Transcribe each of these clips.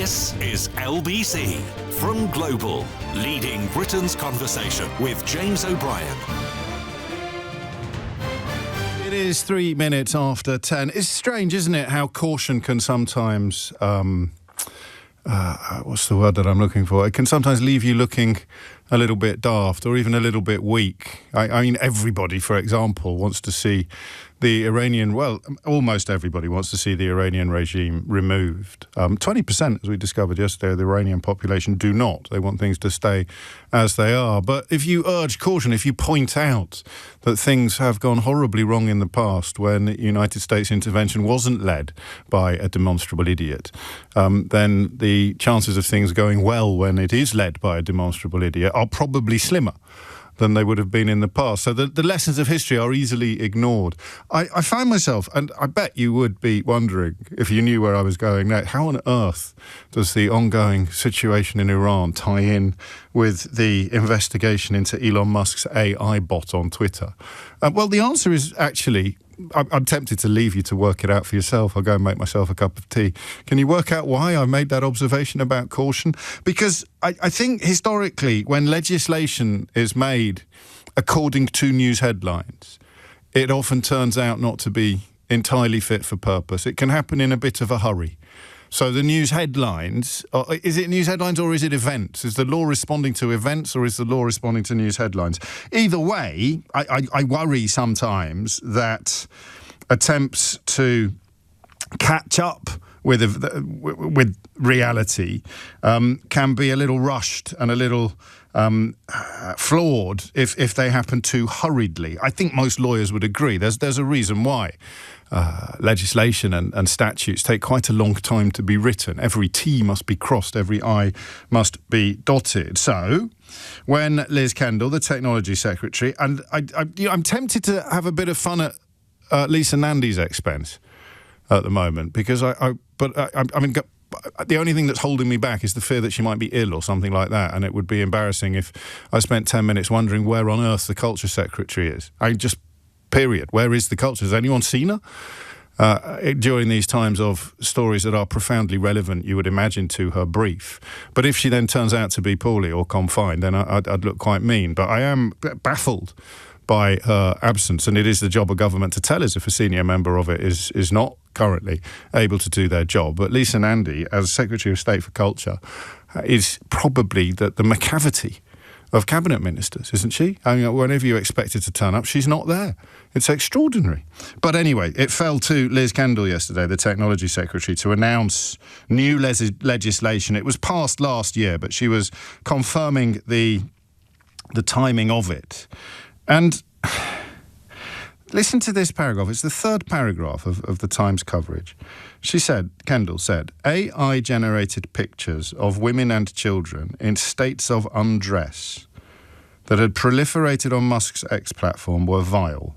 This is LBC from Global, leading Britain's conversation with James O'Brien. It is 3 minutes after 10. It's strange, isn't it, how caution can sometimes... what's the word that I'm looking for? It can sometimes leave you looking a little bit daft or even a little bit weak. I mean, everybody, for example, wants to see the Iranian, well, almost everybody wants to see the Iranian regime removed. 20%, as we discovered yesterday, of the Iranian population do not. They want things to stay as they are. But if you urge caution, if you point out that things have gone horribly wrong in the past when United States intervention wasn't led by a demonstrable idiot, then the chances of things going well when it is led by a demonstrable idiot are probably slimmer than they would have been in the past. So the lessons of history are easily ignored. I find myself, and I bet you would be wondering, if you knew where I was going next, how on earth does the ongoing situation in Iran tie in with the investigation into Elon Musk's AI bot on Twitter? Well, the answer is actually... I'm tempted to leave you to work it out for yourself. I'll go and make myself a cup of tea. Can you work out why I made that observation about caution? Because I think historically, when legislation is made according to news headlines, it often turns out not to be entirely fit for purpose. It can happen in a bit of a hurry. So the news headlines, is it news headlines or is it events? Is the law responding to events or is the law responding to news headlines? Either way, I worry sometimes that attempts to catch up with reality can be a little rushed and a little flawed if they happen too hurriedly. I think most lawyers would agree. There's a reason why. Legislation and statutes take quite a long time to be written. Every T must be crossed, every I must be dotted. So, when Liz Kendall, the technology secretary, and I'm tempted to have a bit of fun at Lisa Nandy's expense at the moment, because I mean, the only thing that's holding me back is the fear that she might be ill or something like that, and it would be embarrassing if I spent 10 minutes wondering where on earth the culture secretary is. Period. Where is the culture? Has anyone seen her? During these times of stories that are profoundly relevant, you would imagine, to her brief. But if she then turns out to be poorly or confined, then I'd look quite mean. But I am baffled by her absence, and it is the job of government to tell us if a senior member of it is not currently able to do their job. But Lisa Nandy, as Secretary of State for Culture, is probably the McCavity of cabinet ministers, isn't she? I mean, whenever you expect her to turn up, she's not there. It's extraordinary. But anyway, it fell to Liz Kendall yesterday, the technology secretary, to announce new legislation. It was passed last year, but she was confirming the timing of it. And listen to this paragraph. It's the third paragraph of the Times coverage. Kendall said, AI-generated pictures of women and children in states of undress that had proliferated on Musk's X platform were vile,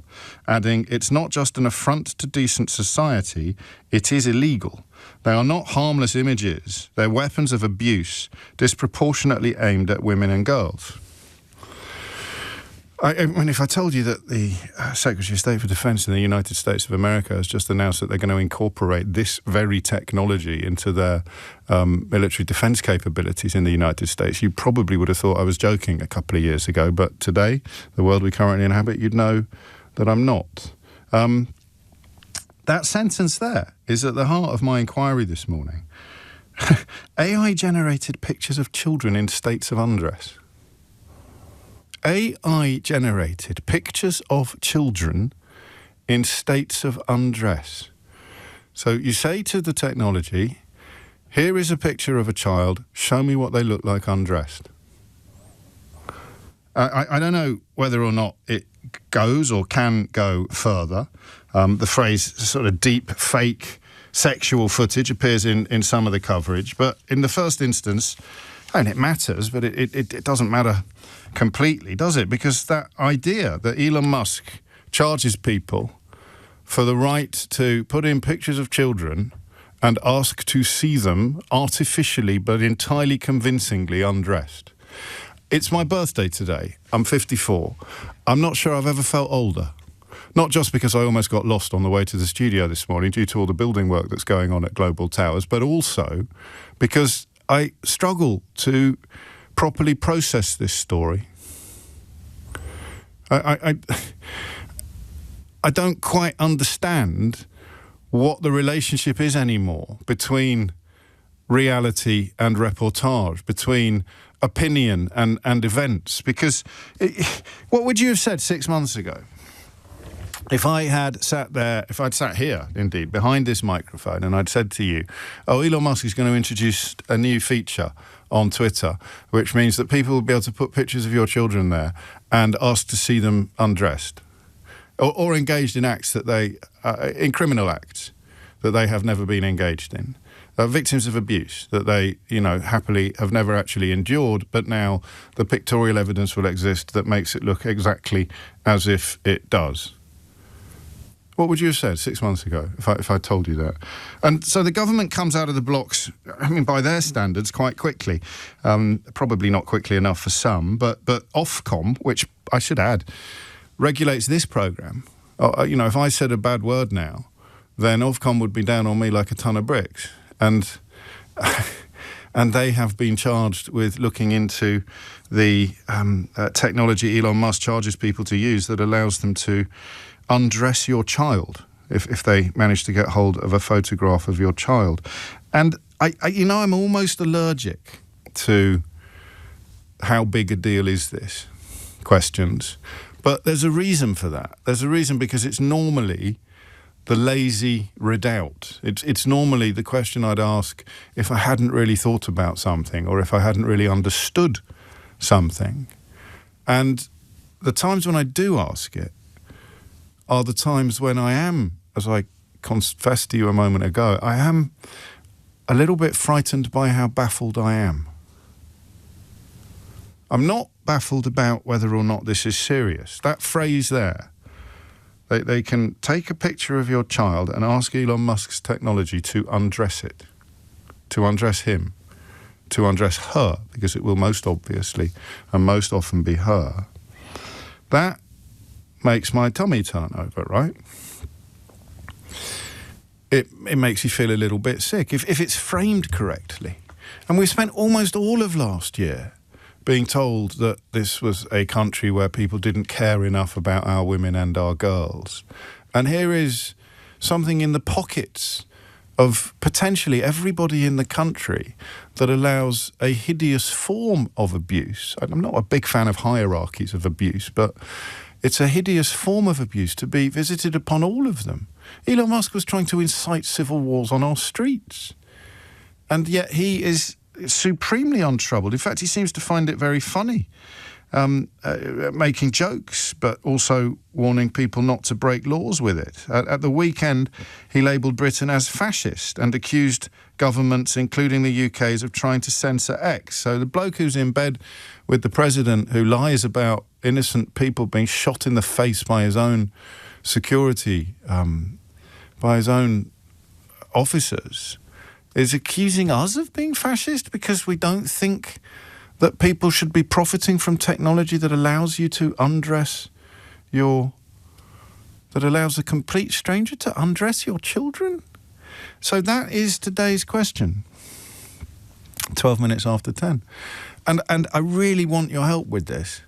adding, it's not just an affront to decent society, it is illegal. They are not harmless images. They're weapons of abuse disproportionately aimed at women and girls. I mean, if I told you that the Secretary of State for Defence in the United States of America has just announced that they're going to incorporate this very technology into their military defence capabilities in the United States, you probably would have thought I was joking a couple of years ago. But today, the world we currently inhabit, you'd know that I'm not. That sentence there is at the heart of my inquiry this morning. AI-generated pictures of children in states of undress. AI-generated pictures of children in states of undress. So you say to the technology, here is a picture of a child, show me what they look like undressed. I don't know whether or not it goes or can go further. The phrase sort of deep fake sexual footage appears in some of the coverage, but in the first instance, and it matters, but it doesn't matter completely, does it? Because that idea that Elon Musk charges people for the right to put in pictures of children and ask to see them artificially but entirely convincingly undressed. It's my birthday today. I'm 54. I'm not sure I've ever felt older. Not just because I almost got lost on the way to the studio this morning due to all the building work that's going on at Global Towers, but also because I struggle to properly process this story. I don't quite understand what the relationship is anymore between reality and reportage, between opinion and events. Because what would you have said 6 months ago? If I had sat there, if I'd sat here, indeed, behind this microphone, and I'd said to you, oh, Elon Musk is going to introduce a new feature on Twitter, which means that people will be able to put pictures of your children there and ask to see them undressed or engaged in acts that they, in criminal acts that they have never been engaged in. Victims of abuse that they, happily have never actually endured, but now the pictorial evidence will exist that makes it look exactly as if it does. What would you have said 6 months ago if I told you that? And so the government comes out of the blocks, by their standards, quite quickly. Probably not quickly enough for some, but Ofcom, which I should add, regulates this programme. If I said a bad word now, then Ofcom would be down on me like a ton of bricks. And they have been charged with looking into the technology Elon Musk charges people to use that allows them to undress your child if they manage to get hold of a photograph of your child. And I'm almost allergic to how big a deal is this questions. But there's a reason for that. There's a reason because it's normally the lazy redoubt. It's normally the question I'd ask if I hadn't really thought about something or if I hadn't really understood something. And the times when I do ask it are the times when I am, as I confessed to you a moment ago, I am a little bit frightened by how baffled I am. I'm not baffled about whether or not this is serious. That phrase there, they can take a picture of your child and ask Elon Musk's technology to undress it, to undress him, to undress her, because it will most obviously and most often be her. That makes my tummy turn over, right? It makes you feel a little bit sick if it's framed correctly. And we spent almost all of last year being told that this was a country where people didn't care enough about our women and our girls. And here is something in the pockets of potentially everybody in the country that allows a hideous form of abuse. I'm not a big fan of hierarchies of abuse, but it's a hideous form of abuse to be visited upon all of them. Elon Musk was trying to incite civil wars on our streets. And yet he is supremely untroubled. In fact, he seems to find it very funny, making jokes, but also warning people not to break laws with it. At the weekend, he labelled Britain as fascist and accused governments, including the UK's, of trying to censor X. So the bloke who's in bed with the president who lies about innocent people being shot in the face by his own security, by his own officers, is accusing us of being fascist because we don't think that people should be profiting from technology that allows you to undress that allows a complete stranger to undress your children? So that is today's question. 12 minutes after 10. And I really want your help with this.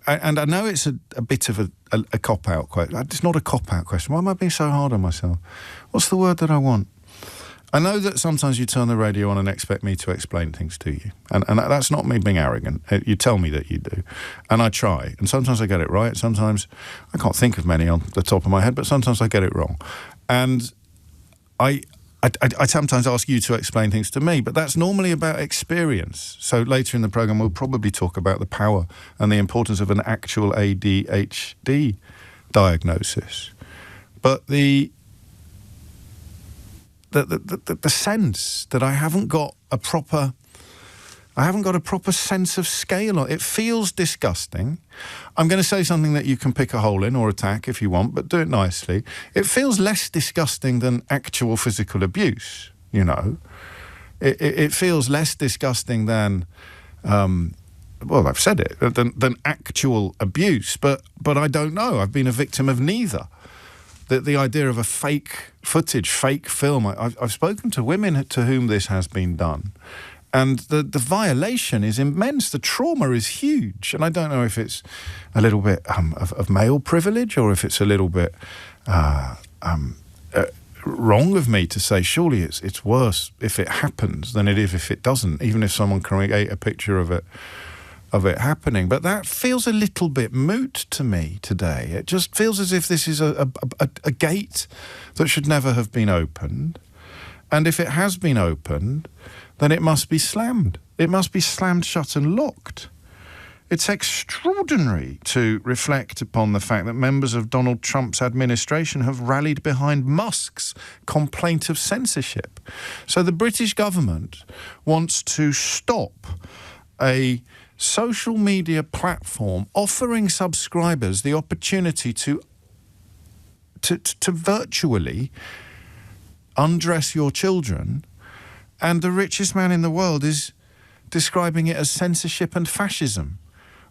And I know it's a bit of a cop-out question. It's not a cop-out question. Why am I being so hard on myself? What's the word that I want? I know that sometimes you turn the radio on and expect me to explain things to you. And that's not me being arrogant. You tell me that you do. And I try. And sometimes I get it right. Sometimes I can't think of many on the top of my head, but sometimes I get it wrong. And I sometimes ask you to explain things to me, but that's normally about experience. So later in the programme, we'll probably talk about the power and the importance of an actual ADHD diagnosis. But the sense that I haven't got a proper sense of scale on it feels disgusting. I'm going to say something that you can pick a hole in or attack if you want, but do it nicely. It feels less disgusting than actual physical abuse, you know. It feels less disgusting than well, I've said it, than actual abuse. But I don't know. I've been a victim of neither. The idea of a fake footage, fake film. I've spoken to women to whom this has been done, and the violation is immense. The trauma is huge, and I don't know if it's a little bit of male privilege or if it's a little bit wrong of me to say. Surely it's worse if it happens than it is if it doesn't. Even if someone create a picture of it happening. But that feels a little bit moot to me today. It just feels as if this is a gate that should never have been opened. And if it has been opened, then it must be slammed. It must be slammed shut and locked. It's extraordinary to reflect upon the fact that members of Donald Trump's administration have rallied behind Musk's complaint of censorship. So the British government wants to stop a social media platform offering subscribers the opportunity to virtually undress your children, and the richest man in the world is describing it as censorship and fascism,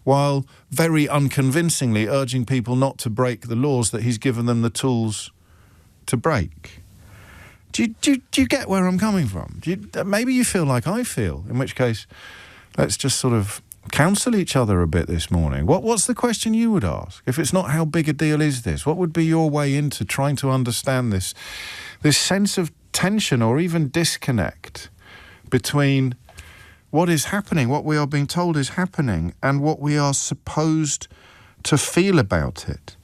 while very unconvincingly urging people not to break the laws that he's given them the tools to break. Do you get where I'm coming from? Maybe you feel like I feel, in which case let's just sort of counsel each other a bit this morning. What's the question you would ask? If it's not how big a deal is this, what would be your way into trying to understand this sense of tension or even disconnect between what is happening, what we are being told is happening, and what we are supposed to feel about it?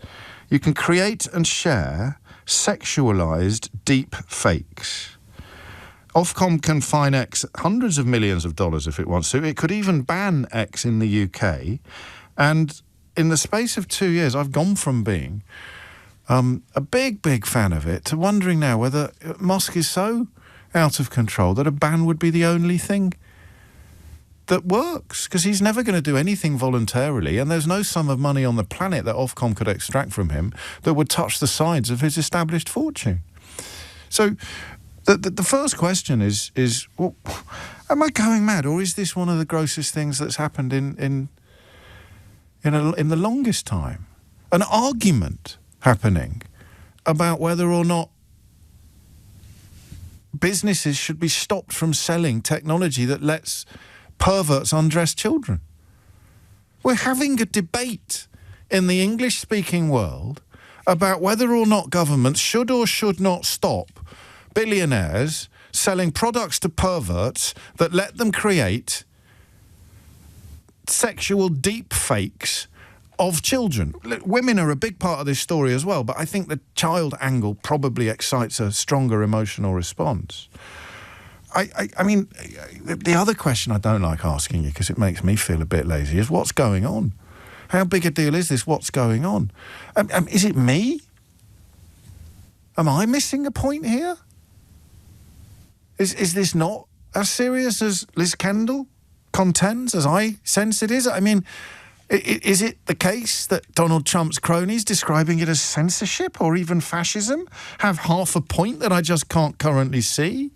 You can create and share sexualized deep fakes. Ofcom can fine X hundreds of millions of dollars if it wants to. It could even ban X in the UK. And in the space of 2 years, I've gone from being a big fan of it to wondering now whether Musk is so out of control that a ban would be the only thing that works, because he's never going to do anything voluntarily, and there's no sum of money on the planet that Ofcom could extract from him that would touch the sides of his established fortune. So the first question is well, am I going mad, or is this one of the grossest things that's happened in the longest time? An argument happening about whether or not businesses should be stopped from selling technology that lets perverts undress children. We're having a debate in the English-speaking world about whether or not governments should or should not stop billionaires selling products to perverts that let them create sexual deep fakes of children. Women are a big part of this story as well, but I think the child angle probably excites a stronger emotional response. I mean, the other question I don't like asking you, because it makes me feel a bit lazy, is what's going on? How big a deal is this? What's going on? Is it me? Am I missing a point here? Is this not as serious as Liz Kendall contends, as I sense it is? I mean, is it the case that Donald Trump's cronies describing it as censorship or even fascism have half a point that I just can't currently see?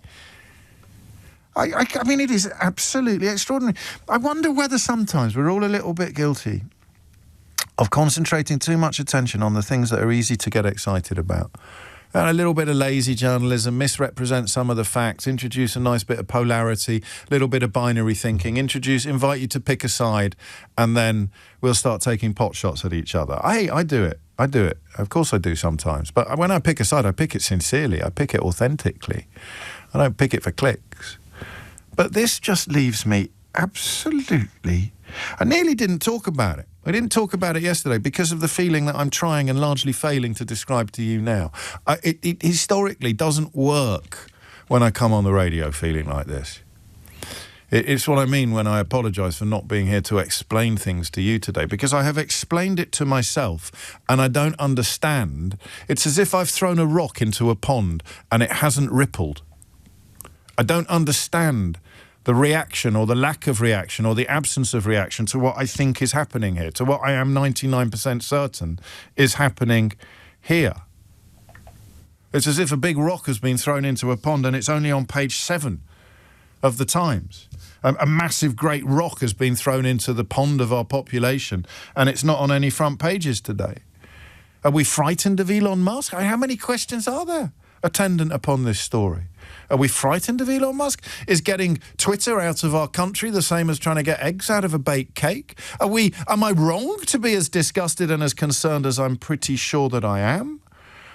I mean, it is absolutely extraordinary. I wonder whether sometimes we're all a little bit guilty of concentrating too much attention on the things that are easy to get excited about. And a little bit of lazy journalism, misrepresent some of the facts, introduce a nice bit of polarity, a little bit of binary thinking, invite you to pick a side, and then we'll start taking pot shots at each other. I do it. Of course I do sometimes. But when I pick a side, I pick it sincerely. I pick it authentically. I don't pick it for clicks. But this just leaves me absolutely... I nearly didn't talk about it. I didn't talk about it yesterday because of the feeling that I'm trying and largely failing to describe to you now. It historically doesn't work when I come on the radio feeling like this. It's what I mean when I apologise for not being here to explain things to you today, because I have explained it to myself and I don't understand. It's as if I've thrown a rock into a pond and it hasn't rippled. I don't understand the reaction or the lack of reaction or the absence of reaction to what I think is happening here, to what I am 99% certain is happening here. It's as if a big rock has been thrown into a pond and it's only on page 7 of the Times. A massive great rock has been thrown into the pond of our population, and it's not on any front pages today. Are we frightened of Elon Musk? How many questions are there attendant upon this story? Are we frightened of Elon Musk? Is getting Twitter out of our country the same as trying to get eggs out of a baked cake? Am I wrong to be as disgusted and as concerned as I'm pretty sure that I am?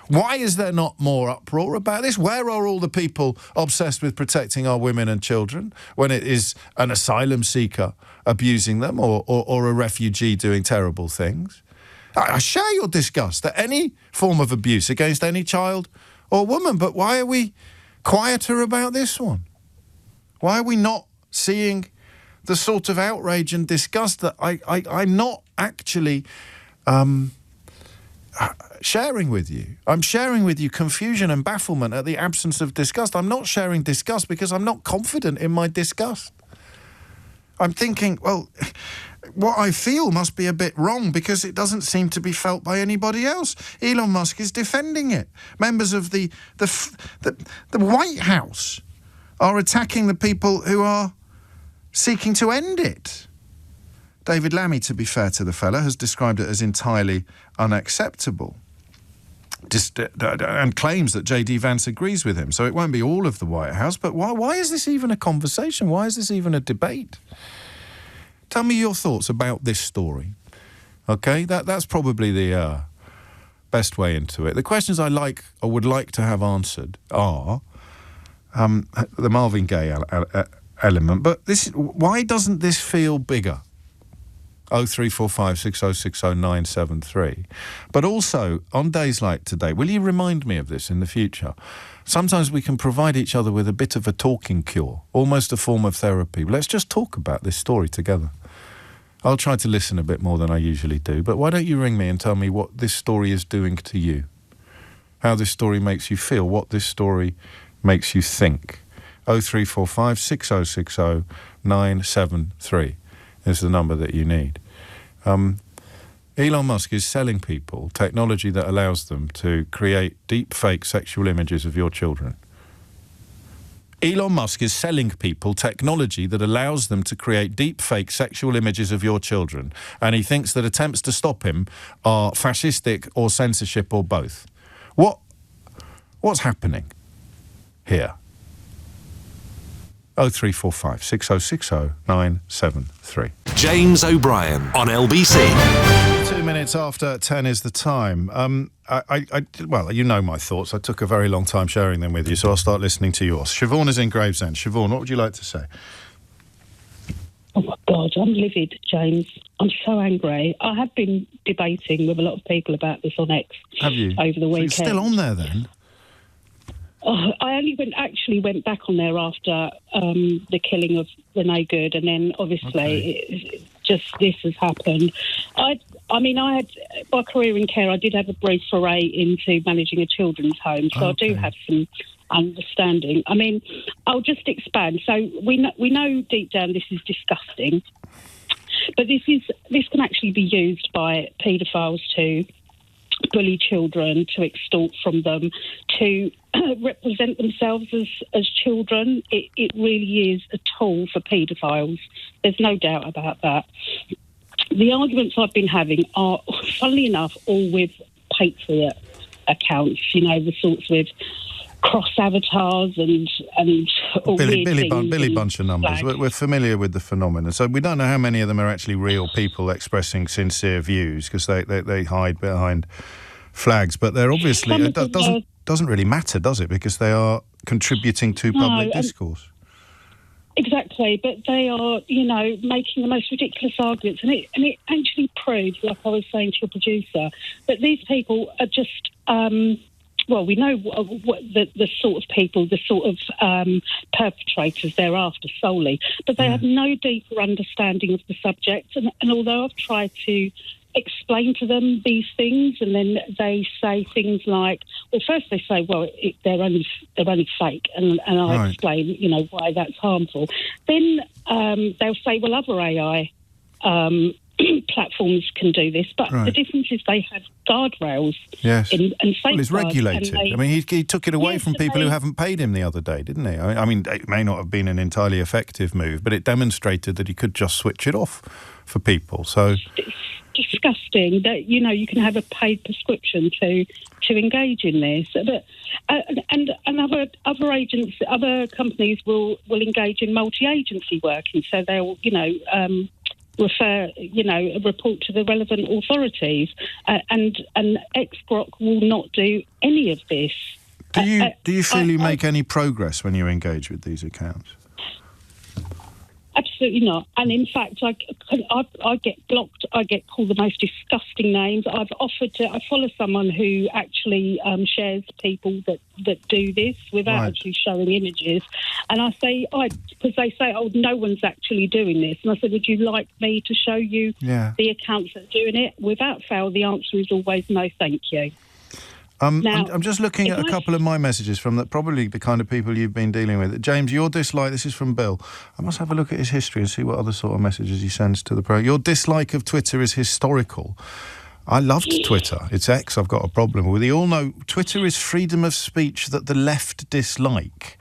Why is there not more uproar about this? Where are all the people obsessed with protecting our women and children when it is an asylum seeker abusing them or a refugee doing terrible things? I share your disgust at any form of abuse against any child or woman, but why are we quieter about this one? Why are we not seeing the sort of outrage and disgust that I'm not actually sharing with you? I'm sharing with you confusion and bafflement at the absence of disgust. I'm not sharing disgust because I'm not confident in my disgust. I'm thinking, well, what I feel must be a bit wrong because it doesn't seem to be felt by anybody else. Elon Musk is defending it. Members of the White House are attacking the people who are seeking to end it. David Lammy, to be fair to the fella, has described it as entirely unacceptable and claims that J.D. Vance agrees with him. So it won't be all of the White House, but why is this even a conversation? Why is this even a debate? Tell me your thoughts about this story. Okay, that's probably the best way into it. The questions I would like to have answered are the Marvin Gaye element, but why doesn't this feel bigger? 0345 6060 973. But also, on days like today, will you remind me of this in the future? Sometimes we can provide each other with a bit of a talking cure, almost a form of therapy. Let's just talk about this story together. I'll try to listen a bit more than I usually do, but why don't you ring me and tell me what this story is doing to you? How this story makes you feel, what this story makes you think. 0345 6060 973 is the number that you need. Elon Musk is selling people technology that allows them to create deep fake sexual images of your children. Elon Musk is selling people technology that allows them to create deep fake sexual images of your children, and he thinks that attempts to stop him are fascistic or censorship or both. What's happening here? 0345 6060 973. James O'Brien on LBC. 2 minutes after 10 is the time. Well, you know my thoughts. I took a very long time sharing them with you, so I'll start listening to yours. Siobhan is in Gravesend. Siobhan, what would you like to say? Oh, my God, I'm livid, James. I'm so angry. I have been debating with a lot of people about this on X. Have you? Over the weekend. So it's still on there, then? I only went back on there after the killing of Renee Good, and then obviously this has happened. I had my career in care. I did have a brief foray into managing a children's home, so I do have some understanding. I mean, I'll just expand. So we know deep down this is disgusting, but this can actually be used by paedophiles to bully children, to extort from them, to represent themselves as children. It really is a tool for paedophiles. There's no doubt about that. The arguments I've been having are, funnily enough, all with Patriot accounts, the sorts with cross avatars and Billy bunch of numbers. We're familiar with the phenomenon, so we don't know how many of them are actually real people expressing sincere views because they hide behind flags. But they're obviously it doesn't really matter, does it? Because they are contributing to public discourse. Exactly, but they are, making the most ridiculous arguments, and it actually proves, like I was saying to your producer, that these people are just. We know what the sort of people, the sort of perpetrators they're after solely, but they have no deeper understanding of the subject. And although I've tried to explain to them these things, and then they say things like, well, first they say, well, they're only fake, and I explain, why that's harmful. Then they'll say, well, other AI platforms can do this, but the difference is they have guardrails and safeguards. Well, it's regulated. I mean, he took it away from people who they haven't paid him the other day, didn't he? I mean, it may not have been an entirely effective move, but it demonstrated that he could just switch it off for people. So it's disgusting that, you know, you can have a paid prescription to engage in this. But and other agents, other companies will engage in multi-agency working, so they'll, you know, report to the relevant authorities, and ex-Grok will not do any of this. Do you feel you make any progress when you engage with these accounts? Absolutely not. And in fact, I get blocked. I get called the most disgusting names. I follow someone who actually shares people that do this without actually showing images. And I say, because they say, oh, no one's actually doing this. And I said, would you like me to show you the accounts that are doing it? Without fail, the answer is always no, thank you. Now, I'm just looking at a couple of my messages from probably the kind of people you've been dealing with. James, your dislike, this is from Bill. I must have a look at his history and see what other sort of messages he sends to the program. Your dislike of Twitter is historical. I loved Twitter. It's X I've got a problem with. We all know Twitter is freedom of speech that the left dislike.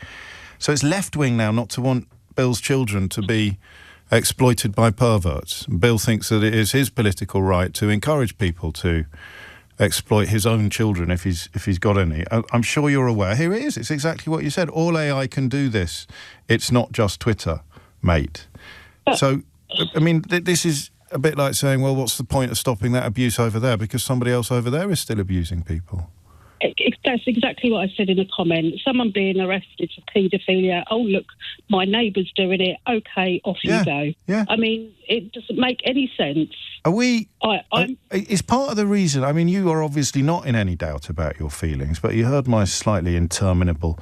So it's left-wing now not to want Bill's children to be exploited by perverts. Bill thinks that it is his political right to encourage people to exploit his own children if he's got any. I'm sure you're aware. Here it is. It's exactly what you said. All AI can do this. It's not just Twitter, mate. So, I mean, this is a bit like saying, well, what's the point of stopping that abuse over there because somebody else over there is still abusing people? That's exactly what I said in a comment. Someone being arrested for paedophilia. Oh, look, my neighbour's doing it. OK, off you go. Yeah. I mean, it doesn't make any sense. Are we... It's part of the reason... I mean, you are obviously not in any doubt about your feelings, but you heard my slightly interminable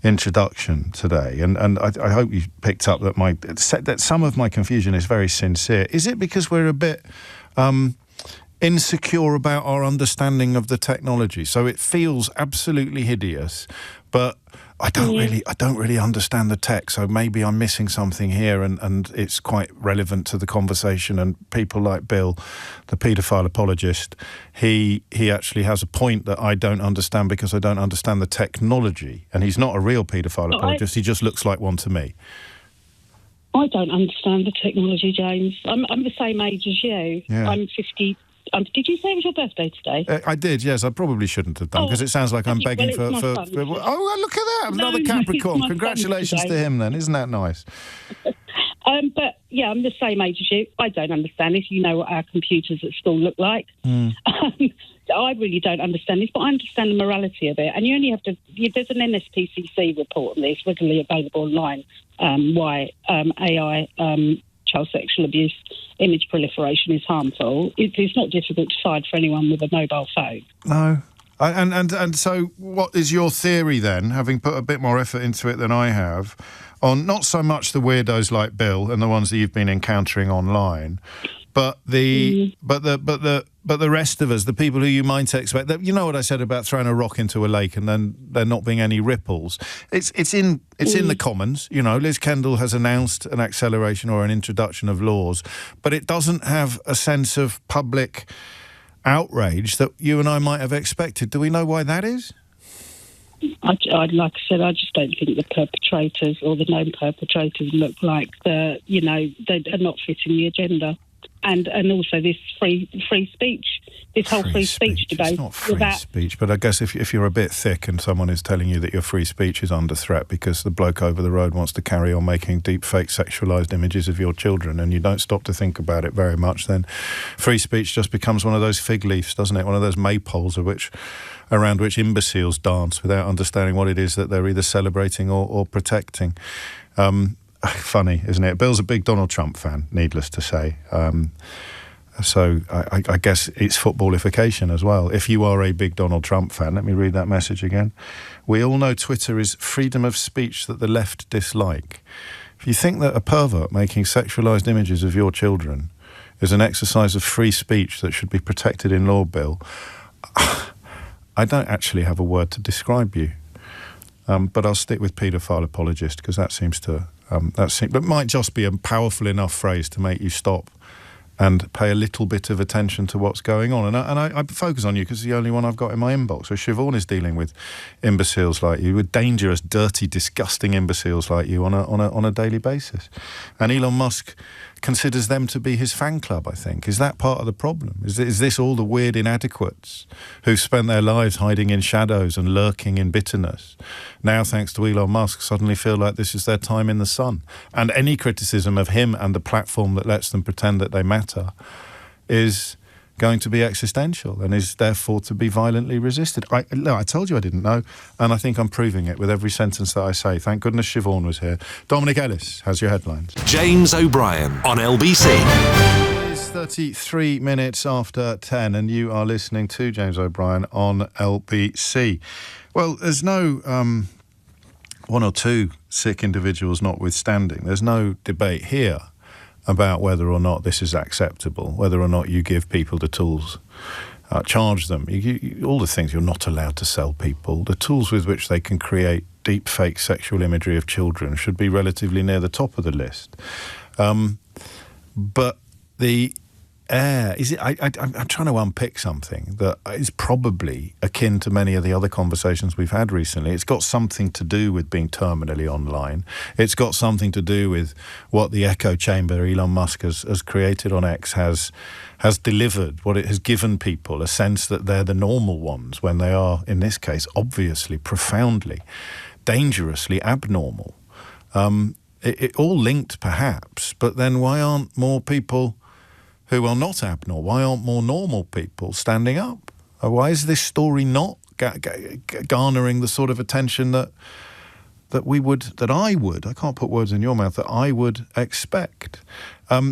introduction today, and I hope you picked up that some of my confusion is very sincere. Is it because we're a bit... insecure about our understanding of the technology, so it feels absolutely hideous, but I don't really understand the tech, so maybe I'm missing something here, and it's quite relevant to the conversation. And people like Bill, the paedophile apologist, he actually has a point that I don't understand because I don't understand the technology, and he's not a real paedophile apologist. He just looks like one to me. I don't understand the technology, James. I'm the same age as you. Yeah. I'm 50. Did you say it was your birthday today? I did, yes. I probably shouldn't have done, because it sounds like I'm begging for... Oh, look at that! Another Capricorn. Congratulations to him, then. Isn't that nice? But, yeah, I'm the same age as you. I don't understand this. You know what our computers at school look like. I really don't understand this, but I understand the morality of it. And you only have to... There's an NSPCC report on this, readily available online, why AI... child sexual abuse, image proliferation is harmful. It's not difficult to find for anyone with a mobile phone. No. And so what is your theory then, having put a bit more effort into it than I have, on not so much the weirdos like Bill and the ones that you've been encountering online, but the rest of us, the people who you might expect, that, you know what I said about throwing a rock into a lake and then there not being any ripples. It's in the Commons. You know, Liz Kendall has announced an acceleration or an introduction of laws, but it doesn't have a sense of public outrage that you and I might have expected. Do we know why that is? Like I said, I just don't think the perpetrators or the known perpetrators look like they are not fitting the agenda. And also this free speech, this whole free speech debate. It's not free speech, but I guess if you're a bit thick and someone is telling you that your free speech is under threat because the bloke over the road wants to carry on making deep fake sexualised images of your children and you don't stop to think about it very much, then free speech just becomes one of those fig leaves, doesn't it? One of those maypoles around which imbeciles dance without understanding what it is that they're either celebrating or protecting. Funny, isn't it? Bill's a big Donald Trump fan, needless to say. So I guess it's footballification as well. If you are a big Donald Trump fan, let me read that message again. We all know Twitter is freedom of speech that the left dislike. If you think that a pervert making sexualised images of your children is an exercise of free speech that should be protected in law, Bill, I don't actually have a word to describe you. But I'll stick with paedophile apologist because that seems to... that might just be a powerful enough phrase to make you stop and pay a little bit of attention to what's going on. And I focus on you because it's the only one I've got in my inbox. So Siobhan is dealing with imbeciles like you, with dangerous, dirty, disgusting imbeciles like you on a daily basis. And Elon Musk considers them to be his fan club, I think. Is that part of the problem? Is this all the weird inadequates who've spent their lives hiding in shadows and lurking in bitterness, now, thanks to Elon Musk, suddenly feel like this is their time in the sun? And any criticism of him and the platform that lets them pretend that they matter is going to be existential and is therefore to be violently resisted. I told you I didn't know, and I think I'm proving it with every sentence that I say. Thank goodness Siobhan was here. Dominic Ellis has your headlines. James O'Brien on LBC. It's 33 minutes after 10, and you are listening to James O'Brien on LBC. Well, there's no one or two sick individuals notwithstanding. There's no debate here about whether or not this is acceptable, whether or not you give people the tools, charge them, all the things you're not allowed to sell people, the tools with which they can create deep fake sexual imagery of children should be relatively near the top of the list. But the air, I'm trying to unpick something that is probably akin to many of the other conversations we've had recently. It's got something to do with being terminally online. It's got something to do with what the echo chamber Elon Musk has created on X has delivered, what it has given people, a sense that they're the normal ones when they are, in this case, obviously, profoundly, dangerously abnormal. It all linked, perhaps, but then why aren't more people who are not abnormal? Why aren't more normal people standing up? Why is this story not garnering the sort of attention that I would, I can't put words in your mouth, that I would expect?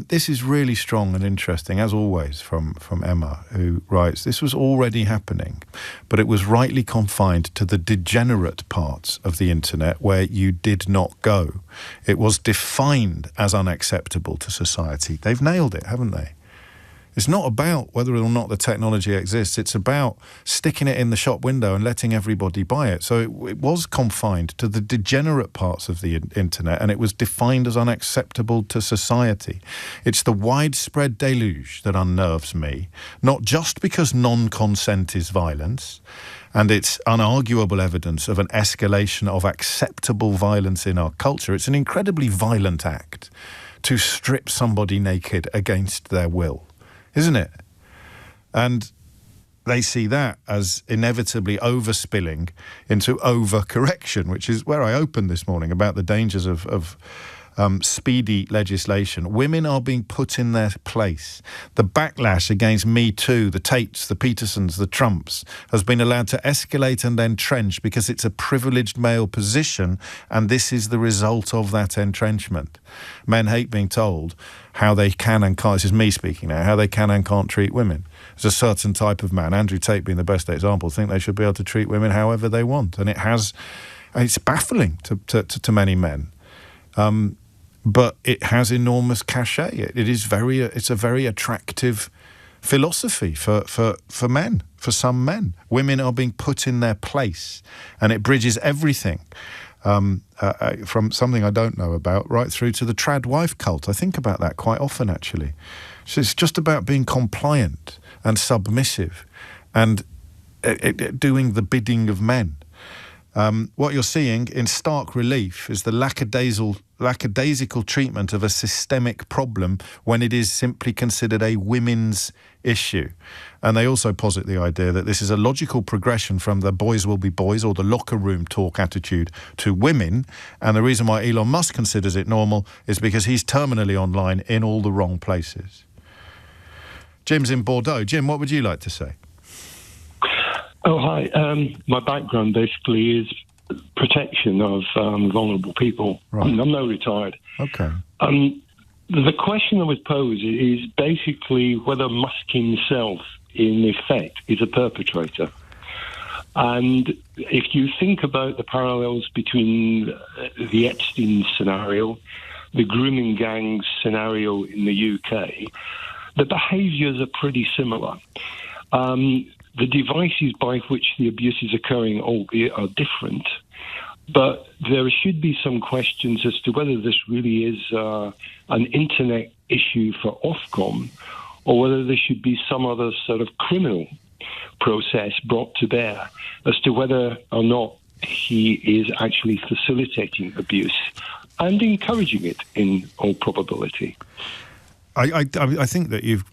This is really strong and interesting, as always, from Emma, who writes, this was already happening, but it was rightly confined to the degenerate parts of the internet where you did not go. It was defined as unacceptable to society. They've nailed it, haven't they? It's not about whether or not the technology exists. It's about sticking it in the shop window and letting everybody buy it. So it was confined to the degenerate parts of the internet, and it was defined as unacceptable to society. It's the widespread deluge that unnerves me, not just because non-consent is violence, and it's unarguable evidence of an escalation of acceptable violence in our culture. It's an incredibly violent act to strip somebody naked against their will, isn't it? And they see that as inevitably overspilling into overcorrection, which is where I opened this morning about the dangers of speedy legislation. Women are being put in their place. The backlash against Me Too, the Tates, the Petersons, the Trumps, has been allowed to escalate and entrench because it's a privileged male position, and this is the result of that entrenchment. Men hate being told how they can and can't, this is me speaking now, how they can and can't treat women. There's a certain type of man, Andrew Tate being the best example, think they should be able to treat women however they want. And it's baffling to many men. But it has enormous cachet. It's a very attractive philosophy for men, for some men. Women are being put in their place, and it bridges everything from something I don't know about right through to the trad wife cult. I think about that quite often, actually. So it's just about being compliant and submissive and doing the bidding of men. What you're seeing in stark relief is the lackadaisical treatment of a systemic problem when it is simply considered a women's issue. And they also posit the idea that this is a logical progression from the boys will be boys or the locker room talk attitude to women. And the reason why Elon Musk considers it normal is because he's terminally online in all the wrong places. Jim's in Bordeaux. Jim, what would you like to say? Oh, hi. My background basically is protection of vulnerable people. Right. I'm now retired. Okay. The question I would pose is basically whether Musk himself, in effect, is a perpetrator. And if you think about the parallels between the Epstein scenario, the grooming gangs scenario in the UK, the behaviours are pretty similar. The devices by which the abuse is occurring, albeit, are different. But there should be some questions as to whether this really is an internet issue for Ofcom, or whether there should be some other sort of criminal process brought to bear as to whether or not he is actually facilitating abuse and encouraging it in all probability. I think that you've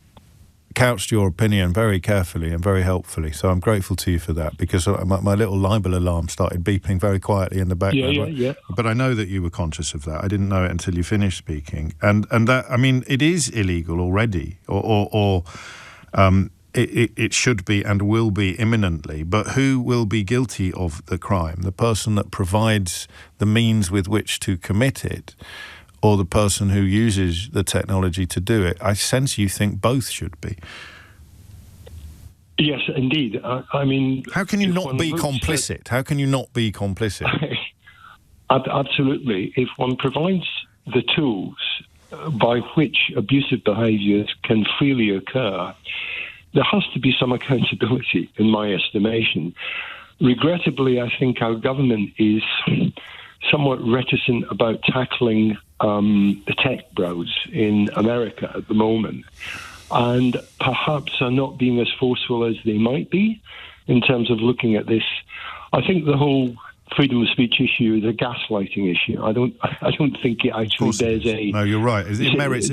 couched your opinion very carefully and very helpfully, so I'm grateful to you for that, because my little libel alarm started beeping very quietly in the background. Yeah. But I know that you were conscious of that. I didn't know it until you finished speaking, and that, I mean, it is illegal already, or it should be and will be imminently. But who will be guilty of the crime? The person that provides the means with which to commit it, or the person who uses the technology to do it? I sense you think both should be. Yes, indeed. I mean... How can you not be complicit? How can you not be complicit? Absolutely. If one provides the tools by which abusive behaviours can freely occur, there has to be some accountability, in my estimation. Regrettably, I think our government is somewhat reticent about tackling the tech bros in America at the moment, and perhaps are not being as forceful as they might be in terms of looking at this. I think the whole freedom of speech issue is a gaslighting issue. I don't think it actually bears a... No, you're right. It merits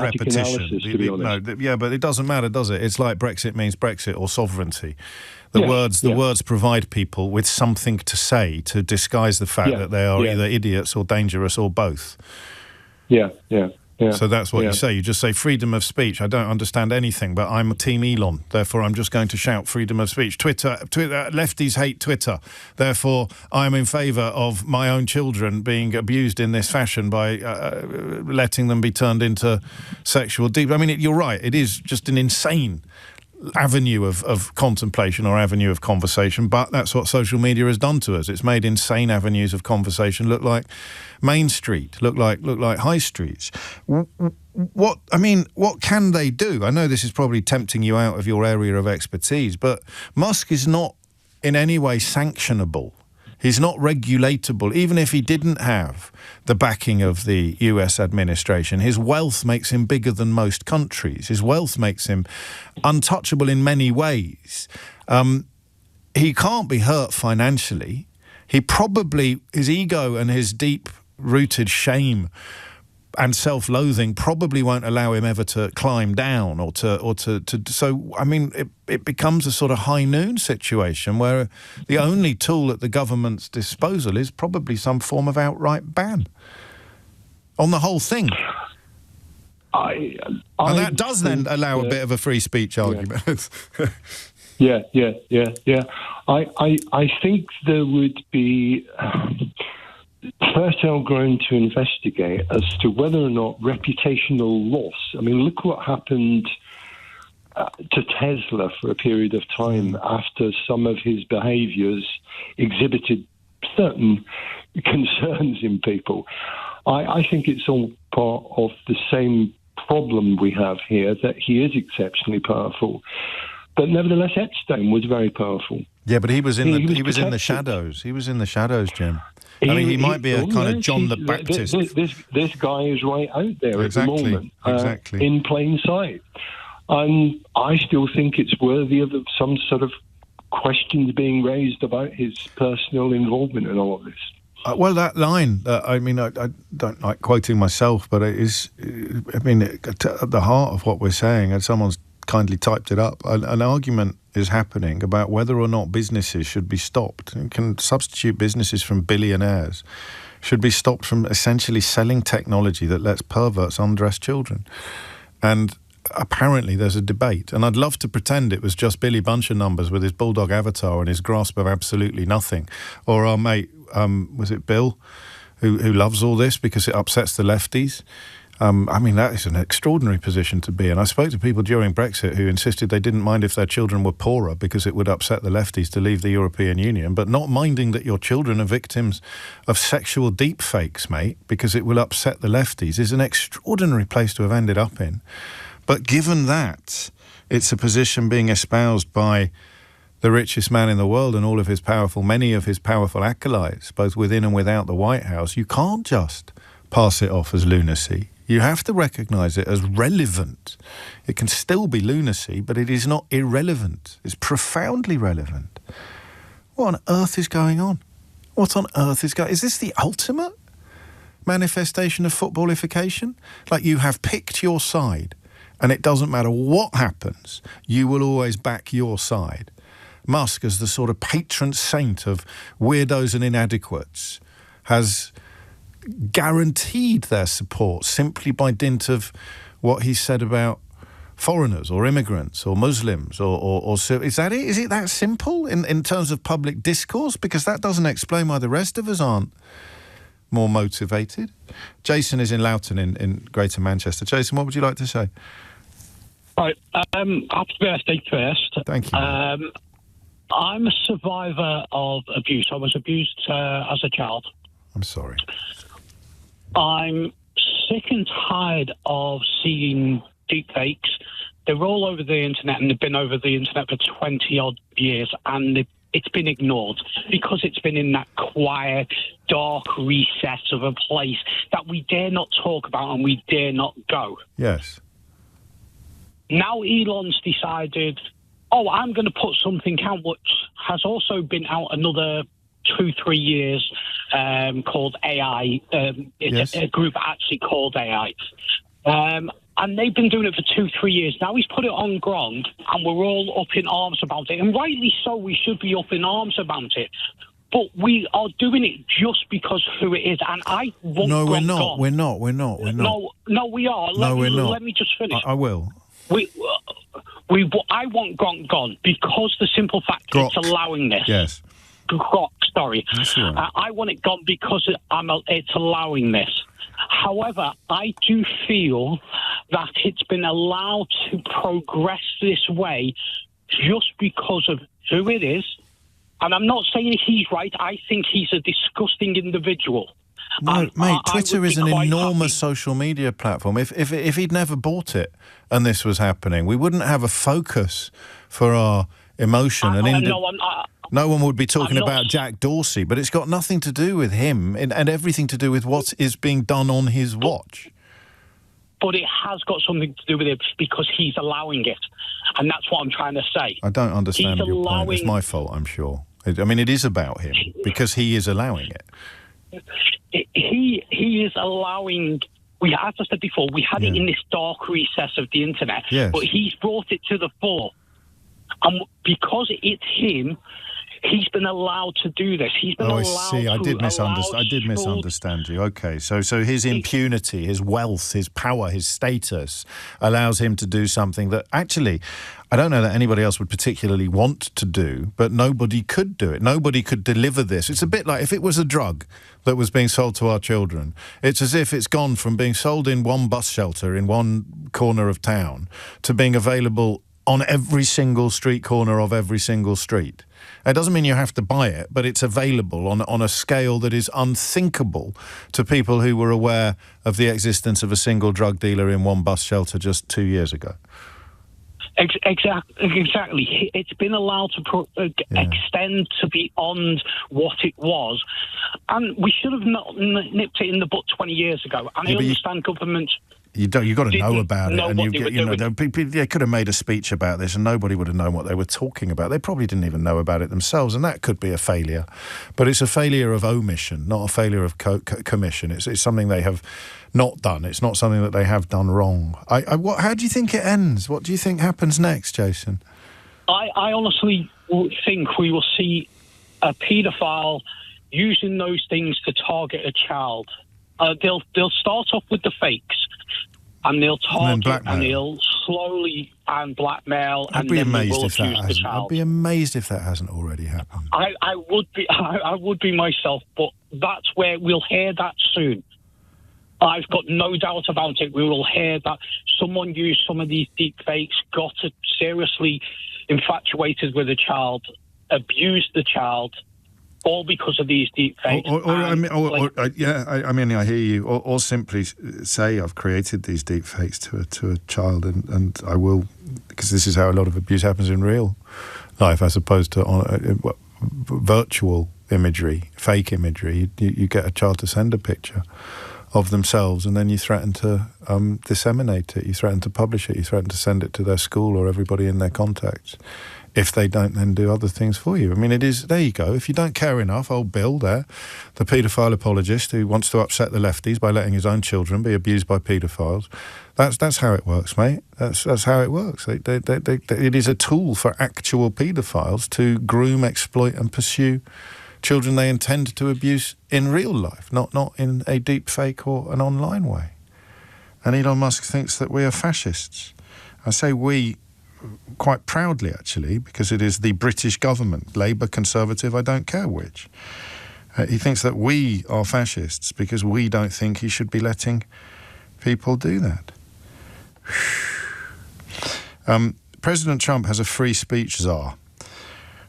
repetition. Analysis, to be honest. No, yeah, but it doesn't matter, does it? It's like Brexit means Brexit or sovereignty. The words provide people with something to say to disguise the fact that they are either idiots or dangerous or both. Yeah. So that's what you say. You just say freedom of speech. I don't understand anything, but I'm Team Elon. Therefore, I'm just going to shout freedom of speech. Twitter, lefties hate Twitter. Therefore, I'm in favour of my own children being abused in this fashion by letting them be turned into sexual deep. I mean, you're right. It is just an insane avenue of contemplation or avenue of conversation, but that's what social media has done to us. It's made insane avenues of conversation look like Main Street, look like high streets. What can they do? I know this is probably tempting you out of your area of expertise, but Musk is not in any way sanctionable. He's not regulatable. Even if he didn't have the backing of the US administration, his wealth makes him bigger than most countries. His wealth makes him untouchable in many ways. He can't be hurt financially. He probably, his ego and his deep-rooted shame and self-loathing probably won't allow him ever to climb down or to. So, I mean, it becomes a sort of high noon situation where the only tool at the government's disposal is probably some form of outright ban on the whole thing. And that does then allow a bit of a free speech argument. Yeah. I think there would be fertile ground to investigate as to whether or not reputational loss. I mean, look what happened to Tesla for a period of time after some of his behaviours exhibited certain concerns in people. I think it's all part of the same problem we have here, that he is exceptionally powerful. But nevertheless, Epstein was very powerful. Yeah, but he was in the shadows. He was in the shadows, Jim. I mean, he might be a kind of John the Baptist. This guy is right out there at the moment, in plain sight. And I still think it's worthy of some sort of questions being raised about his personal involvement in all of this. Well, that line, I mean, I don't like quoting myself, but it is, I mean, at the heart of what we're saying, and someone's kindly typed it up, an argument is happening about whether or not businesses should be stopped. It can substitute businesses from billionaires, should be stopped from essentially selling technology that lets perverts undress children. And apparently there's a debate, and I'd love to pretend it was just Billy Buncher numbers with his bulldog avatar and his grasp of absolutely nothing, or our mate, was it Bill, who loves all this because it upsets the lefties. I mean, that is an extraordinary position to be in. I spoke to people during Brexit who insisted they didn't mind if their children were poorer because it would upset the lefties to leave the European Union, but not minding that your children are victims of sexual deepfakes, mate, because it will upset the lefties, is an extraordinary place to have ended up in. But given that, it's a position being espoused by the richest man in the world and many of his powerful acolytes, both within and without the White House, you can't just pass it off as lunacy. You have to recognise it as relevant. It can still be lunacy, but it is not irrelevant. It's profoundly relevant. What on earth is going on? Is this the ultimate manifestation of footballification? Like, you have picked your side, and it doesn't matter what happens, you will always back your side. Musk, as the sort of patron saint of weirdos and inadequates, has guaranteed their support simply by dint of what he said about foreigners or immigrants or Muslims or is that it? Is it that simple in terms of public discourse? Because that doesn't explain why the rest of us aren't more motivated. Jason is in Loughton in Greater Manchester. Jason, what would you like to say? Right. Happy birthday first. Thank you. I'm a survivor of abuse. I was abused as a child. I'm sorry. I'm sick and tired of seeing deepfakes. They're all over the internet, and they've been over the internet for 20-odd years, and it's been ignored because it's been in that quiet, dark recess of a place that we dare not talk about and we dare not go. Yes. Now Elon's decided, I'm going to put something out which has also been out another 2-3 years, called AI. It's a group actually called AI. And they've been doing it for 2-3 years. Now he's put it on Gronk, and we're all up in arms about it. And rightly so, we should be up in arms about it. But we are doing it just because who it is. And I want No, we're Gronk not. gone. We're not. We're not. We're not. No, we are. We're not. Let me just finish. I will. I want Gronk gone because the simple fact it's allowing this. Yes. Grok, sorry. Right. I want it gone because it's allowing this. However, I do feel that it's been allowed to progress this way just because of who it is. And I'm not saying he's right. I think he's a disgusting individual. No, mate, Twitter is an enormous social media platform. If he'd never bought it and this was happening, we wouldn't have a focus for our emotion. No one would be talking about Jack Dorsey, but it's got nothing to do with him and everything to do with what is being done on his watch. But it has got something to do with it because he's allowing it. And that's what I'm trying to say. I don't understand your point. It's my fault, I'm sure. It is about him because he is allowing it. He is allowing... As I said before, we had it in this dark recess of the internet, but he's brought it to the fore. And because it's him, he's been allowed to do this. He's been allowed to... I did misunderstand you. Okay, so his impunity, his wealth, his power, his status allows him to do something that actually... I don't know that anybody else would particularly want to do, but nobody could do it. Nobody could deliver this. It's a bit like if it was a drug that was being sold to our children. It's as if it's gone from being sold in one bus shelter in one corner of town to being available on every single street corner of every single street. It doesn't mean you have to buy it, but it's available on a scale that is unthinkable to people who were aware of the existence of a single drug dealer in one bus shelter just 2 years ago. Exactly. It's been allowed to extend to beyond what it was. And we should have not nipped it in the butt 20 years ago. And I understand government... You've got to know about it, and they could have made a speech about this, and nobody would have known what they were talking about. They probably didn't even know about it themselves, and that could be a failure. But it's a failure of omission, not a failure of commission. It's something they have not done. It's not something that they have done wrong. How do you think it ends? What do you think happens next, Jason? I honestly think we will see a paedophile using those things to target a child. They'll start off with the fakes. And they'll target and they'll slowly blackmail. I'd be amazed if that hasn't already happened. I would be myself, but that's where we'll hear that soon. I've got no doubt about it. We will hear that someone used some of these deep fakes, got seriously infatuated with a child, abused the child, all because of these deep fakes. I hear you. Or simply say, I've created these deep fakes to a child, and I will, because this is how a lot of abuse happens in real life as opposed to virtual imagery, fake imagery. You get a child to send a picture of themselves, and then you threaten to disseminate it, you threaten to publish it, you threaten to send it to their school or everybody in their contacts, if they don't then do other things for you. I mean, there you go. If you don't care enough, old Bill there, the paedophile apologist who wants to upset the lefties by letting his own children be abused by paedophiles, that's how it works, mate. That's how it works. It is a tool for actual paedophiles to groom, exploit and pursue children they intend to abuse in real life, not in a deep fake or an online way. And Elon Musk thinks that we are fascists. I say we quite proudly, actually, because it is the British government, Labour, Conservative, I don't care which. He thinks that we are fascists because we don't think he should be letting people do that. President Trump has a free speech czar.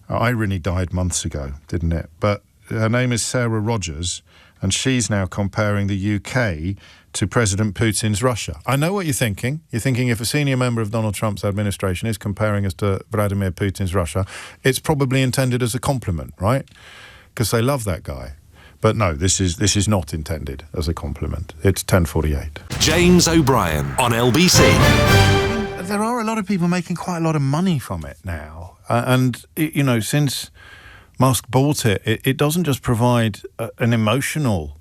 Irony died months ago, didn't it? But her name is Sarah Rogers, and she's now comparing the UK to President Putin's Russia. I know what you're thinking. You're thinking if a senior member of Donald Trump's administration is comparing us to Vladimir Putin's Russia, it's probably intended as a compliment, right? Because they love that guy. But no, this is not intended as a compliment. It's 10:48. James O'Brien on LBC. There are a lot of people making quite a lot of money from it now. And, you know, since Musk bought it, it doesn't just provide an emotional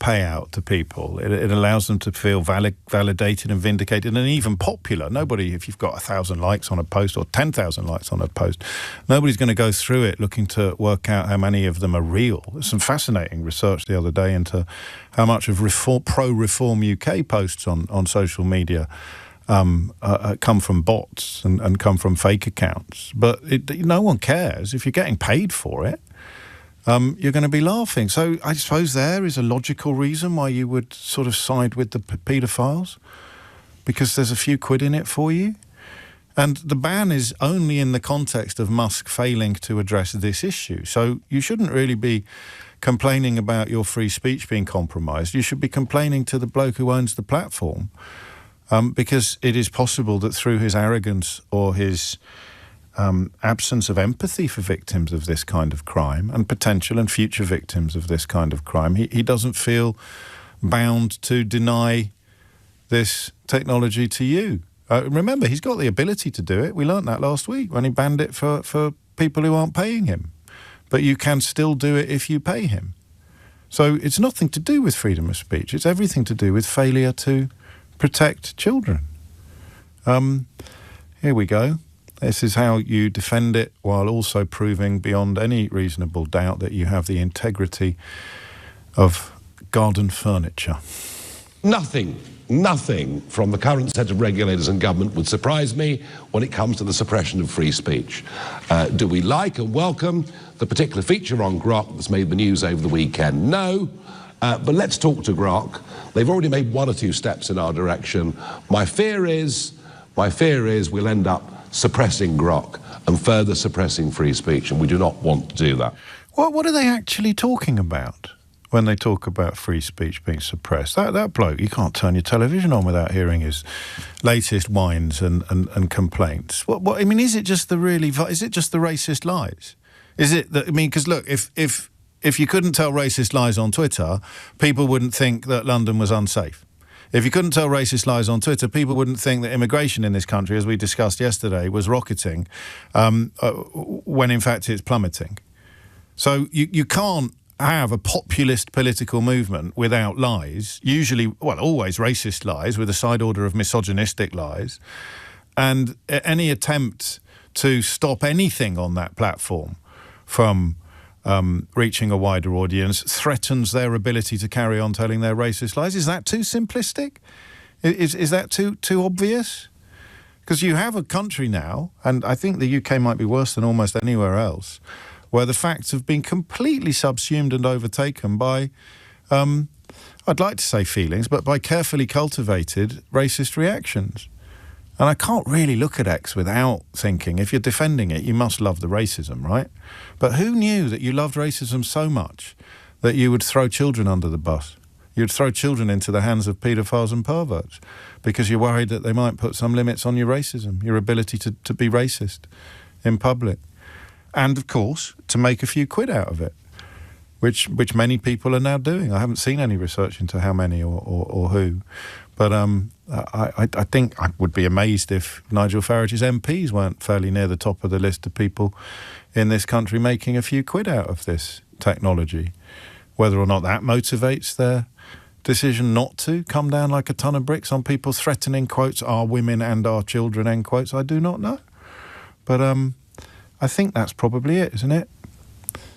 payout to people. It allows them to feel validated and vindicated and even popular. Nobody, if you've got 1,000 likes on a post or 10,000 likes on a post, nobody's going to go through it looking to work out how many of them are real. There's some fascinating research the other day into how much of pro-reform UK posts on social media come from bots and come from fake accounts. But no one cares. If you're getting paid for it, you're going to be laughing. So I suppose there is a logical reason why you would sort of side with the paedophiles, because there's a few quid in it for you. And the ban is only in the context of Musk failing to address this issue. So you shouldn't really be complaining about your free speech being compromised. You should be complaining to the bloke who owns the platform, because it is possible that through his arrogance or his absence of empathy for victims of this kind of crime and potential and future victims of this kind of crime, he doesn't feel bound to deny this technology to you. Remember, he's got the ability to do it. We learnt that last week when he banned it for people who aren't paying him. But you can still do it if you pay him. So it's nothing to do with freedom of speech. It's everything to do with failure to protect children. Here we go. This is how you defend it while also proving beyond any reasonable doubt that you have the integrity of garden furniture. Nothing from the current set of regulators and government would surprise me when it comes to the suppression of free speech. Do we like and welcome the particular feature on Grok that's made the news over the weekend? No. But let's talk to Grok. They've already made one or two steps in our direction. My fear is we'll end up suppressing Grok and further suppressing free speech, and we do not want to do that. What are they actually talking about when they talk about free speech being suppressed? That bloke, you can't turn your television on without hearing his latest whines and complaints. What I mean, is it just the racist lies? Is it that, I mean, because look, if you couldn't tell racist lies on Twitter, people wouldn't think that London was unsafe. If you couldn't tell racist lies on Twitter, people wouldn't think that immigration in this country, as we discussed yesterday, was rocketing when in fact it's plummeting. So you can't have a populist political movement without lies, usually, well, always racist lies with a side order of misogynistic lies. And any attempt to stop anything on that platform from reaching a wider audience threatens their ability to carry on telling their racist lies. Is that too simplistic? Is that too obvious? Because you have a country now, and I think the UK might be worse than almost anywhere else, where the facts have been completely subsumed and overtaken by, I'd like to say feelings, but by carefully cultivated racist reactions. And I can't really look at X without thinking, if you're defending it, you must love the racism, right? But who knew that you loved racism so much that you would throw children under the bus? You'd throw children into the hands of paedophiles and perverts because you're worried that they might put some limits on your racism, your ability to be racist in public. and of course to make a few quid out of it, which many people are now doing. I haven't seen any research into how many or who, but I think I would be amazed if Nigel Farage's MPs weren't fairly near the top of the list of people in this country making a few quid out of this technology. Whether or not that motivates their decision not to come down like a ton of bricks on people threatening, quotes, our women and our children, end quotes, I do not know. But I think that's probably it, isn't it?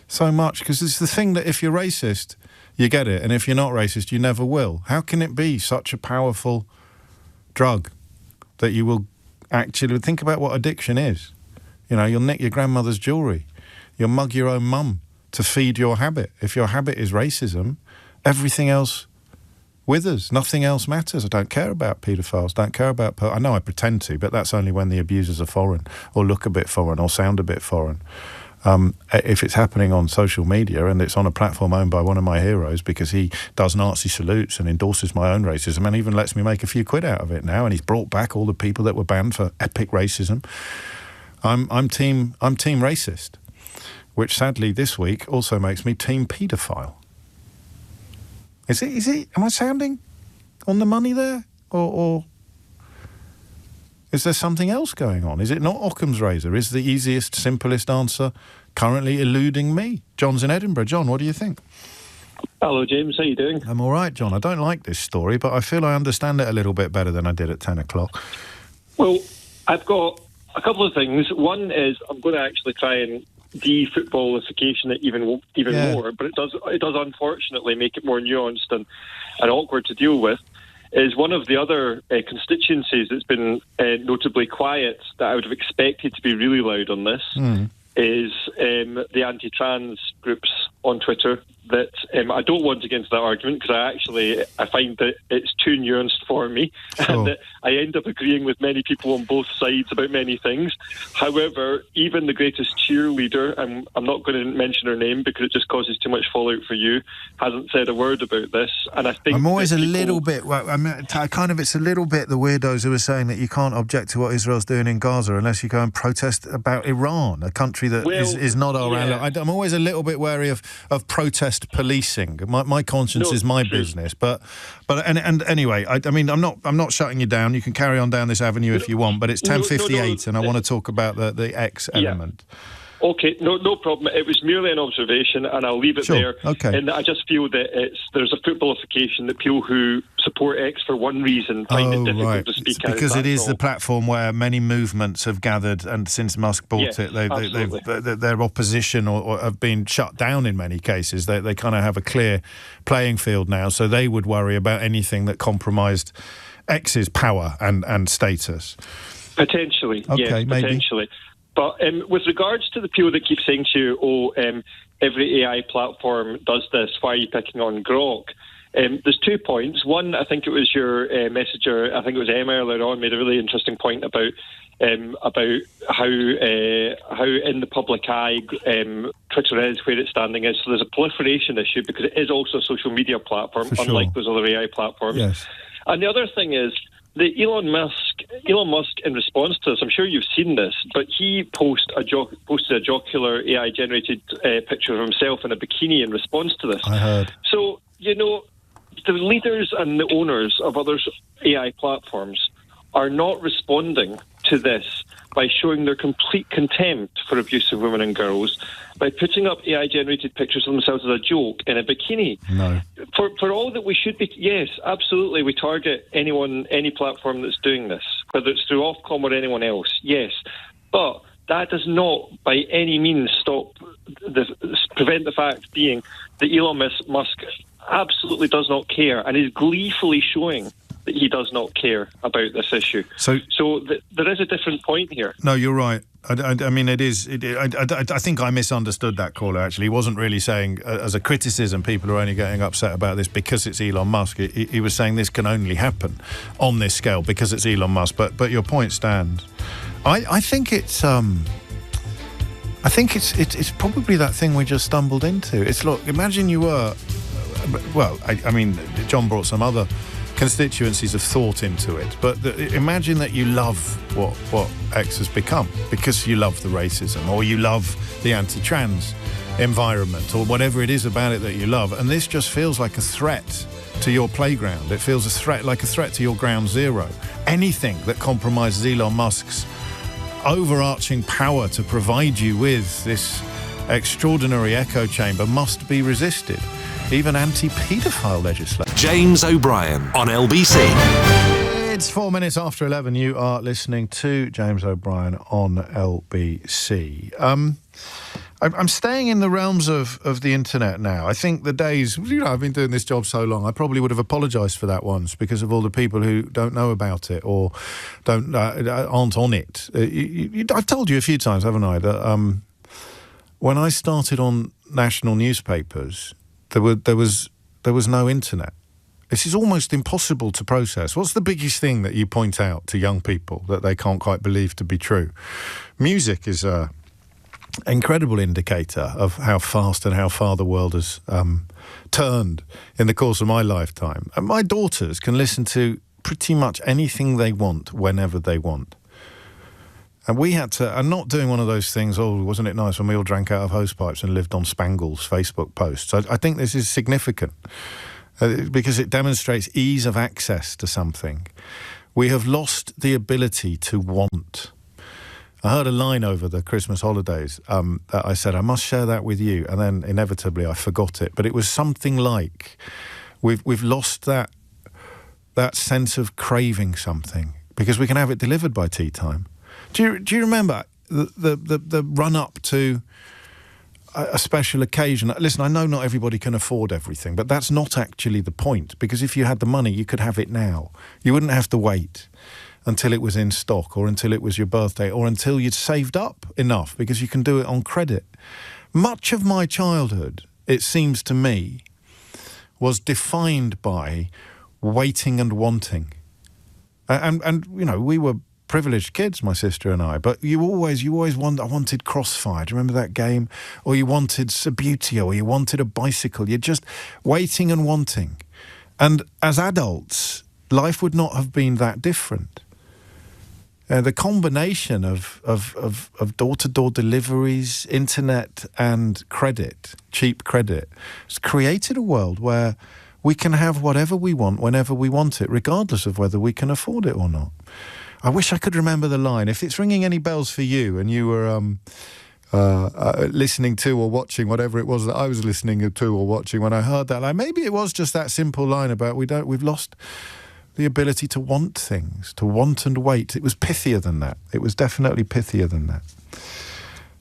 So much, because it's the thing that if you're racist, you get it, and if you're not racist, you never will. How can it be such a powerful drug that you will actually think about what addiction is? You know, you'll nick your grandmother's jewellery, you'll mug your own mum to feed your habit. If your habit is racism, everything else withers. Nothing else matters. I don't care about paedophiles, don't care about... I know I pretend to, but that's only when the abusers are foreign or look a bit foreign or sound a bit foreign. If it's happening on social media and it's on a platform owned by one of my heroes because he does Nazi salutes and endorses my own racism and even lets me make a few quid out of it now, and he's brought back all the people that were banned for epic racism, I'm team racist, which sadly this week also makes me team paedophile. Is it? Am I sounding on the money there, or is there something else going on? Is it not Occam's razor? Is the easiest, simplest answer currently eluding me? John's in Edinburgh. John, what do you think? Hello, James. How you doing? I'm all right, John. I don't like this story, but I feel I understand it a little bit better than I did at 10 o'clock. Well, I've got a couple of things. One is I'm going to actually try and de-footballification it even more, but it does unfortunately make it more nuanced and awkward to deal with. Is one of the other constituencies that's been notably quiet that I would have expected to be really loud on this is the anti-trans groups on Twitter. That I don't want to get into that argument because I find that it's too nuanced for me, and that I end up agreeing with many people on both sides about many things. However, even the greatest cheerleader, and I'm not going to mention her name because it just causes too much fallout for you, hasn't said a word about this. And I think I'm always a little bit. Well, I mean, it's a little bit the weirdos who are saying that you can't object to what Israel's doing in Gaza unless you go and protest about Iran, a country that is not our ally. I'm always a little bit wary of protest policing. My conscience is my business, but anyway, I mean, I'm not shutting you down. You can carry on down this avenue if you want, but it's 10:58, and I want to talk about the X element. Okay, no problem. It was merely an observation, and I'll leave it there. Okay. And I just feel that there's a footballification that people who support X for one reason find it difficult to speak out. Because it is the platform where many movements have gathered, and since Musk bought it, their opposition or have been shut down in many cases. They kind of have a clear playing field now, so they would worry about anything that compromised X's power and status. Potentially, okay, yes, maybe. Potentially. But with regards to the people that keep saying to you, every AI platform does this, why are you picking on Grok? There's 2 points. One, I think it was your messenger, I think it was Emma earlier on, made a really interesting point about how in the public eye Twitter is, where its standing is. So there's a proliferation issue because it is also a social media platform, unlike those other AI platforms. Yes. And the other thing is, Elon Musk, in response to this, I'm sure you've seen this, but he posted a jocular AI-generated picture of himself in a bikini in response to this. I heard. So, the leaders and the owners of other AI platforms are not responding to this by showing their complete contempt for abuse of women and girls, by putting up AI-generated pictures of themselves as a joke in a bikini. No. For all that we should be... Yes, absolutely, we target any platform that's doing this, whether it's through Ofcom or anyone else, yes. But that does not, by any means, prevent the fact being that Elon Musk absolutely does not care and is gleefully showing that he does not care about this issue. So there is a different point here. No, you're right. I mean, it is. I think I misunderstood that caller, actually. He wasn't really saying, as a criticism, people are only getting upset about this because it's Elon Musk. He was saying this can only happen on this scale because it's Elon Musk. But your point stands. I think it's probably that thing we just stumbled into. It's, look, imagine you were... Well, I mean, John brought some other constituencies of thought into it. But imagine that you love what X has become because you love the racism, or you love the anti-trans environment, or whatever it is about it that you love, and this just feels like a threat to your playground. It feels like a threat to your ground zero. Anything that compromises Elon Musk's overarching power to provide you with this extraordinary echo chamber must be resisted. Even anti-paedophile legislation. James O'Brien on LBC. It's 4 minutes after 11. You are listening to James O'Brien on LBC. I'm staying in the realms of the internet now. I think the days, I've been doing this job so long, I probably would have apologised for that once because of all the people who don't know about it or aren't on it. I've told you a few times, haven't I, that when I started on national newspapers, there was no internet. This is almost impossible to process. What's the biggest thing that you point out to young people that they can't quite believe to be true? Music is a incredible indicator of how fast and how far the world has turned in the course of my lifetime. And my daughters can listen to pretty much anything they want whenever they want. And we had to, and not doing one of those things, wasn't it nice when we all drank out of hosepipes and lived on Spangle's Facebook posts. I think this is significant because it demonstrates ease of access to something. We have lost the ability to want. I heard a line over the Christmas holidays that I said, I must share that with you. And then inevitably I forgot it. But it was something like, we've lost that sense of craving something because we can have it delivered by tea time. Do you remember the run-up to a special occasion? Listen, I know not everybody can afford everything, but that's not actually the point. Because if you had the money, you could have it now. You wouldn't have to wait until it was in stock or until it was your birthday or until you'd saved up enough, because you can do it on credit. Much of my childhood, it seems to me, was defined by waiting and wanting. And we were privileged kids, my sister and I, but you always I wanted Crossfire. Do you remember that game? Or you wanted Subbuteo, or you wanted a bicycle. You're just waiting and wanting. And as adults, life would not have been that different. The combination of door-to-door deliveries, internet and credit, cheap credit, has created a world where we can have whatever we want whenever we want it, regardless of whether we can afford it or not. I wish I could remember the line. If it's ringing any bells for you and you were listening to or watching whatever it was that I was listening to or watching when I heard that line, maybe it was just that simple line about we've lost the ability to want things, to want and wait. It was pithier than that. It was definitely pithier than that.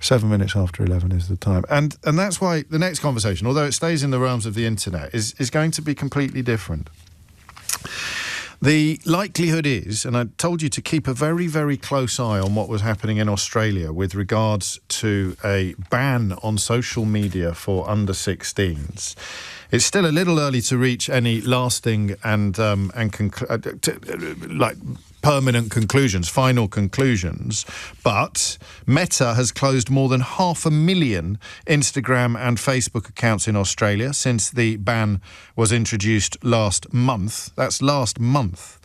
7 minutes after 11 is the time. And that's why the next conversation, although it stays in the realms of the internet, is going to be completely different. The likelihood is, and I told you to keep a very, very close eye on what was happening in Australia with regards to a ban on social media for under 16s. It's still a little early to reach any lasting and permanent conclusions, final conclusions, but Meta has closed more than 500,000 Instagram and Facebook accounts in Australia since the ban was introduced last month. That's last month.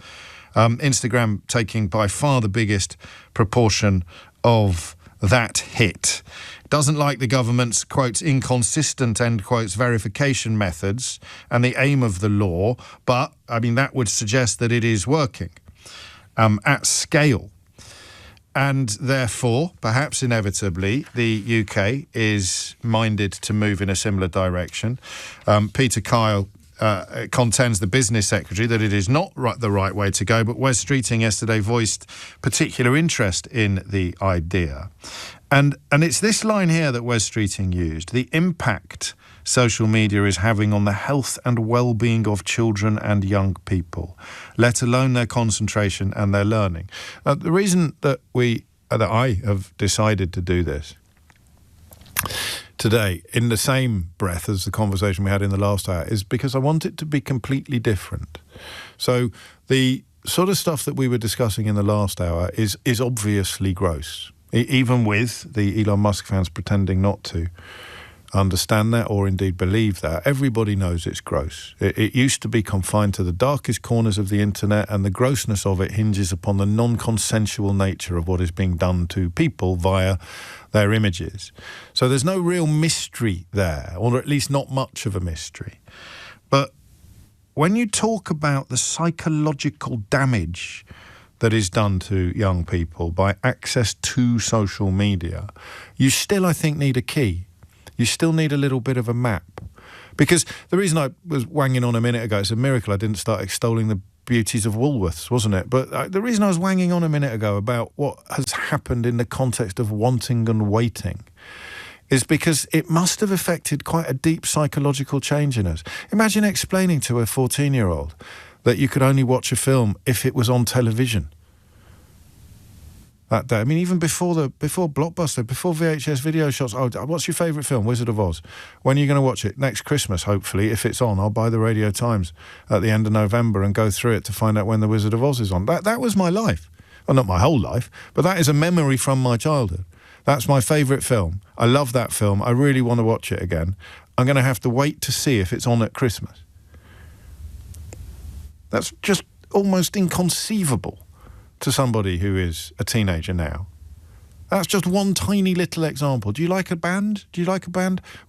Instagram taking by far the biggest proportion of that hit. Doesn't like the government's, quotes, inconsistent, end quotes, verification methods and the aim of the law, but, that would suggest that it is working at scale. And therefore, perhaps inevitably, the UK is minded to move in a similar direction. Peter Kyle contends, the business secretary, that it is not the right way to go, but Wes Streeting yesterday voiced particular interest in the idea. And it's this line here that Wes Streeting used: the impact social media is having on the health and well-being of children and young people, let alone their concentration and their learning. The reason that I have decided to do this today, in the same breath as the conversation we had in the last hour, is because I want it to be completely different. So the sort of stuff that we were discussing in the last hour is obviously gross, even with the Elon Musk fans pretending not to. understand that or indeed believe that. Everybody knows it's gross. It used to be confined to the darkest corners of the internet, and the grossness of it hinges upon the non-consensual nature of what is being done to people via their images. So there's no real mystery there, or at least not much of a mystery. But when you talk about the psychological damage that is done to young people by access to social media, you still, I think, need a key. You still need a little bit of a map. Because the reason I was wanging on a minute ago, it's a miracle I didn't start extolling the beauties of Woolworths, wasn't it? But the reason I was wanging on a minute ago about what has happened in the context of wanting and waiting is because it must have affected quite a deep psychological change in us. Imagine explaining to a 14-year-old that you could only watch a film if it was on television that day. I mean, even before Blockbuster, before VHS video shots, what's your favourite film? Wizard of Oz. When are you going to watch it? Next Christmas, hopefully, if it's on. I'll buy the Radio Times at the end of November and go through it to find out when the Wizard of Oz is on. That was my life. Well, not my whole life, but that is a memory from my childhood. That's my favourite film. I love that film. I really want to watch it again. I'm going to have to wait to see if it's on at Christmas. That's just almost inconceivable to somebody who is a teenager now. That's just one tiny little example. Do you like a band?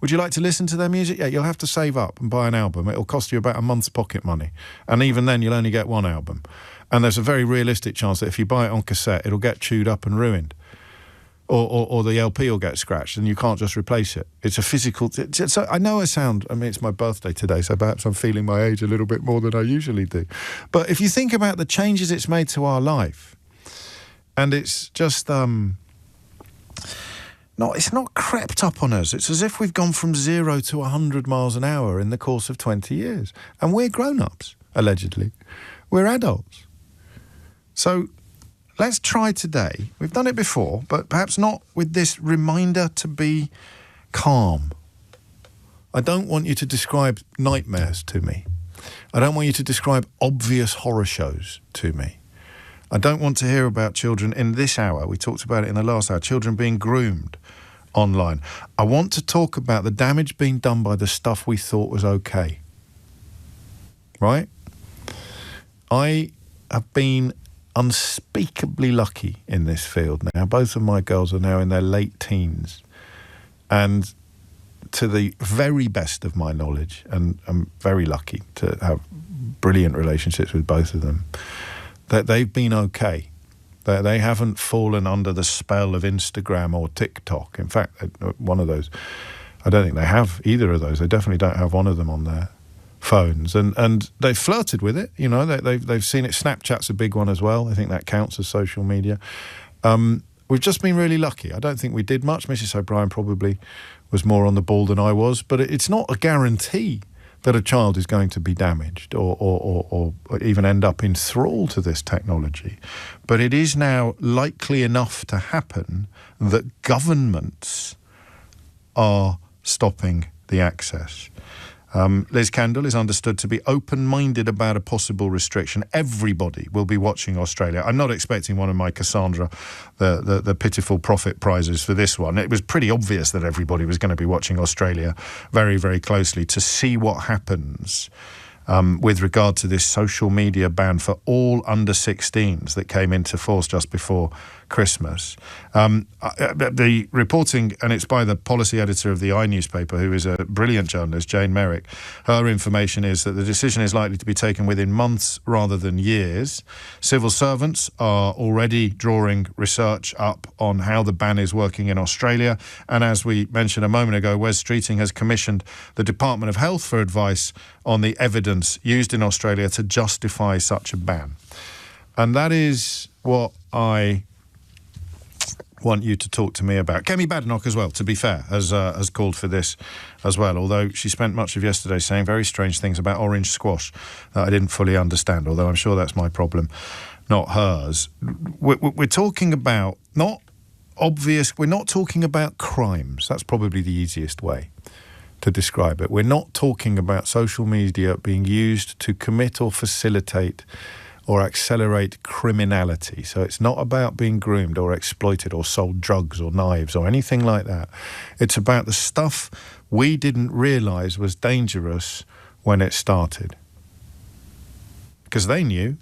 Would you like to listen to their music? Yeah, you'll have to save up and buy an album. It'll cost you about a month's pocket money. And even then, you'll only get one album. And there's a very realistic chance that if you buy it on cassette, it'll get chewed up and ruined. Or the LP will get scratched and you can't just replace it. It's a physical... So I know it's my birthday today, so perhaps I'm feeling my age a little bit more than I usually do. But if you think about the changes it's made to our life, and it's just... it's not crept up on us. It's as if we've gone from 0 to 100 miles an hour in the course of 20 years. And we're grown-ups, allegedly. We're adults. So... let's try today. We've done it before, but perhaps not with this reminder to be calm. I don't want you to describe nightmares to me. I don't want you to describe obvious horror shows to me. I don't want to hear about children in this hour. We talked about it in the last hour, children being groomed online. I want to talk about the damage being done by the stuff we thought was okay. Right? I have been unspeakably lucky in this field now. Both of my girls are now in their late teens, and to the very best of my knowledge, and I'm very lucky to have brilliant relationships with both of them, that they've been okay. That they haven't fallen under the spell of Instagram or TikTok. In fact, one of those, I don't think they have either of those. They definitely don't have one of them on there. Phones, and they've flirted with it. You know, they've seen it. Snapchat's a big one as well. I think that counts as social media. We've just been really lucky. I don't think we did much. Mrs. O'Brien probably was more on the ball than I was, but it's not a guarantee that a child is going to be damaged or even end up in thrall to this technology. But it is now likely enough to happen that governments are stopping the access. Liz Kendall is understood to be open-minded about a possible restriction. Everybody will be watching Australia. I'm not expecting one of my Cassandra, the pitiful profit prizes for this one. It was pretty obvious that everybody was going to be watching Australia very, very closely to see what happens with regard to this social media ban for all under 16s that came into force just before Christmas. The reporting, and it's by the policy editor of the I newspaper, who is a brilliant journalist, Jane Merrick. Her information is that the decision is likely to be taken within months rather than years. Civil servants are already drawing research up on how the ban is working in Australia. And as we mentioned a moment ago, Wes Streeting has commissioned the Department of Health for advice on the evidence used in Australia to justify such a ban. And that is what I want you to talk to me about. Kemi Badenoch as well, to be fair, has called for this as well, although she spent much of yesterday saying very strange things about orange squash that I didn't fully understand, although I'm sure that's my problem, not hers. We're talking about we're not talking about crimes. That's probably the easiest way to describe it. We're not talking about social media being used to commit or facilitate or accelerate criminality. So it's not about being groomed or exploited or sold drugs or knives or anything like that. It's about the stuff we didn't realise was dangerous when it started. Because they knew.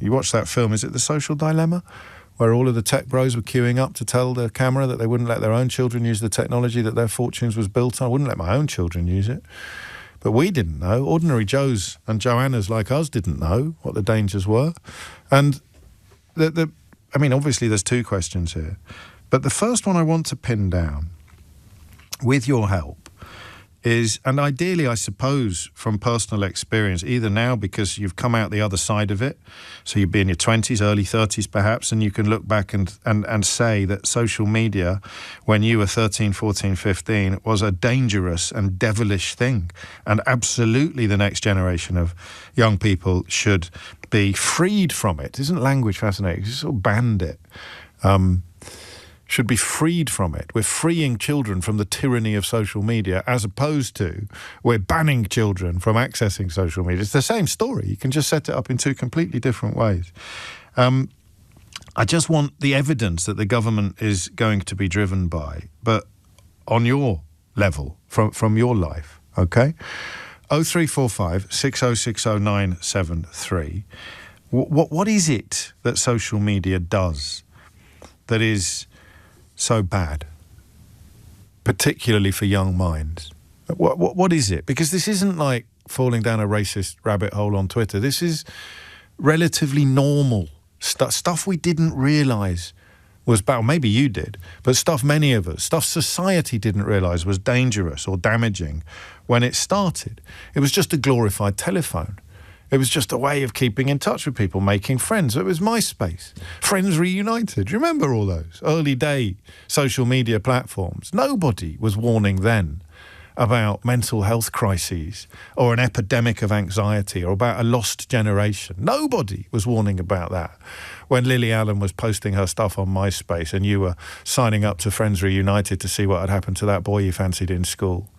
You watch that film, is it The Social Dilemma? Where all of the tech bros were queuing up to tell the camera that they wouldn't let their own children use the technology that their fortunes was built on. I wouldn't let my own children use it. But we didn't know. Ordinary Joes and Joannas like us didn't know what the dangers were. And obviously there's two questions here. But the first one I want to pin down, with your help, is, and ideally, I suppose, from personal experience, either now because you've come out the other side of it, so you'd be in your 20s, early 30s perhaps, and you can look back and say that social media, when you were 13, 14, 15, was a dangerous and devilish thing. And absolutely the next generation of young people should be freed from it. Isn't language fascinating? You sort of banned it. Should be freed from it. We're freeing children from the tyranny of social media, as opposed to we're banning children from accessing social media. It's the same story. You can just set it up in two completely different ways. I just want the evidence that the government is going to be driven by, but on your level, from your life, okay? 0345 6060 973. What is it that social media does that is so bad, particularly for young minds? What is it? Because this isn't like falling down a racist rabbit hole on Twitter. This is relatively normal stuff we didn't realise was bad. Maybe you did, but stuff many of us, stuff society didn't realise was dangerous or damaging when it started. It was just a glorified telephone. It was just a way of keeping in touch with people, making friends. It was MySpace. Friends Reunited. Do you remember all those early day social media platforms? Nobody was warning then about mental health crises or an epidemic of anxiety or about a lost generation. Nobody was warning about that when Lily Allen was posting her stuff on MySpace and you were signing up to Friends Reunited to see what had happened to that boy you fancied in school.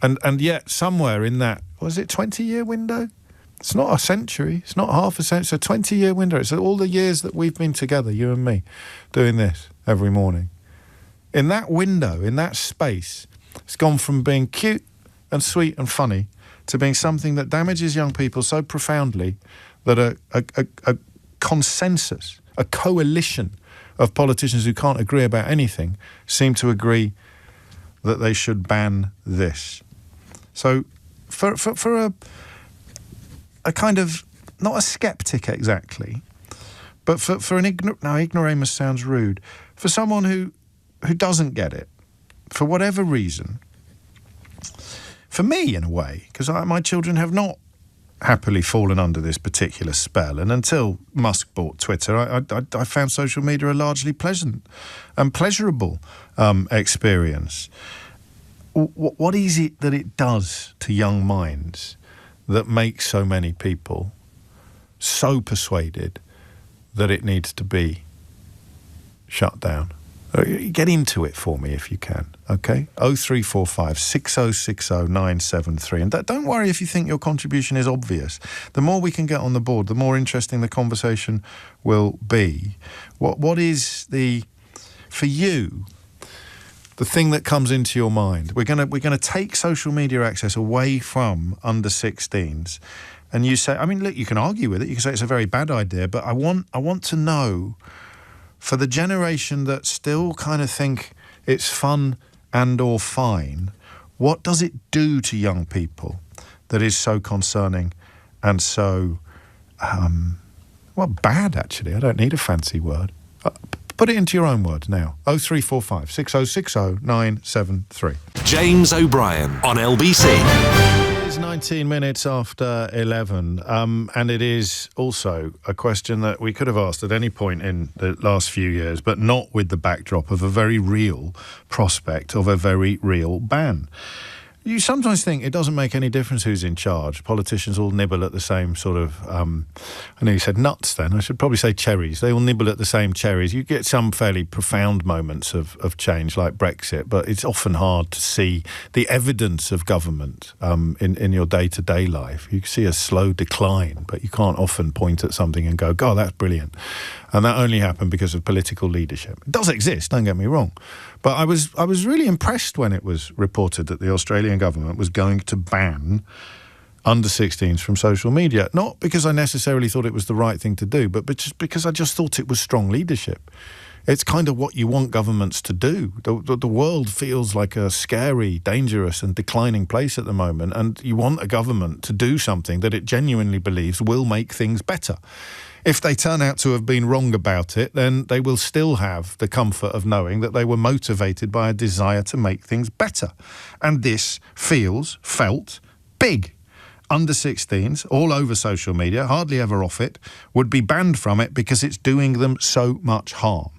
And yet somewhere in that, was it 20-year window? It's not a century. It's not half a century. It's a 20-year window. It's all the years that we've been together, you and me, doing this every morning. In that window, in that space, it's gone from being cute and sweet and funny to being something that damages young people so profoundly that a consensus, a coalition of politicians who can't agree about anything seem to agree that they should ban this. So for a kind of, not a skeptic exactly, but for an ignoramus sounds rude, for someone who doesn't get it, for whatever reason, for me in a way, because my children have not happily fallen under this particular spell, and until Musk bought Twitter, I found social media a largely pleasant and pleasurable experience. What is it that it does to young minds that makes so many people so persuaded that it needs to be shut down? Get into it for me if you can, okay? 0345 6060 973. And don't worry if you think your contribution is obvious. The more we can get on the board, the more interesting the conversation will be. What is for you, the thing that comes into your mind? We're gonna take social media access away from under 16s, and you say, I mean, look, you can argue with it. You can say it's a very bad idea, but I want to know, for the generation that still kind of think it's fun and or fine, what does it do to young people that is so concerning and so bad? Actually, I don't need a fancy word. Put it into your own words now. 0345 6060 973. James O'Brien on LBC. It's 19 minutes after 11, and it is also a question that we could have asked at any point in the last few years, but not with the backdrop of a very real prospect of a very real ban. You sometimes think it doesn't make any difference who's in charge. Politicians all nibble at the same sort of, I know you said nuts then, I should probably say cherries. They all nibble at the same cherries. You get some fairly profound moments of change like Brexit, but it's often hard to see the evidence of government in your day-to-day life. You see a slow decline, but you can't often point at something and go, God, that's brilliant. And that only happened because of political leadership. It does exist, don't get me wrong. But I was really impressed when it was reported that the Australian government was going to ban under-16s from social media. Not because I necessarily thought it was the right thing to do, but just because I just thought it was strong leadership. It's kind of what you want governments to do. The world feels like a scary, dangerous and declining place at the moment, and you want a government to do something that it genuinely believes will make things better. If they turn out to have been wrong about it, then they will still have the comfort of knowing that they were motivated by a desire to make things better. And this felt big. Under-16s, all over social media, hardly ever off it, would be banned from it because it's doing them so much harm.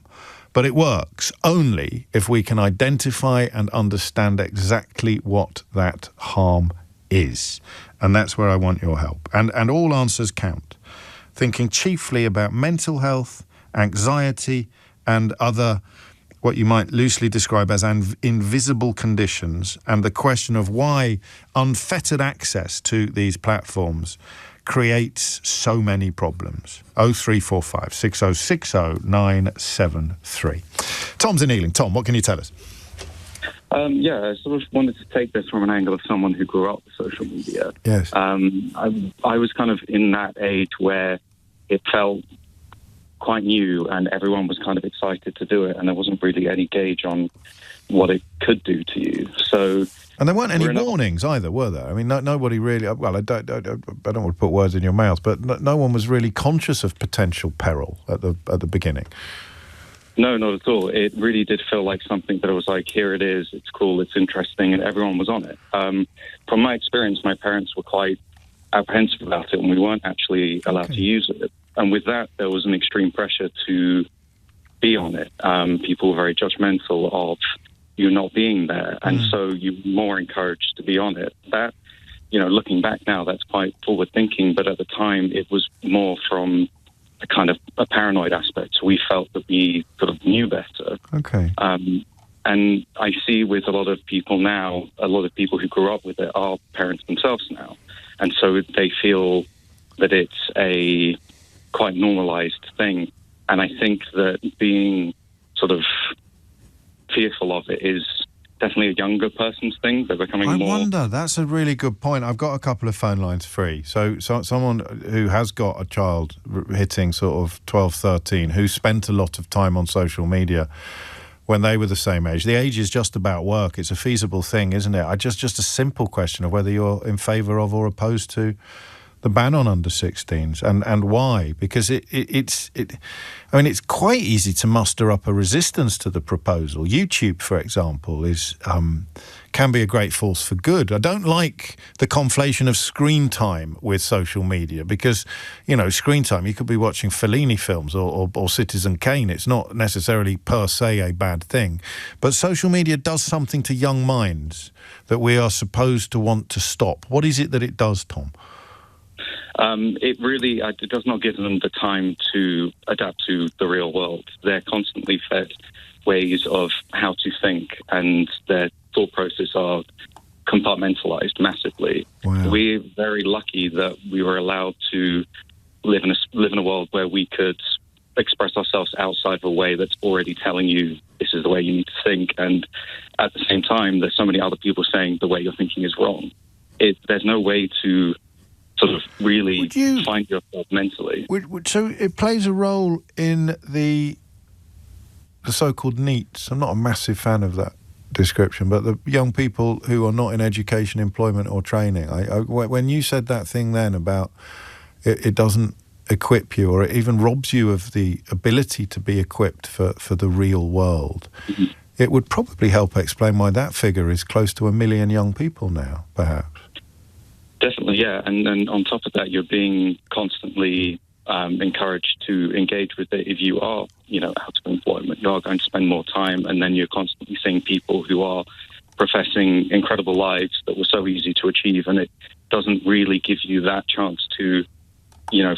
But it works only if we can identify and understand exactly what that harm is. And that's where I want your help. And all answers count. Thinking chiefly about mental health, anxiety, and other, what you might loosely describe as invisible conditions, and the question of why unfettered access to these platforms creates so many problems. 0345 6060 973. Tom's in Ealing. Tom, what can you tell us? I sort of wanted to take this from an angle of someone who grew up with social media. Yes. I was kind of in that age where it felt quite new and everyone was kind of excited to do it, and there wasn't really any gauge on what it could do to you. And there weren't any warnings either, were there? I mean, nobody really... Well, I don't want to put words in your mouth, but no one was really conscious of potential peril at the beginning. No, not at all. It really did feel like something that I was like, here it is, it's cool, it's interesting, and everyone was on it. From my experience, my parents were quite apprehensive about it, and we weren't actually allowed to use it. And with that, there was an extreme pressure to be on it. People were very judgmental of you not being there, and so you're more encouraged to be on it. That, looking back now, that's quite forward thinking, but at the time, it was more from a kind of a paranoid aspect. So we felt that we sort of knew better. Okay. And I see with a lot of people now, a lot of people who grew up with it are parents themselves now. And so they feel that it's a quite normalized thing. And I think that being sort of fearful of it is definitely a younger person's thing. They're becoming more... I wonder, that's a really good point. I've got a couple of phone lines free. So someone who has got a child hitting sort of 12, 13, who spent a lot of time on social media when they were the same age. The age is just about work. It's a feasible thing, isn't it? Just a simple question of whether you're in favour of or opposed to the ban on under-16s and why. Because it's quite easy to muster up a resistance to the proposal. YouTube, for example, can be a great force for good. I don't like the conflation of screen time with social media because, screen time, you could be watching Fellini films or Citizen Kane. It's not necessarily per se a bad thing. But social media does something to young minds that we are supposed to want to stop. What is it that it does, Tom? It really it does not give them the time to adapt to the real world. They're constantly fed ways of how to think, and their thought process are compartmentalized massively. Wow. We're very lucky that we were allowed to live in a world where we could express ourselves outside of a way that's already telling you this is the way you need to think, and at the same time there's so many other people saying the way you're thinking is wrong. There's no way to sort of really find yourself mentally. So it plays a role in the so-called NEETs. I'm not a massive fan of that description, but the young people who are not in education, employment or training. When you said that thing then about it doesn't equip you or it even robs you of the ability to be equipped for the real world, it would probably help explain why that figure is close to 1 million young people now, perhaps. Definitely, yeah. And then on top of that, you're being constantly encouraged to engage with it. If you are, out of employment, you are going to spend more time, and then you're constantly seeing people who are professing incredible lives that were so easy to achieve, and it doesn't really give you that chance to,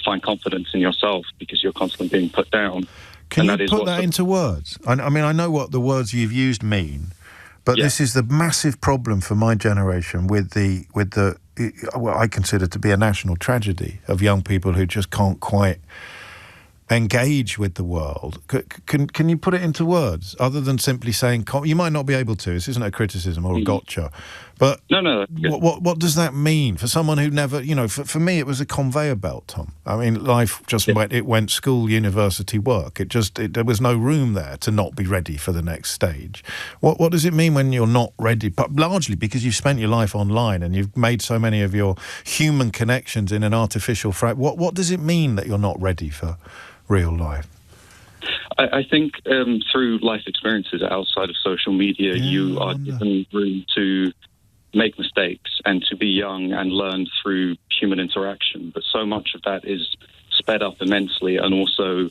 find confidence in yourself because you're constantly being put down. Can you put that into words? I mean, I know what the words you've used mean, but this is the massive problem for my generation with the what I consider to be a national tragedy of young people who just can't quite engage with the world. Can you put it into words other than simply saying? You might not be able to. This isn't a criticism or a gotcha, but no. What does that mean for someone who never? For me, it was a conveyor belt, Tom. I mean, life just went school, university, work. There was no room there to not be ready for the next stage. What does it mean when you're not ready? But largely because you've spent your life online and you've made so many of your human connections in an artificial frame. What does it mean that you're not ready for real life? I think through life experiences outside of social media, you are given room to make mistakes and to be young and learn through human interaction. But so much of that is sped up immensely and also,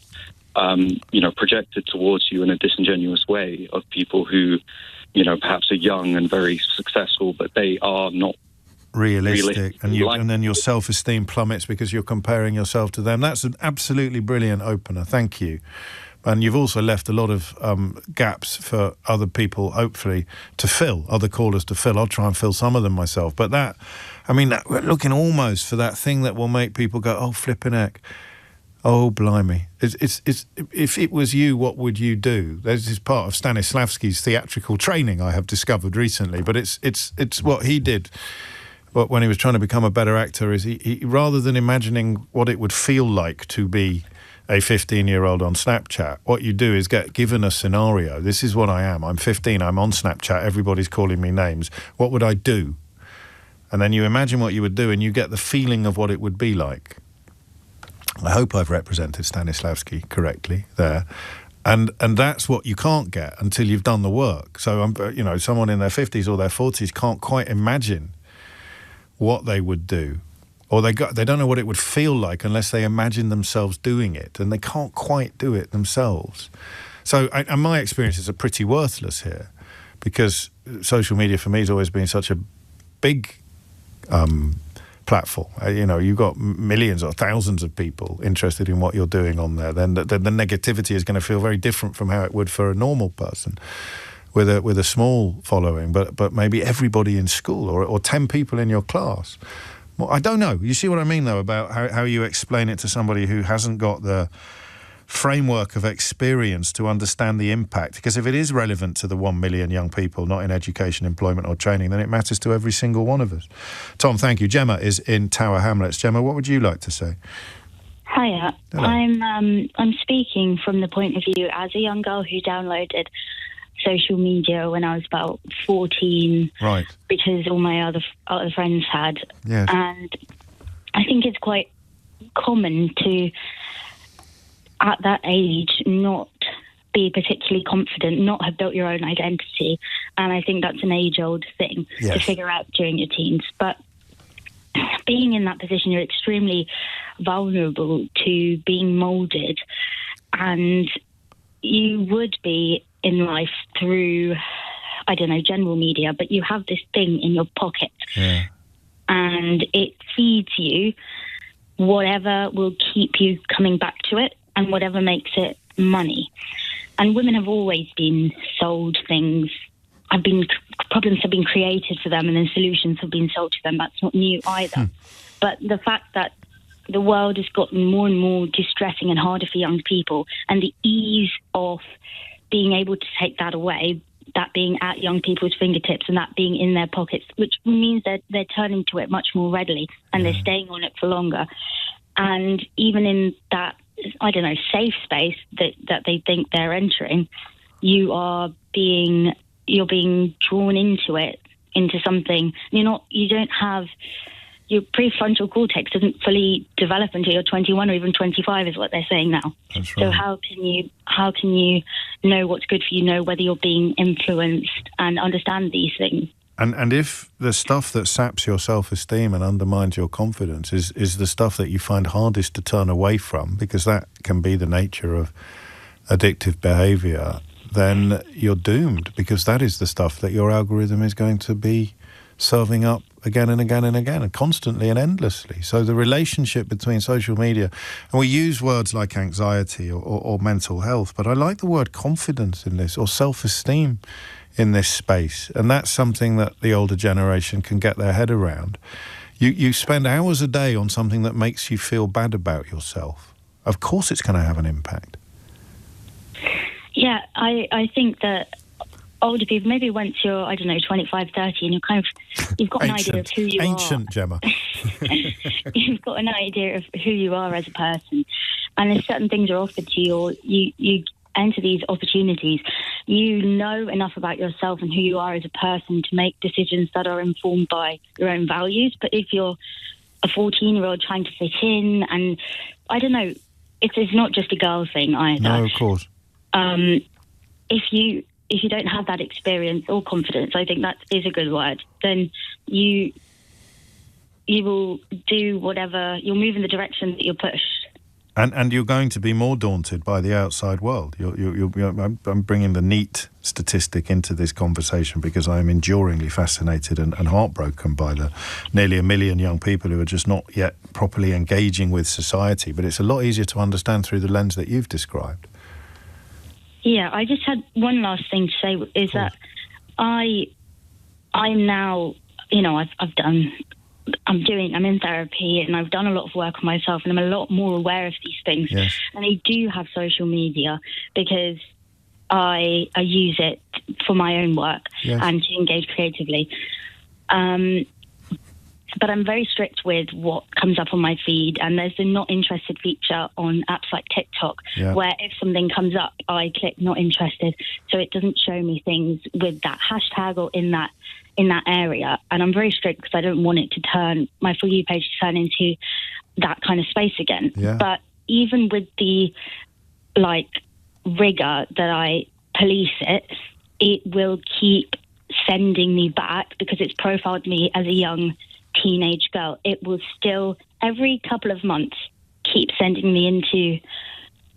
projected towards you in a disingenuous way of people who, perhaps are young and very successful, but they are not realistic. And then your self-esteem plummets because you're comparing yourself to them. That's an absolutely brilliant opener. Thank you. And you've also left a lot of gaps for other people, hopefully, to fill, other callers to fill. I'll try and fill some of them myself. But we're looking almost for that thing that will make people go, oh, flipping heck. Oh, blimey. It's if it was you, what would you do? This is part of Stanislavski's theatrical training, I have discovered recently. But it's what he did. But when he was trying to become a better actor, is he rather than imagining what it would feel like to be a 15-year-old on Snapchat, what you do is get given a scenario. This is what I am. I'm 15. I'm on Snapchat. Everybody's calling me names. What would I do? And then you imagine what you would do, and you get the feeling of what it would be like. I hope I've represented Stanislavski correctly there. And that's what you can't get until you've done the work. So, someone in their 50s or their 40s can't quite imagine what they would do, or they don't know what it would feel like unless they imagine themselves doing it, and they can't quite do it themselves. So, and my experiences are pretty worthless here, because social media for me has always been such a big platform. You've got millions or thousands of people interested in what you're doing on there. Then the negativity is going to feel very different from how it would for a normal person with a small following, but maybe everybody in school or 10 people in your class. Well, I don't know. You see what I mean, though, about how you explain it to somebody who hasn't got the framework of experience to understand the impact. Because if it is relevant to the 1 million young people not in education, employment or training, then it matters to every single one of us. Tom, thank you. Gemma is in Tower Hamlets. Gemma, what would you like to say? Hiya. Hello. I'm speaking from the point of view as a young girl who downloaded social media when I was about 14, right? Because all my other friends had, yes. And I think it's quite common to, at that age, not be particularly confident, not have built your own identity, and I think that's an age-old thing to figure out during your teens. But being in that position, you're extremely vulnerable to being moulded, and you would be in life through, I don't know, general media, but you have this thing in your pocket, and it feeds you whatever will keep you coming back to it and whatever makes it money. And women have always been sold things. Problems have been created for them, and then solutions have been sold to them. That's not new either. But the fact that the world has gotten more and more distressing and harder for young people, and the ease of being able to take that away, that being at young people's fingertips and that being in their pockets, which means that they're turning to it much more readily and they're staying on it for longer. And even in that, I don't know, safe space that they think they're entering, you're being drawn into it, into something. Your prefrontal cortex doesn't fully develop until you're 21 or even 25 is what they're saying now. That's right. So how can you know what's good for you, know whether you're being influenced and understand these things? And if the stuff that saps your self-esteem and undermines your confidence is the stuff that you find hardest to turn away from, because that can be the nature of addictive behaviour, then you're doomed, because that is the stuff that your algorithm is going to be serving up again and again and again, and constantly and endlessly. So the relationship between social media, and we use words like anxiety or mental health, but I like the word confidence in this, or self-esteem in this space, and that's something that the older generation can get their head around. You spend hours a day on something that makes you feel bad about yourself. Of course it's going to have an impact. Yeah, I think that older people, maybe once you're, 25, 30, and you've got an idea of who you are. Ancient, Gemma. You've got an idea of who you are as a person. And if certain things are offered to you, or you enter these opportunities, you know enough about yourself and who you are as a person to make decisions that are informed by your own values. But if you're a 14-year-old trying to fit in, and I don't know, it's not just a girl thing either. No, of course. If you don't have that experience or confidence, I think that is a good word, then you will do whatever, you'll move in the direction that you're pushed. And you're going to be more daunted by the outside world. I'm bringing the NEET statistic into this conversation because I am enduringly fascinated and heartbroken by the nearly 1 million young people who are just not yet properly engaging with society. But it's a lot easier to understand through the lens that you've described. Yeah, I just had one last thing to say, is that I'm now, I'm in therapy, and I've done a lot of work on myself, and I'm a lot more aware of these things. Yes. And I do have social media because I use it for my own work. Yes. And to engage creatively. But I'm very strict with what comes up on my feed, and there's the not interested feature on apps like TikTok, where if something comes up, I click not interested, so it doesn't show me things with that hashtag or in that area. And I'm very strict because I don't want it to turn my For You page to turn into that kind of space again. Yeah. But even with the rigor that I police it will keep sending me back because it's profiled me as a young teenage girl. It will still, every couple of months, keep sending me into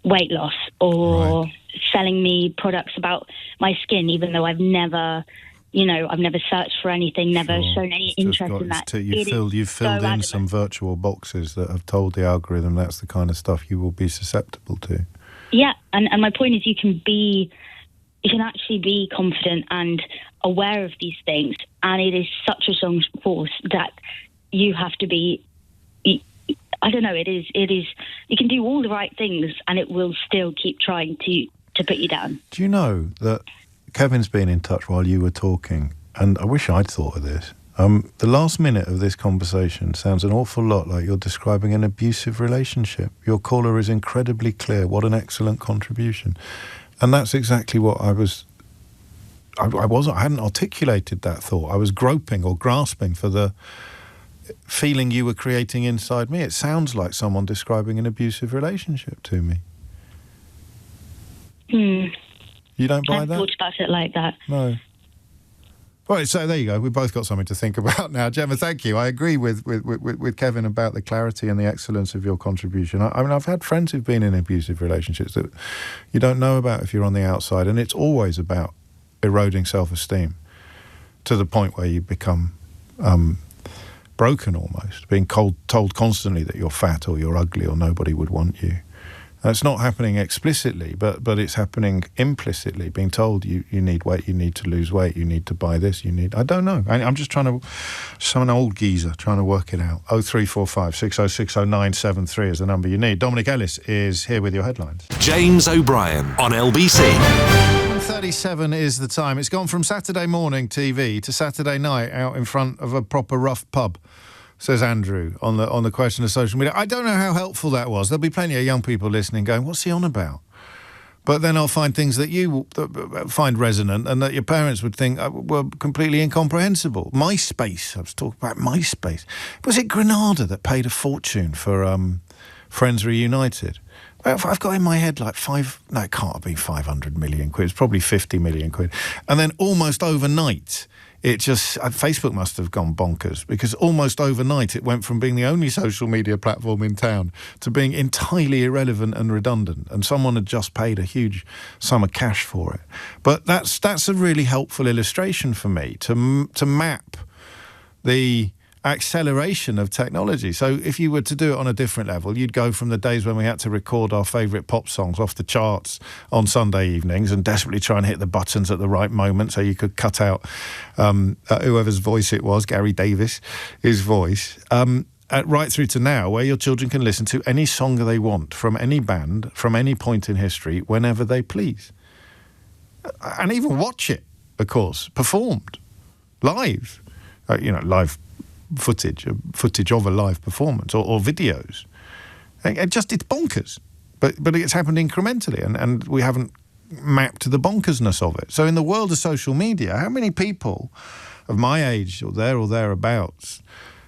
weight loss or selling me products about my skin, even though I've never searched for anything, never shown any interest in that. You've filled in some virtual boxes that have told the algorithm that's the kind of stuff you will be susceptible to. Yeah, and my point is you can actually be confident and aware of these things, and it is such a strong force that you have to be, I don't know, it is, you can do all the right things and it will still keep trying to put you down. Do you know that Kevin's been in touch while you were talking, and I wish I'd thought of this. The last minute of this conversation sounds an awful lot like you're describing an abusive relationship. Your caller is incredibly clear. What an excellent contribution. And that's exactly what I hadn't articulated that thought. I was groping or grasping for the feeling you were creating inside me. It sounds like someone describing an abusive relationship to me. You don't buy that? I haven't thought about it like that. No. Right, so there you go. We've both got something to think about now. Gemma, thank you. I agree with Kevin about the clarity and the excellence of your contribution. I mean, I've had friends who've been in abusive relationships that you don't know about if you're on the outside, and it's always about eroding self-esteem to the point where you become broken almost, being told constantly that you're fat or you're ugly or nobody would want you. It's not happening explicitly, but it's happening implicitly, being told you need weight, you need to lose weight, you need to buy this, I don't know. I'm just some old geezer trying to work it out. 0345 6060 973 is the number you need. Dominic Ellis is here with your headlines. James O'Brien on LBC. 37 is the time. It's gone from Saturday morning TV to Saturday night out in front of a proper rough pub, says Andrew, on the question of social media. I don't know how helpful that was. There'll be plenty of young people listening going, what's he on about? But then I'll find things that you find resonant and that your parents would think were completely incomprehensible. MySpace. I was talking about MySpace. Was it Granada that paid a fortune for Friends Reunited? I've got in my head it can't have been 500 million quid. It's probably 50 million quid. And then almost overnight, Facebook must have gone bonkers, because almost overnight it went from being the only social media platform in town to being entirely irrelevant and redundant, and someone had just paid a huge sum of cash for it. But that's a really helpful illustration for me to map the acceleration of technology. So if you were to do it on a different level, you'd go from the days when we had to record our favourite pop songs off the charts on Sunday evenings and desperately try and hit the buttons at the right moment so you could cut out whoever's voice it was, Gary Davis, his voice, right through to now, where your children can listen to any song they want from any band, from any point in history, whenever they please. And even watch it, of course, performed, live, live footage of a live performance or videos. It's bonkers. But it's happened incrementally, and we haven't mapped the bonkersness of it. So in the world of social media, how many people of my age or thereabouts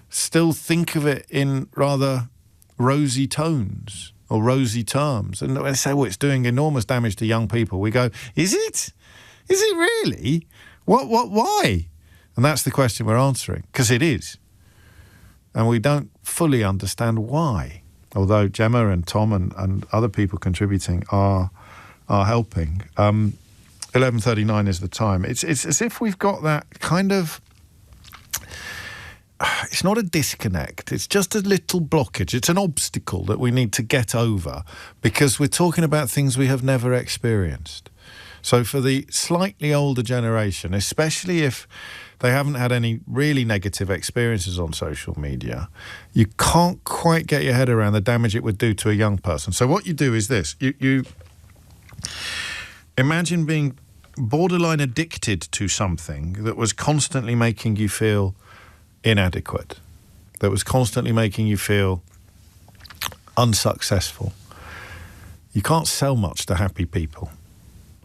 still think of it in rather rosy tones or rosy terms? And they say, well, it's doing enormous damage to young people. We go, is it? Is it really? Why? And that's the question we're answering, because it is. And we don't fully understand why, although Gemma and Tom and other people contributing are helping. 11:39 is the time. It's as if we've got that kind of... It's not a disconnect. It's just a little blockage. It's an obstacle that we need to get over, because we're talking about things we have never experienced. So for the slightly older generation, especially if they haven't had any really negative experiences on social media, you can't quite get your head around the damage it would do to a young person. So what you do is this. You imagine being borderline addicted to something that was constantly making you feel inadequate, that was constantly making you feel unsuccessful. You can't sell much to happy people.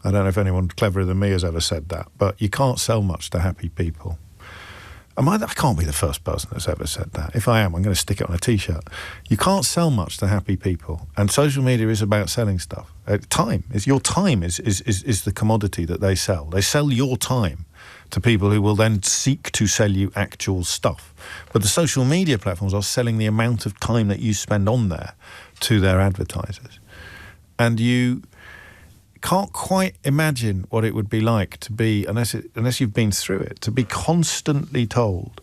I don't know if anyone cleverer than me has ever said that, but you can't sell much to happy people. I can't be the first person that's ever said that. If I am, I'm going to stick it on a T-shirt. You can't sell much to happy people, and social media is about selling stuff. Your time is the commodity that they sell. They sell your time to people who will then seek to sell you actual stuff. But the social media platforms are selling the amount of time that you spend on there to their advertisers. And you can't quite imagine what it would be like to be, unless you've been through it, to be constantly told,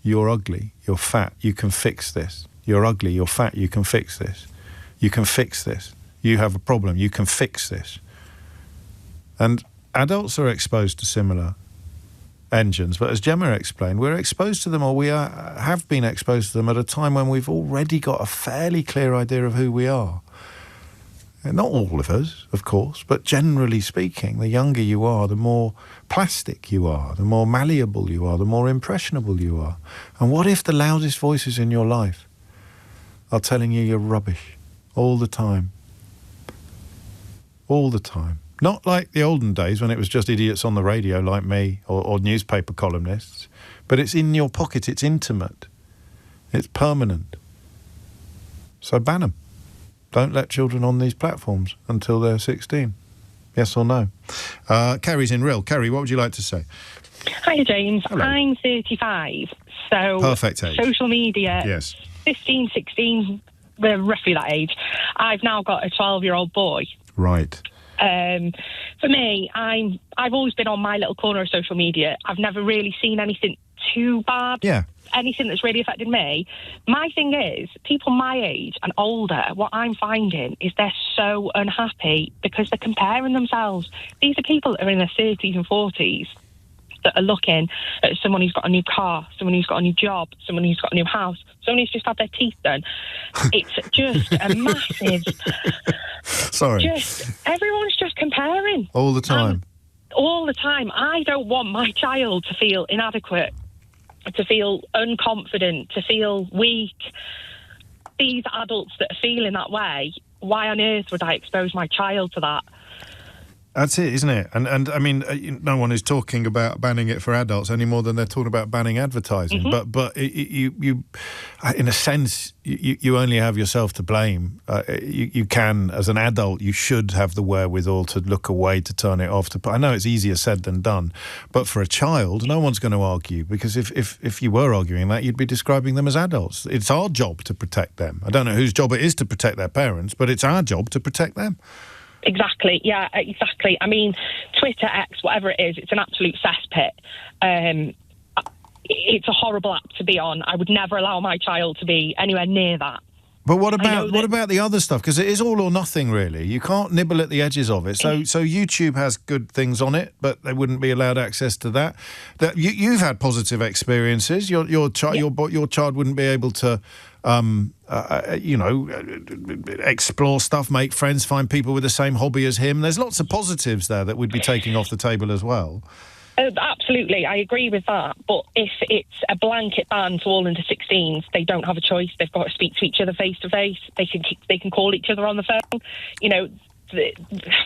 you're ugly, you're fat, you can fix this. You're ugly, you're fat, you can fix this. You can fix this. You have a problem, you can fix this. And adults are exposed to similar engines, but as Gemma explained, we're exposed to them, or have been exposed to them at a time when we've already got a fairly clear idea of who we are. Not all of us, of course, but generally speaking, the younger you are, the more plastic you are, the more malleable you are, the more impressionable you are. And what if the loudest voices in your life are telling you you're rubbish all the time? All the time. Not like the olden days when it was just idiots on the radio like me or newspaper columnists, but it's in your pocket, it's intimate, it's permanent. So ban them. Don't let children on these platforms until they're 16. Yes or no? Carrie's in Rill. Carrie, what would you like to say? Hi, James. Hello. I'm 35. So perfect age. Social media, yes. 15, 16, we're roughly that age. I've now got a 12-year-old boy. Right. For me, I've always been on my little corner of social media. I've never really seen anything too bad. Yeah. Anything that's really affected me. My thing is, people my age and older, what I'm finding is they're so unhappy because they're comparing themselves. These are people that are in their 30s and 40s that are looking at someone who's got a new car, someone who's got a new job, someone who's got a new house, someone who's just had their teeth done. It's just a massive... Sorry. Everyone's just comparing. All the time. All the time. I don't want my child to feel inadequate, to feel unconfident, to feel weak. These adults that are feeling that way, why on earth would I expose my child to that? That's it, isn't it? And I mean, no one is talking about banning it for adults any more than they're talking about banning advertising. Mm-hmm. But you, in a sense, you only have yourself to blame. You can, as an adult, you should have the wherewithal to look away, to turn it off. I know it's easier said than done, but for a child, no one's going to argue, because if you were arguing that, you'd be describing them as adults. It's our job to protect them. I don't know whose job it is to protect their parents, but it's our job to protect them. Exactly, yeah, exactly. I mean, Twitter, X, whatever it is, it's an absolute cesspit. It's a horrible app to be on. I would never allow my child to be anywhere near that. But what about the other stuff? Because it is all or nothing, really. You can't nibble at the edges of it. So YouTube has good things on it, but they wouldn't be allowed access to that. You've had positive experiences. Your child wouldn't be able to, explore stuff, make friends, find people with the same hobby as him. There's lots of positives there that we'd be taking off the table as well. Absolutely, I agree with that. But if it's a blanket ban to all under 16s, they don't have a choice. They've got to speak to each other face to face. They can call each other on the phone. You know,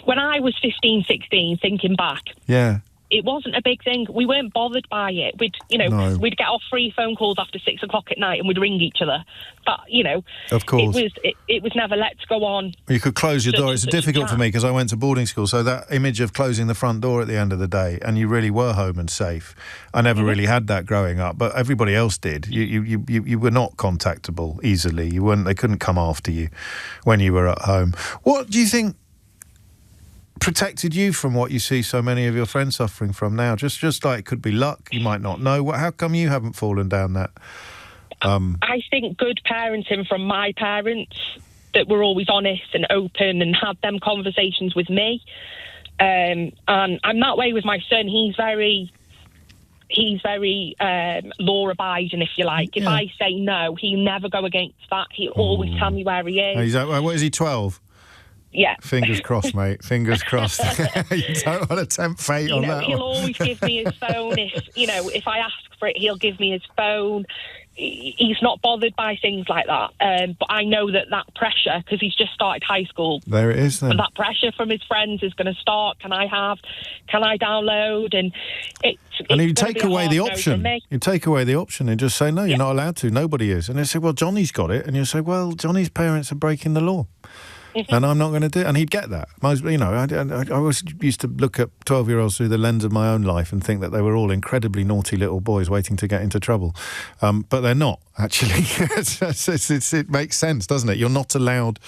when I was 15, 16, thinking back, yeah, it wasn't a big thing. We weren't bothered by it. We'd get off free phone calls after 6 o'clock at night, and we'd ring each other. But of course, it was never let's go on. You could close your door. It's difficult for me because I went to boarding school, so that image of closing the front door at the end of the day, and you really were home and safe. I never really had that growing up, but everybody else did. You were not contactable easily. You weren't. They couldn't come after you when you were at home. What do you think protected you from what you see so many of your friends suffering from now? Just like, it could be luck, you might not know. How come you haven't fallen down that? I think good parenting from my parents, that were always honest and open and had them conversations with me. And I'm that way with my son. He's very law abiding, if you like. If I say no, he'll never go against that. He'll always tell me where he is. What is he, 12? Yeah. Fingers crossed, mate. Fingers crossed. You don't want to tempt fate on that. He'll always give me his phone. If I ask for it, he'll give me his phone. He's not bothered by things like that. But I know that pressure, because he's just started high school. There it is then. That pressure from his friends is going to start. Can I download? And you take away the option. You take away the option and just say, no, you're not allowed to. Nobody is. And they say, well, Johnny's got it. And you say, well, Johnny's parents are breaking the law. Mm-hmm. And I'm not going to do it. And he'd get that. I always used to look at 12-year-olds through the lens of my own life and think that they were all incredibly naughty little boys waiting to get into trouble. But they're not, actually. It makes sense, doesn't it? You're not allowed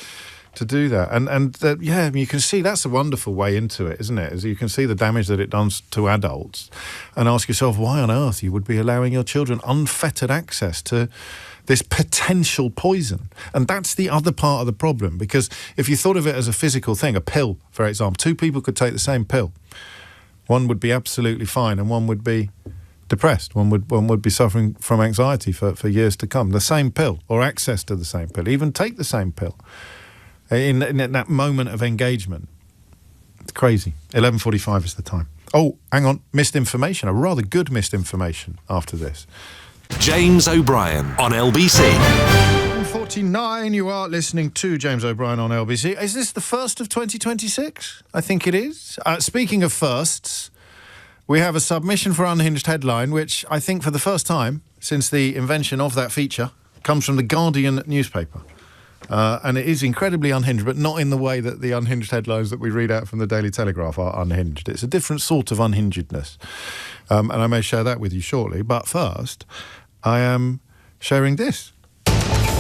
to do that. And you can see that's a wonderful way into it, isn't it? As you can see the damage that it does to adults, and ask yourself why on earth you would be allowing your children unfettered access to this potential poison. And that's the other part of the problem, because if you thought of it as a physical thing, a pill, for example, two people could take the same pill. One would be absolutely fine and one would be depressed. One would be suffering from anxiety for years to come. The same pill, or access to the same pill, even take the same pill in that moment of engagement. It's crazy. 11:45 is the time. Oh, hang on, missed information, a rather good missed information after this. James O'Brien on LBC. 49, you are listening to James O'Brien on LBC. Is this the first of 2026? I think it is. Speaking of firsts, we have a submission for Unhinged headline, which I think for the first time since the invention of that feature comes from the Guardian newspaper. And it is incredibly unhinged, but not in the way that the unhinged headlines that we read out from the Daily Telegraph are unhinged. It's a different sort of unhingedness. And I may share that with you shortly. But first, I am sharing this.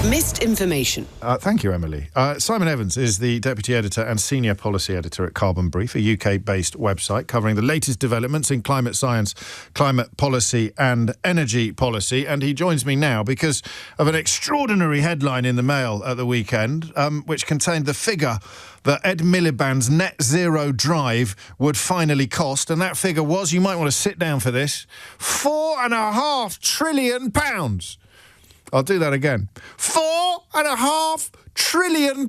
Missed information. Thank you, Emily. Simon Evans is the Deputy Editor and Senior Policy Editor at Carbon Brief, a UK-based website covering the latest developments in climate science, climate policy and energy policy. And he joins me now because of an extraordinary headline in the Mail at the weekend, which contained the figure that Ed Miliband's net zero drive would finally cost. And that figure was, you might want to sit down for this, £4.5 trillion. I'll do that again. £4.5 trillion.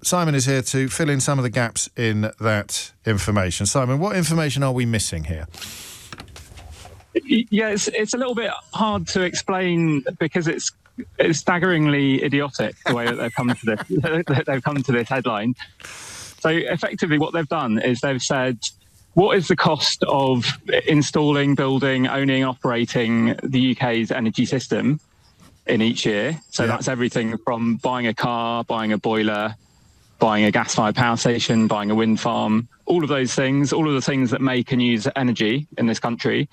Simon is here to fill in some of the gaps in that information. Simon, what information are we missing here? Yeah, it's a little bit hard to explain because it's staggeringly idiotic the way that they've come to this headline. So effectively what they've done is they've said, what is the cost of installing, building, owning, operating the UK's energy system in each year? So that's everything from buying a car, buying a boiler, buying a gas-fired power station, buying a wind farm, all of those things, all of the things that make and use energy in this country.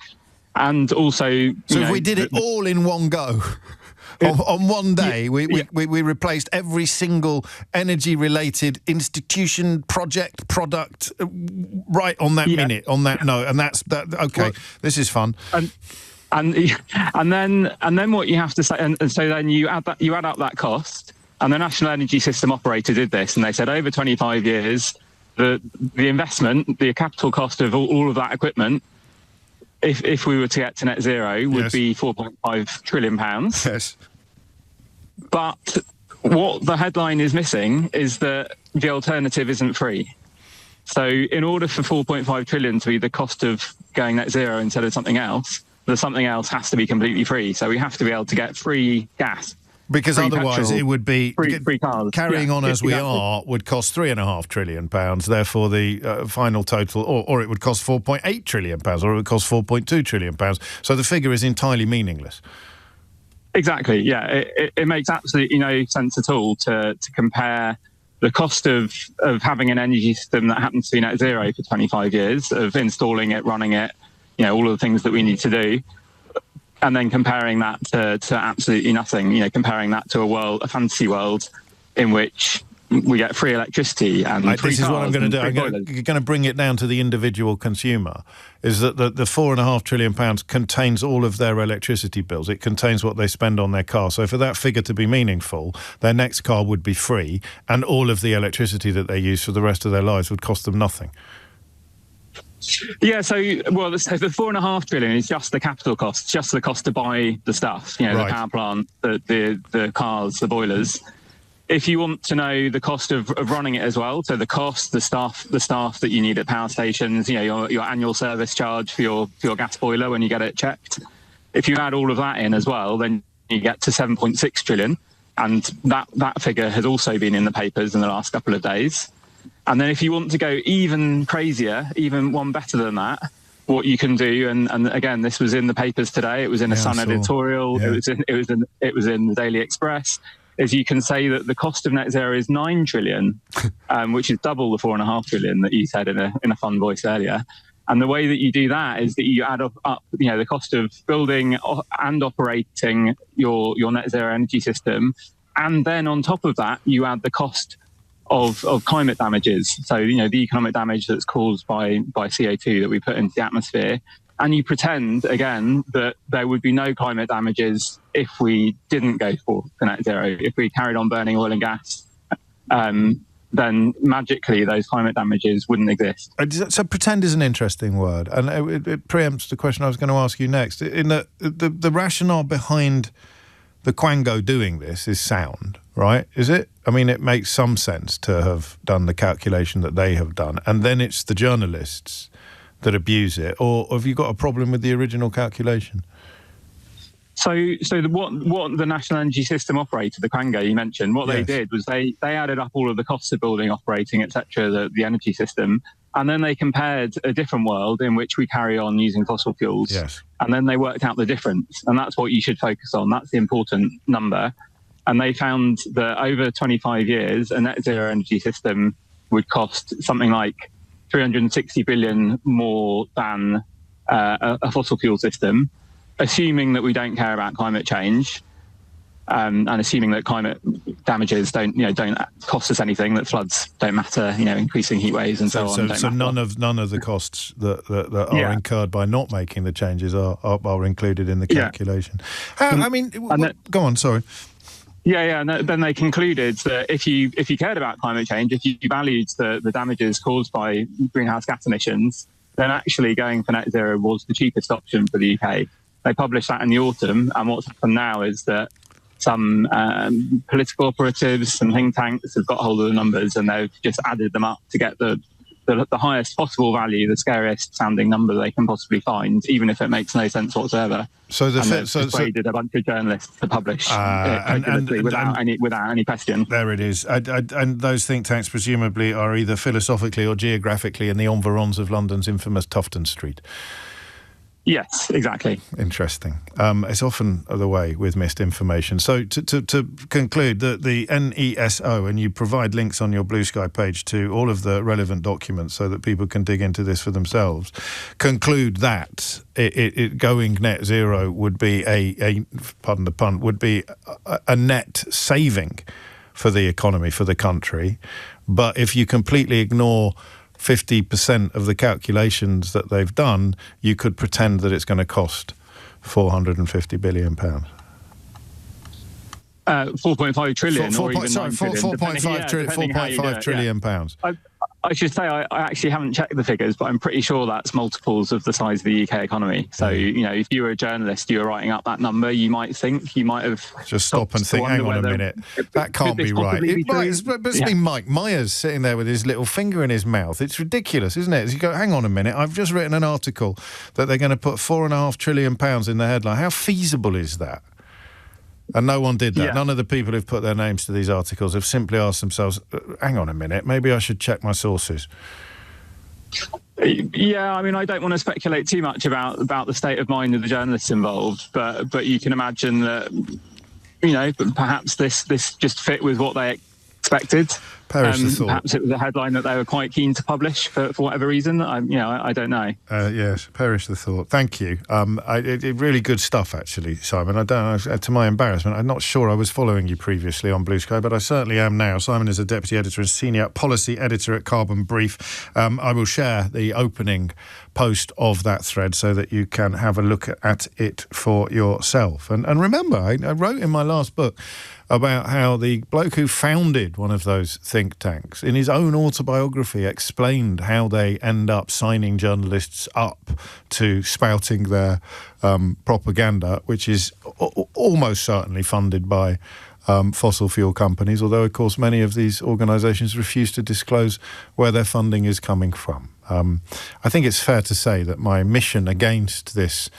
And also... So if we did it all in one go... On one day, we replaced every single energy-related institution, project, product, right on that minute, on that note, and that's that. Okay, well, this is fun. And then what you have to say, and so then you add up that cost, and the National Energy System Operator did this, and they said over 25 years, the investment, the capital cost of all of that equipment, if we were to get to net zero, would be £4.5 trillion. Yes. But what the headline is missing is that the alternative isn't free. So in order for 4.5 trillion to be the cost of going net zero instead of something else, the something else has to be completely free. So we have to be able to get free gas. Because free otherwise petrol, it would be free cars. Carrying on as we are would cost £3.5 trillion. Therefore, the final total, or it would cost £4.8 trillion, or it would cost £4.2 trillion. So the figure is entirely meaningless. Exactly. Yeah, it makes absolutely no sense at all to compare the cost of having an energy system that happens to be net zero for 25 years, of installing it, running it, all of the things that we need to do. And then comparing that to absolutely nothing, comparing that to a fantasy world in which we get free electricity and free this is what I'm going to do. I'm going to bring it down to the individual consumer. Is that the £4.5 trillion contains all of their electricity bills. It contains what they spend on their car. So for that figure to be meaningful, their next car would be free, and all of the electricity that they use for the rest of their lives would cost them nothing. Yeah, so the £4.5 trillion is just the capital cost, just the cost to buy the stuff, the power plant, the cars, the boilers. If you want to know the cost of running it as well, so the cost, the staff that you need at power stations, your annual service charge for your gas boiler when you get it checked. If you add all of that in as well, then you get to 7.6 trillion, and that figure has also been in the papers in the last couple of days. And then if you want to go even crazier, even one better than that, what you can do, and again, this was in the papers today. It was in a Sun editorial. Yeah. It was in the Daily Express. Is you can say that the cost of net zero is 9 trillion, which is double the 4.5 trillion that you said in a fun voice earlier. And the way that you do that is that you add up the cost of building and operating your net zero energy system, and then on top of that, you add the cost of climate damages. So, the economic damage that's caused by CO2 that we put into the atmosphere. And you pretend, again, that there would be no climate damages if we didn't go for net zero. If we carried on burning oil and gas, then magically those climate damages wouldn't exist. So pretend is an interesting word. And it preempts the question I was going to ask you next. In the rationale behind the Quango doing this is sound, right? Is it? I mean, it makes some sense to have done the calculation that they have done. And then it's the journalists that abuse it, or have you got a problem with the original calculation? So what the National Energy System Operator, the Quango you mentioned, what they did was they added up all of the costs of building, operating, etc., the energy system, and then they compared a different world in which we carry on using fossil fuels, and then they worked out the difference, and that's what you should focus on. That's the important number. And they found that over 25 years, a net zero energy system would cost something like 360 billion more than a fossil fuel system, assuming that we don't care about climate change, and assuming that climate damages don't cost us anything, that floods don't matter, increasing heat waves and so on. So none of the costs that are incurred by not making the changes are included in the calculation. Go on, sorry. And then they concluded that if you cared about climate change, if you valued the damages caused by greenhouse gas emissions, then actually going for net zero was the cheapest option for the UK. They published that in the autumn, and what's happened now is that some political operatives, some think tanks have got hold of the numbers, and they've just added them up to get the the highest possible value, the scariest sounding number they can possibly find, even if it makes no sense whatsoever. So they've persuaded a bunch of journalists to publish without any question. There it is. And those think tanks presumably are either philosophically or geographically in the environs of London's infamous Tufton Street. Yes, exactly. Interesting. It's often the way with misinformation. So to conclude, the NESO, and you provide links on your Blue Sky page to all of the relevant documents so that people can dig into this for themselves, conclude that it going net zero would be pardon the pun, would be a net saving for the economy, for the country. But if you completely ignore 50% of the calculations that they've done, you could pretend that it's going to cost £450 billion. 4.5 trillion, or even 4.5 trillion pounds. I should say I actually haven't checked the figures, but I'm pretty sure that's multiples of the size of the UK economy. So, if you were a journalist, you were writing up that number, you might have... Just stop and think, hang on a minute, that can't be right. It's been Mike Myers sitting there with his little finger in his mouth. It's ridiculous, isn't it? You go, hang on a minute, I've just written an article that they're going to put £4.5 trillion in the headline. How feasible is that? And no one did that. Yeah. None of the people who've put their names to these articles have simply asked themselves, hang on a minute, maybe I should check my sources. Yeah, I mean, I don't want to speculate too much about the state of mind of the journalists involved, but you can imagine that, perhaps this just fit with what they expected. Perish the thought. Perhaps it was a headline that they were quite keen to publish for whatever reason. I don't know. Yes, perish the thought. Thank you. Really good stuff, actually, Simon. I don't know, to my embarrassment, I'm not sure I was following you previously on Blue Sky, but I certainly am now. Simon is a deputy editor and senior policy editor at Carbon Brief. I will share the opening post of that thread so that you can have a look at it for yourself. And remember, I wrote in my last book about how the bloke who founded one of those think tanks, in his own autobiography, explained how they end up signing journalists up to spouting their propaganda, which is almost certainly funded by fossil fuel companies, although, of course, many of these organisations refuse to disclose where their funding is coming from. I think it's fair to say that my mission against this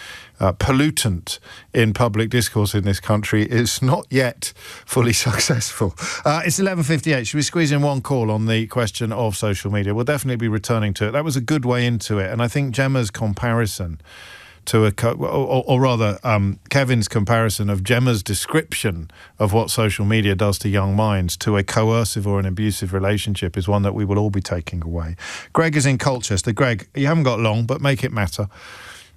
pollutant in public discourse in this country is not yet fully successful. It's 11:58. Should we squeeze in one call on the question of social media? We'll definitely be returning to it. That was a good way into it, and I think Gemma's comparison to Kevin's comparison of Gemma's description of what social media does to young minds to a coercive or an abusive relationship is one that we will all be taking away. Greg is in Colchester. Greg, you haven't got long, but make it matter.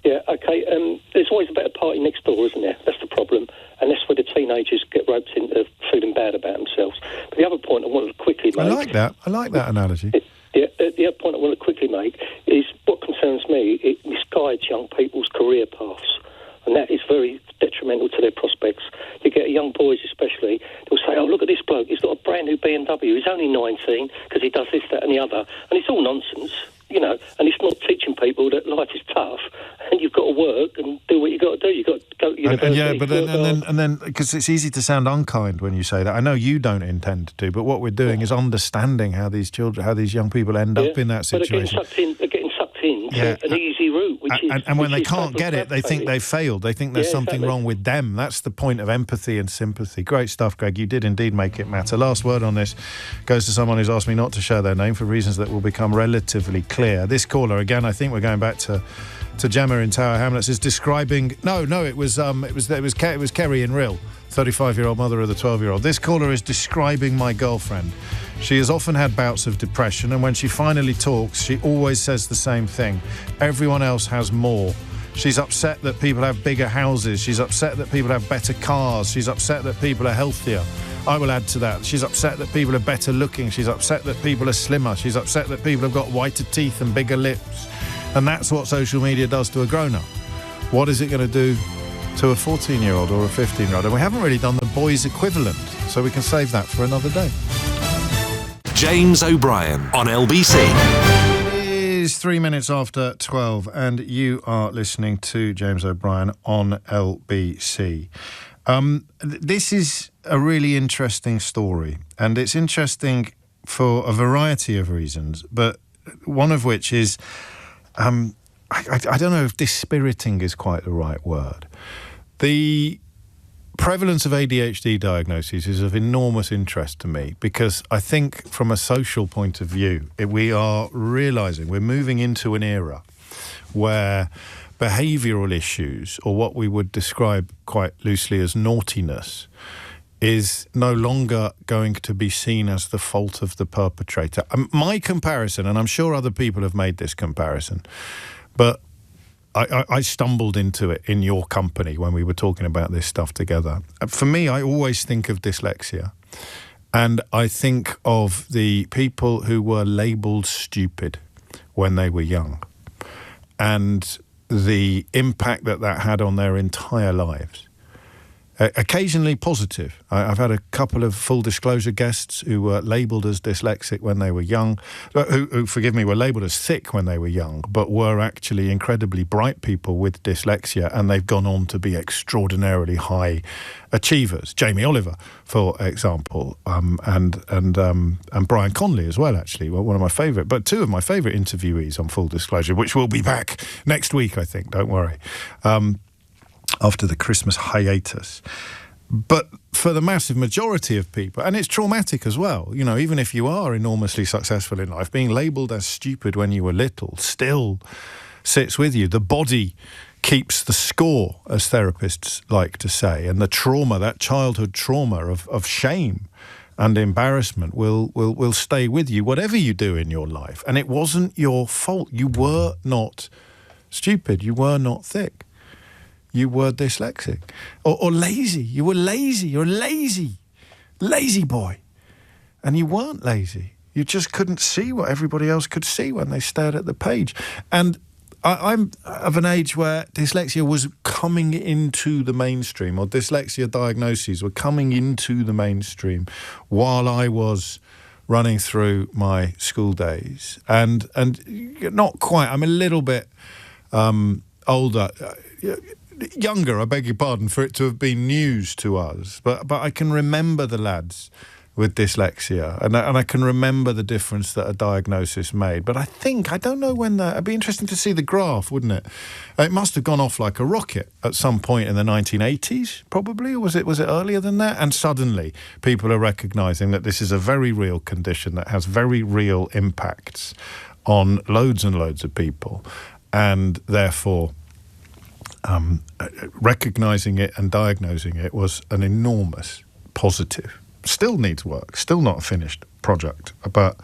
Yeah, OK. There's always a better party next door, isn't there? That's the problem. And that's where the teenagers get roped into feeling bad about themselves. But the other point I want to quickly make... I like that analogy. The other point I want to quickly make is what concerns me, it misguides young people's career paths, and that is very detrimental to their prospects. You get young boys especially, they'll say, oh, look at this bloke, he's got a brand new BMW, he's only 19 because he does this, that and the other, and it's all nonsense, and it's not teaching people that life is tough and you've got to work and do what you've got to do. You've got to go to university. And then because it's easy to sound unkind when you say that. I know you don't intend to, but what we're doing is understanding how these young people end up in that situation. But they're getting sucked into an easy route, and when they can't get it, they think they've failed. They think there's something wrong with them. That's the point of empathy and sympathy. Great stuff, Greg. You did indeed make it matter. Last word on this goes to someone who's asked me not to share their name for reasons that will become relatively clear. This caller, again, I think we're going back to Gemma in Tower Hamlets, is describing... it was Kerry in Rill, 35-year-old mother of the 12-year-old. This caller is describing my girlfriend. She has often had bouts of depression, and when she finally talks, she always says the same thing. Everyone else has more. She's upset that people have bigger houses. She's upset that people have better cars. She's upset that people are healthier. I will add to that. She's upset that people are better looking. She's upset that people are slimmer. She's upset that people have got whiter teeth and bigger lips. And that's what social media does to a grown-up. What is it going to do to a 14-year-old or a 15-year-old? And we haven't really done the boys' equivalent, so we can save that for another day. James O'Brien on LBC. It is 3 minutes after 12, and you are listening to James O'Brien on LBC. This is a really interesting story, and it's interesting for a variety of reasons, but one of which is, I don't know if dispiriting is quite the right word. The prevalence of ADHD diagnoses is of enormous interest to me because I think from a social point of view, we are realising we're moving into an era where behavioural issues, or what we would describe quite loosely as naughtiness, is no longer going to be seen as the fault of the perpetrator. My comparison, and I'm sure other people have made this comparison, but I stumbled into it in your company when we were talking about this stuff together. For me, I always think of dyslexia, and I think of the people who were labelled stupid when they were young, and the impact that had on their entire lives. Occasionally positive. I've had a couple of full disclosure guests who were labelled as dyslexic when they were young, who, forgive me, were labelled as thick when they were young, but were actually incredibly bright people with dyslexia, and they've gone on to be extraordinarily high achievers. Jamie Oliver, for example, and Brian Conley as well, actually, one of my favourite, but two of my favourite interviewees on Full Disclosure, which will be back next week, I think, don't worry. After the Christmas hiatus. But for the massive majority of people, and it's traumatic as well, you know, even if you are enormously successful in life, being labelled as stupid when you were little still sits with you. The body keeps the score, as therapists like to say, and the trauma, that childhood trauma of shame and embarrassment will stay with you, whatever you do in your life. And it wasn't your fault. You were not stupid. You were not thick. You were dyslexic or lazy. You were lazy. You're a lazy boy. And you weren't lazy. You just couldn't see what everybody else could see when they stared at the page. And I'm of an age where dyslexia was coming into the mainstream, or dyslexia diagnoses were coming into the mainstream while I was running through my school days. And not quite, I'm a little bit older, younger, I beg your pardon, for it to have been news to us. But I can remember the lads with dyslexia, and I can remember the difference that a diagnosis made. But I don't know when that... It'd be interesting to see the graph, wouldn't it? It must have gone off like a rocket at some point in the 1980s, probably, or was it earlier than that? And suddenly people are recognising that this is a very real condition that has very real impacts on loads and loads of people, and therefore... recognising it and diagnosing it was an enormous positive. Still needs work, still not a finished project, but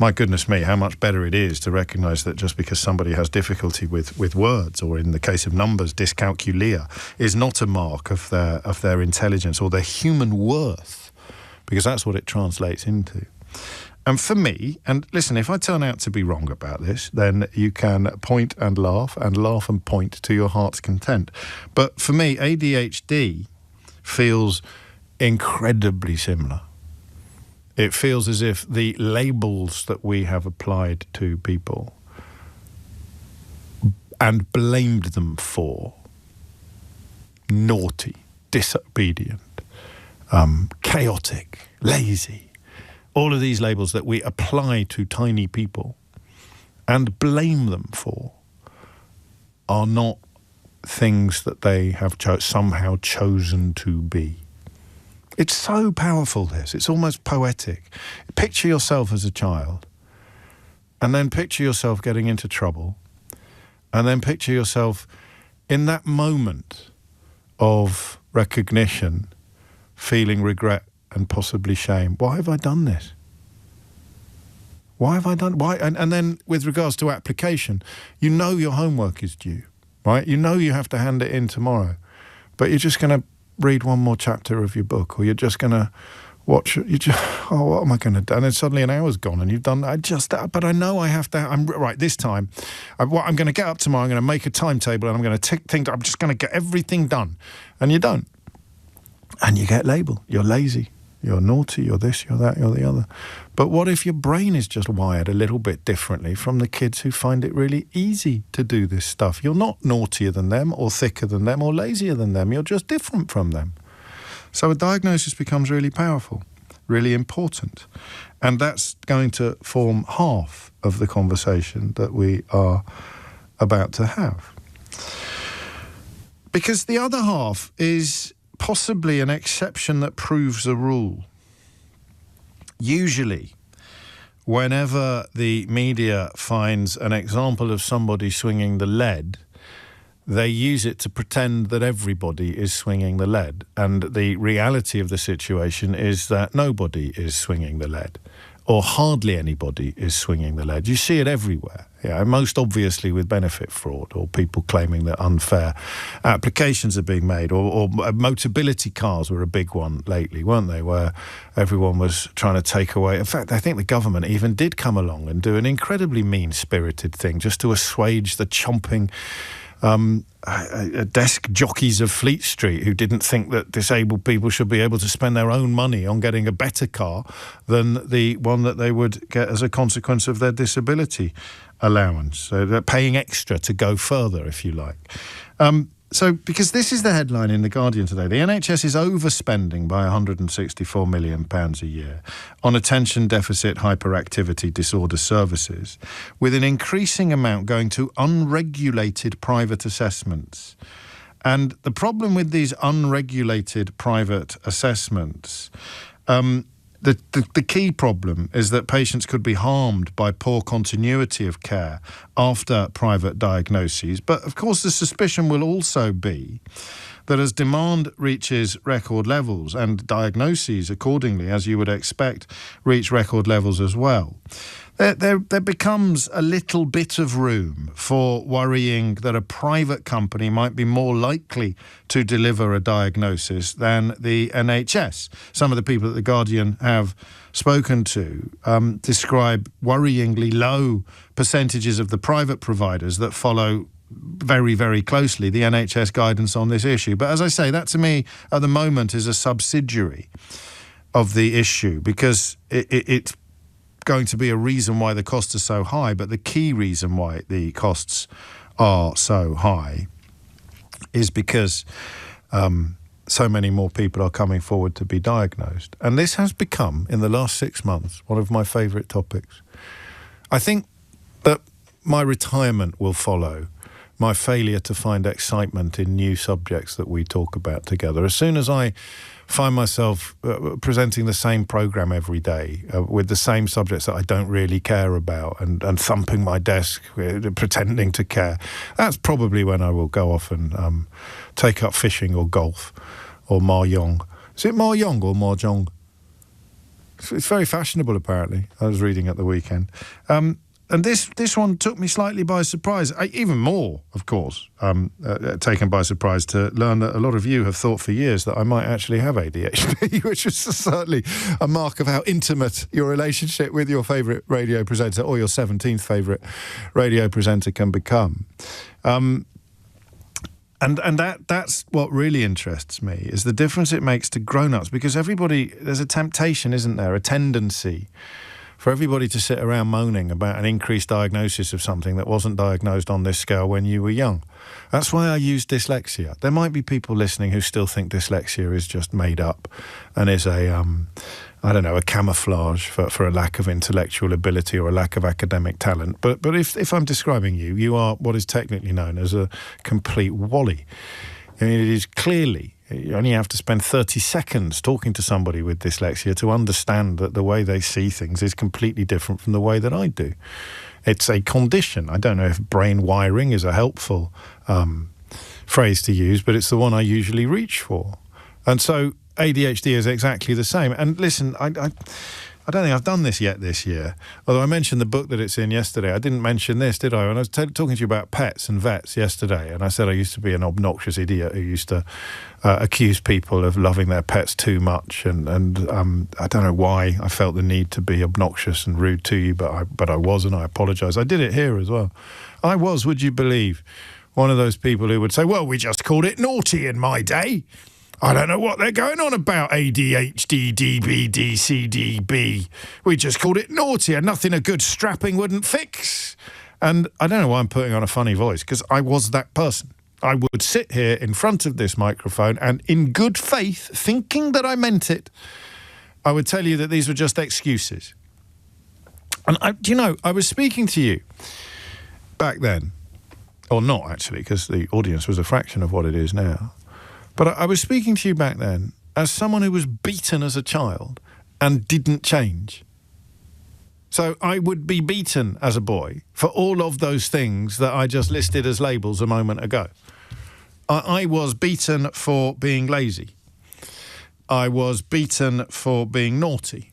my goodness me, how much better it is to recognise that just because somebody has difficulty with words, or in the case of numbers, dyscalculia, is not a mark of their intelligence or their human worth, because that's what it translates into. And for me, and listen, if I turn out to be wrong about this, then you can point and laugh and point to your heart's content. But for me, ADHD feels incredibly similar. It feels as if the labels that we have applied to people and blamed them for, naughty, disobedient, chaotic, lazy, all of these labels that we apply to tiny people and blame them for are not things that they have somehow chosen to be. It's so powerful, this. It's almost poetic. Picture yourself as a child, and then picture yourself getting into trouble, and then picture yourself in that moment of recognition, feeling regret and possibly shame. Why have I done this? Why have I done... Why? And then with regards to application, you know your homework is due, right? You know you have to hand it in tomorrow, but you're just going to read one more chapter of your book, or you're just going to watch... what am I going to do? And then suddenly an hour's gone and you've done... But I know I have to... Right, this time, I'm going to get up tomorrow, I'm going to make a timetable, and I'm going to think I'm just going to get everything done. And you don't. And you get labelled. You're lazy. You're naughty, you're this, you're that, you're the other. But what if your brain is just wired a little bit differently from the kids who find it really easy to do this stuff? You're not naughtier than them, or thicker than them, or lazier than them. You're just different from them. So a diagnosis becomes really powerful. really important. And that's going to form half of the conversation that we are about to have. Because the other half is possibly an exception that proves a rule. Usually, whenever the media finds an example of somebody swinging the lead, they use it to pretend that everybody is swinging the lead. And the reality of the situation is that nobody is swinging the lead, or hardly anybody is swinging the lead. You see it everywhere. Yeah, most obviously with benefit fraud, or people claiming that unfair applications are being made, or Motability cars were a big one lately, weren't they, where everyone was trying to take away. In fact, I think the government even did come along and do an incredibly mean-spirited thing just to assuage the chomping desk jockeys of Fleet Street who didn't think that disabled people should be able to spend their own money on getting a better car than the one that they would get as a consequence of their disability allowance. So they're paying extra to go further, if you like. So, because this is the headline in The Guardian today, the NHS is overspending by £164 million a year on attention deficit hyperactivity disorder services, with an increasing amount going to unregulated private assessments. And the problem with these unregulated private assessments, the key problem is that patients could be harmed by poor continuity of care after private diagnoses. But of course, the suspicion will also be that as demand reaches record levels and diagnoses accordingly, as you would expect, reach record levels as well, there becomes a little bit of room for worrying that a private company might be more likely to deliver a diagnosis than the NHS. Some of the people that The Guardian have spoken to describe worryingly low percentages of the private providers that follow very, very closely the NHS guidance on this issue. But as I say, that to me at the moment is a subsidiary of the issue, because it's going to be a reason why the costs are so high, but the key reason why the costs are so high is because so many more people are coming forward to be diagnosed. And this has become, in the last 6 months, one of my favourite topics. I think that my retirement will follow my failure to find excitement in new subjects that we talk about together. As soon as I find myself presenting the same programme every day with the same subjects that I don't really care about, and thumping my desk, pretending to care, that's probably when I will go off and take up fishing or golf or mahjong. Is it mahjong or mahjong? It's very fashionable, apparently. I was reading at the weekend. And this one took me slightly by surprise. Even more, of course, taken by surprise to learn that a lot of you have thought for years that I might actually have ADHD, which is certainly a mark of how intimate your relationship with your favourite radio presenter, or your 17th favourite radio presenter, can become. And that's what really interests me, is the difference it makes to grown-ups, because there's a temptation, isn't there, a tendency for everybody to sit around moaning about an increased diagnosis of something that wasn't diagnosed on this scale when you were young. That's why I use dyslexia. There might be people listening who still think dyslexia is just made up and is a camouflage for a lack of intellectual ability or a lack of academic talent. But if I'm describing you, you are what is technically known as a complete wally. I mean, it is clearly, you only have to spend 30 seconds talking to somebody with dyslexia to understand that the way they see things is completely different from the way that I do. It's a condition. I don't know if brain wiring is a helpful phrase to use, but it's the one I usually reach for. And so ADHD is exactly the same. And listen, I don't think I've done this yet this year, although I mentioned the book that it's in yesterday. I didn't mention this, did I? When I was talking to you about pets and vets yesterday, and I said I used to be an obnoxious idiot who used to accuse people of loving their pets too much, and I don't know why I felt the need to be obnoxious and rude to you, but I was, and I apologise. I did it here as well. I was, would you believe, one of those people who would say, well, we just called it naughty in my day. I don't know what they're going on about, ADHD, DB, DCDB. We just called it naughty, and nothing a good strapping wouldn't fix. And I don't know why I'm putting on a funny voice, because I was that person. I would sit here in front of this microphone and in good faith, thinking that I meant it, I would tell you that these were just excuses. And I was speaking to you back then, or not actually, because the audience was a fraction of what it is now. But I was speaking to you back then as someone who was beaten as a child and didn't change. So I would be beaten as a boy for all of those things that I just listed as labels a moment ago. I was beaten for being lazy. I was beaten for being naughty.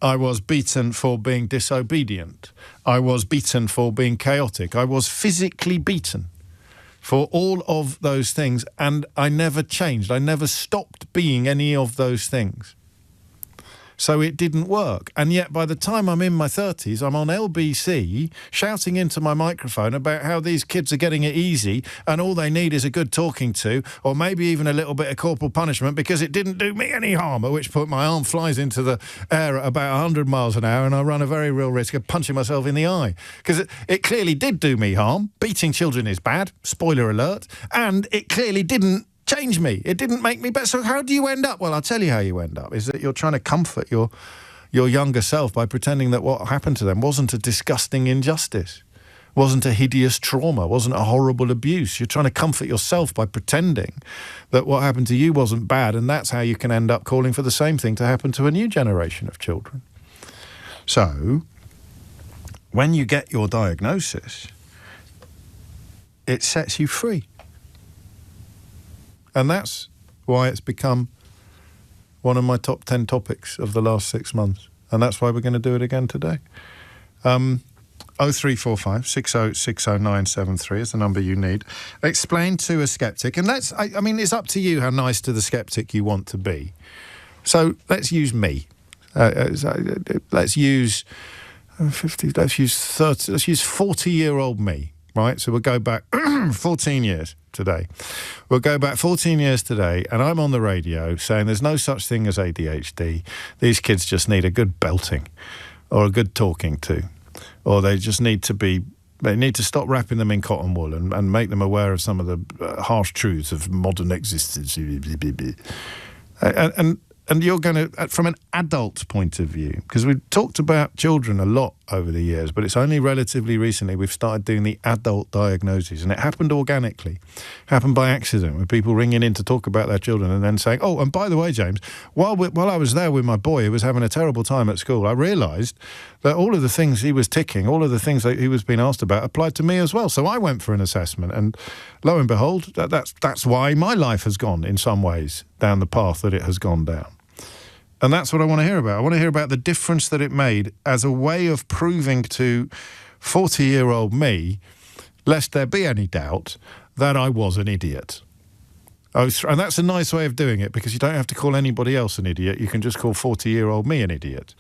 I was beaten for being disobedient. I was beaten for being chaotic. I was physically beaten for all of those things, and I never changed. I never stopped being any of those things. So it didn't work. And yet by the time I'm in my 30s, I'm on LBC shouting into my microphone about how these kids are getting it easy and all they need is a good talking to, or maybe even a little bit of corporal punishment because it didn't do me any harm, at which point my arm flies into the air at about 100 miles an hour and I run a very real risk of punching myself in the eye. Because it clearly did do me harm. Beating children is bad, spoiler alert, and it clearly didn't change me. It didn't make me better. So how do you end up? Well, I'll tell you how you end up, is that you're trying to comfort your younger self by pretending that what happened to them wasn't a disgusting injustice, wasn't a hideous trauma, wasn't a horrible abuse. You're trying to comfort yourself by pretending that what happened to you wasn't bad, and that's how you can end up calling for the same thing to happen to a new generation of children. So, when you get your diagnosis, it sets you free. And that's why it's become one of my top 10 topics of the last 6 months. And that's why we're going to do it again today. 0345 6060973 is the number you need. Explain to a skeptic. And I mean, it's up to you how nice to the skeptic you want to be. So let's use me. Let's use 50, let's use 30, let's use 40-year-old me, right? So we'll go back 14 years. Today. We'll go back 14 years today, and I'm on the radio saying there's no such thing as ADHD. These kids just need a good belting or a good talking to, or they just need to stop wrapping them in cotton wool and make them aware of some of the harsh truths of modern existence. And you're going to, from an adult point of view, because we've talked about children a lot over the years, but it's only relatively recently we've started doing the adult diagnoses, and it happened organically, happened by accident, with people ringing in to talk about their children and then saying, oh, and by the way, James, while I was there with my boy who was having a terrible time at school, I realised that all of the things he was ticking, all of the things that he was being asked about applied to me as well. So I went for an assessment, and lo and behold, that's why my life has gone, in some ways, down the path that it has gone down. And that's what I want to hear about. I want to hear about the difference that it made as a way of proving to 40-year-old me, lest there be any doubt, that I was an idiot. And that's a nice way of doing it, because you don't have to call anybody else an idiot. You can just call 40-year-old me an idiot.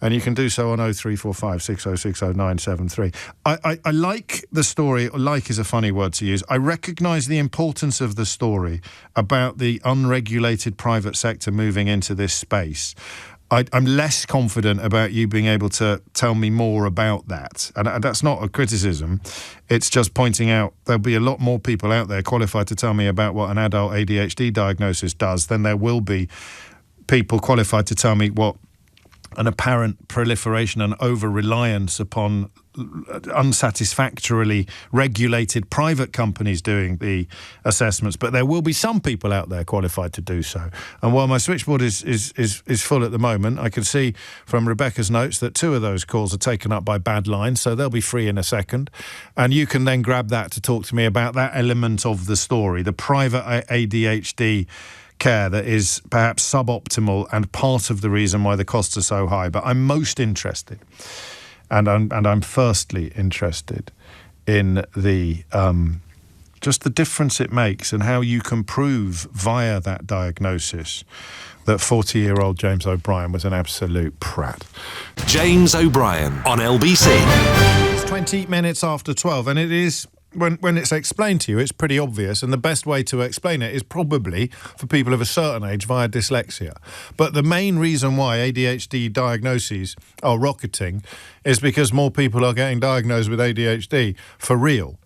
And you can do so on 0345 6060973. I like the story. Like is a funny word to use. I recognise the importance of the story about the unregulated private sector moving into this space. I'm less confident about you being able to tell me more about that. And that's not a criticism. It's just pointing out there'll be a lot more people out there qualified to tell me about what an adult ADHD diagnosis does than there will be people qualified to tell me what an apparent proliferation and over-reliance upon unsatisfactorily regulated private companies doing the assessments. But there will be some people out there qualified to do so. And while my switchboard is full at the moment, I can see from Rebecca's notes that 2 of those calls are taken up by bad lines, so they'll be free in a second. And you can then grab that to talk to me about that element of the story, the private ADHD care that is perhaps suboptimal and part of the reason why the costs are so high. But I'm most interested, and I'm firstly interested in the just the difference it makes and how you can prove via that diagnosis that 40-year-old James O'Brien was an absolute prat. James O'Brien on LBC. It's 20 minutes after 12, and it is... When it's explained to you, it's pretty obvious, and the best way to explain it is probably for people of a certain age via dyslexia. But the main reason why ADHD diagnoses are rocketing is because more people are getting diagnosed with ADHD for real.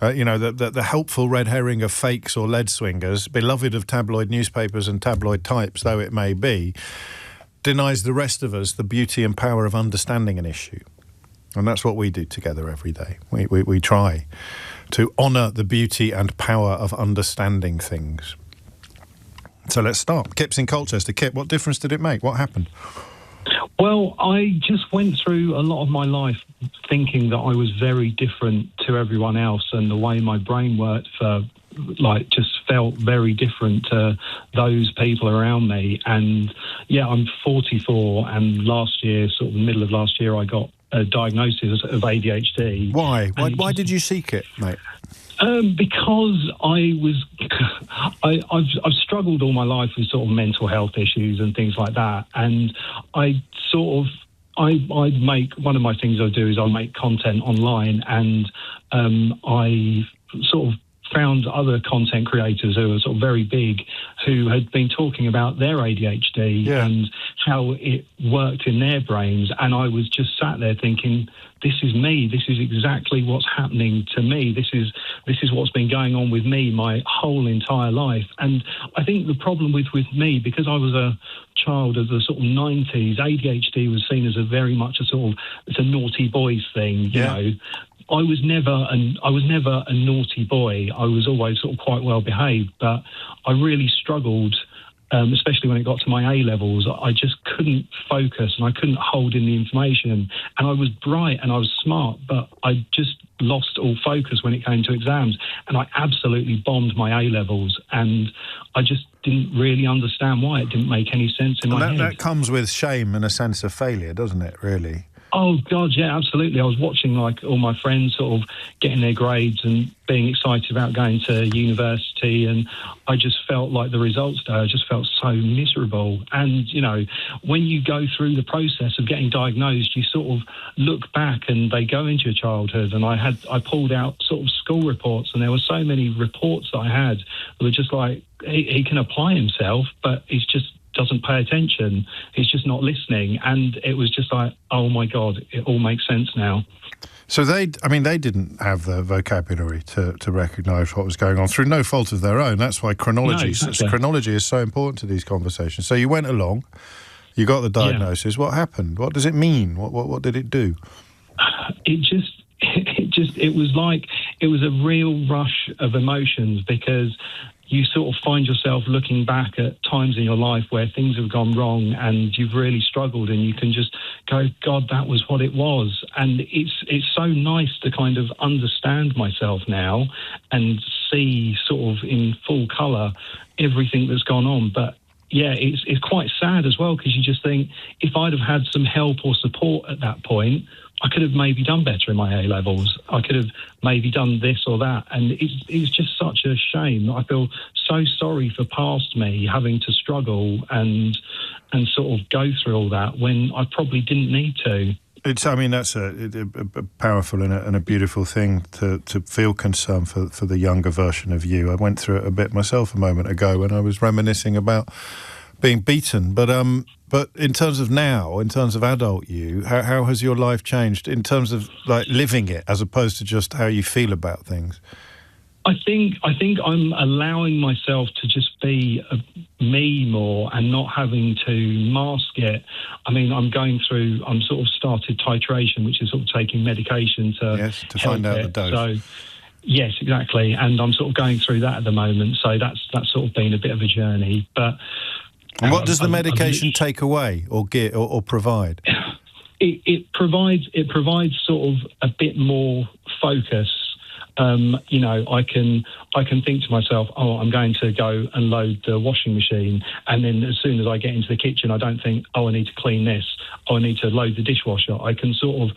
The helpful red herring of fakes or lead swingers, beloved of tabloid newspapers and tabloid types though it may be, denies the rest of us the beauty and power of understanding an issue. And that's what we do together every day. We try to honour the beauty and power of understanding things. So let's start. Kip's in Colchester. Kip, what difference did it make? What happened? Well, I just went through a lot of my life thinking that I was very different to everyone else, and the way my brain worked just felt very different to those people around me. And yeah, I'm 44, and last year, sort of the middle of last year, I got a diagnosis of ADHD. Why? Why did you seek it, mate? Because I've struggled all my life with sort of mental health issues and things like that, and I make, one of my things I do is I make content online, and I sort of found other content creators who are sort of very big, who had been talking about their ADHD and how it worked in their brains. And I was just sat there thinking, this is me. This is exactly what's happening to me. This is what's been going on with me my whole entire life. And I think the problem with me, because I was a child of the sort of 90s, ADHD was seen as it's a naughty boys thing, you know. I was never a naughty boy. I was always sort of quite well behaved, but I really struggled, especially when it got to my A levels. I just couldn't focus, and I couldn't hold in the information. And I was bright and I was smart, but I just lost all focus when it came to exams. And I absolutely bombed my A levels, and I just didn't really understand why. It didn't make any sense in my head. That comes with shame and a sense of failure, doesn't it, really? Oh, God, yeah, absolutely. I was watching, like, all my friends sort of getting their grades and being excited about going to university, and I just felt like the results day, I just felt so miserable. And, you know, when you go through the process of getting diagnosed, you sort of look back and they go into your childhood, and I pulled out sort of school reports, and there were so many reports that I had that were just like, he can apply himself, but he's just doesn't pay attention. He's just not listening. And it was just like, oh my God, it all makes sense now. So they didn't have the vocabulary to recognise what was going on through no fault of their own. That's why chronology is so important to these conversations. So you went along, you got the diagnosis. Yeah. What happened? What does it mean? What did it do? It was a real rush of emotions, because you sort of find yourself looking back at times in your life where things have gone wrong and you've really struggled, and you can just go, God, that was what it was. And it's so nice to kind of understand myself now and see sort of in full colour everything that's gone on. But yeah, it's quite sad as well, because you just think, if I'd have had some help or support at that point, I could have maybe done better in my A levels. I could have maybe done this or that. And it's just such a shame. I feel so sorry for past me having to struggle and sort of go through all that when I probably didn't need to. That's a powerful and a beautiful thing to feel concern for the younger version of you. I went through it a bit myself a moment ago when I was reminiscing about being beaten. But in terms of now, in terms of adult you, how has your life changed in terms of like living it as opposed to just how you feel about things? I think I'm allowing myself to just be me more and not having to mask it. I mean, I'm sort of started titration, which is sort of taking medication to find out the dose. So, yes, exactly. And I'm sort of going through that at the moment. So that's sort of been a bit of a journey. But and what does the medication take away or get or provide? It provides sort of a bit more focus. You know, I can think to myself, oh, I'm going to go and load the washing machine, and then as soon as I get into the kitchen, I don't think, oh, I need to clean this, oh, I need to load the dishwasher. I can sort of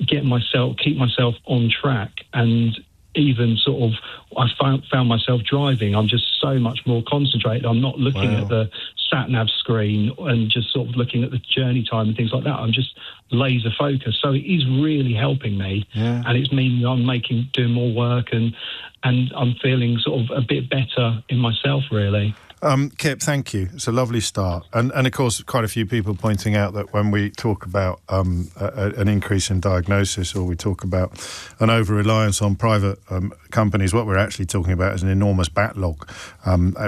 keep myself on track, and even sort of, I found myself driving. I'm just so much more concentrated. I'm not looking at the sat-nav screen and just sort of looking at the journey time and things like that. I'm just laser focused. So it is really helping me. Yeah. And it's meaning I'm doing more work, and I'm feeling sort of a bit better in myself, really. Kip, thank you. It's a lovely start. And of course, quite a few people pointing out that when we talk about an increase in diagnosis, or we talk about an over-reliance on private companies, what we're actually talking about is an enormous backlog,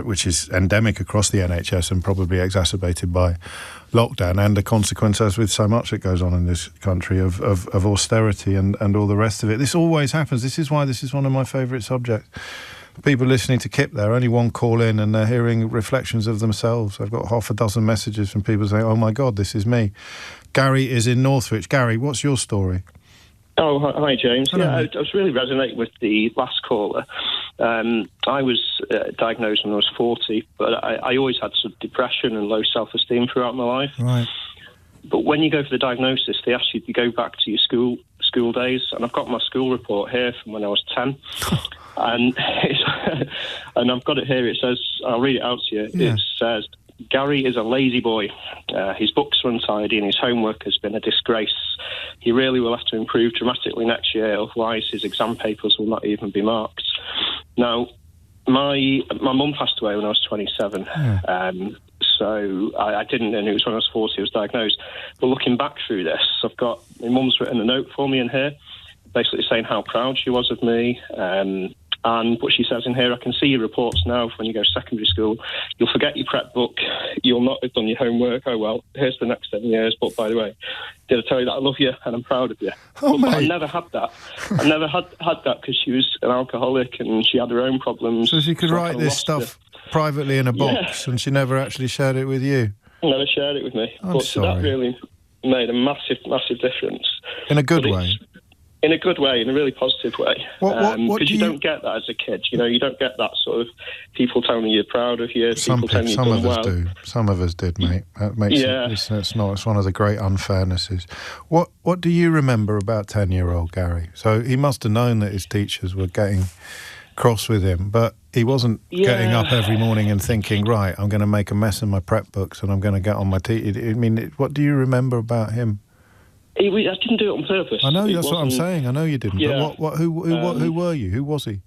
which is endemic across the NHS and probably exacerbated by lockdown, and the consequence, as with so much that goes on in this country, of austerity and all the rest of it. This always happens. This is why this is one of my favourite subjects. People listening to Kip there, only one call in and they're hearing reflections of themselves. I've got half a dozen messages from people saying, oh my God, this is me. Gary is in Northwich. Gary, what's your story? Oh, hi, James. Hello. Yeah, I was really resonating with the last caller. I was diagnosed when I was 40, but I always had sort of depression and low self-esteem throughout my life. Right. But when you go for the diagnosis, they ask you to go back to your school days, and I've got my school report here from when I was 10. And and I've got it here. It says, I'll read it out to you. Yeah. It says, Gary is a lazy boy. His books are untidy and his homework has been a disgrace. He really will have to improve dramatically next year, otherwise his exam papers will not even be marked. Now, my mum passed away when I was 27. So I didn't, and it was when I was 40 I was diagnosed. But looking back through this, I've got, my mum's written a note for me in here, basically saying how proud she was of me. And what she says in here, I can see your reports now when you go to secondary school. You'll forget your prep book. You'll not have done your homework. Oh, well, here's the next 7 years. But by the way, did I tell you that I love you and I'm proud of you? But I never had that. I never had that because she was an alcoholic and she had her own problems. So she could write this stuff privately in a box and she never actually shared it with you? Never shared it with me. I'm sorry. That really made a massive, massive difference. In a good way? In a good way, in a really positive way. What you don't get that as a kid. You know, you don't get that sort of people telling you you're proud of you, people telling you you've done well. Some of us do. Some of us did, mate. That makes it's one of the great unfairnesses. What do you remember about 10-year-old Gary? So he must have known that his teachers were getting cross with him, but he wasn't getting up every morning and thinking, right, I'm going to make a mess of my prep books and I'm going to get on my I mean, what do you remember about him? I didn't do it on purpose. I know, that's what I'm saying. I know you didn't. Yeah. But who were you? Who was he?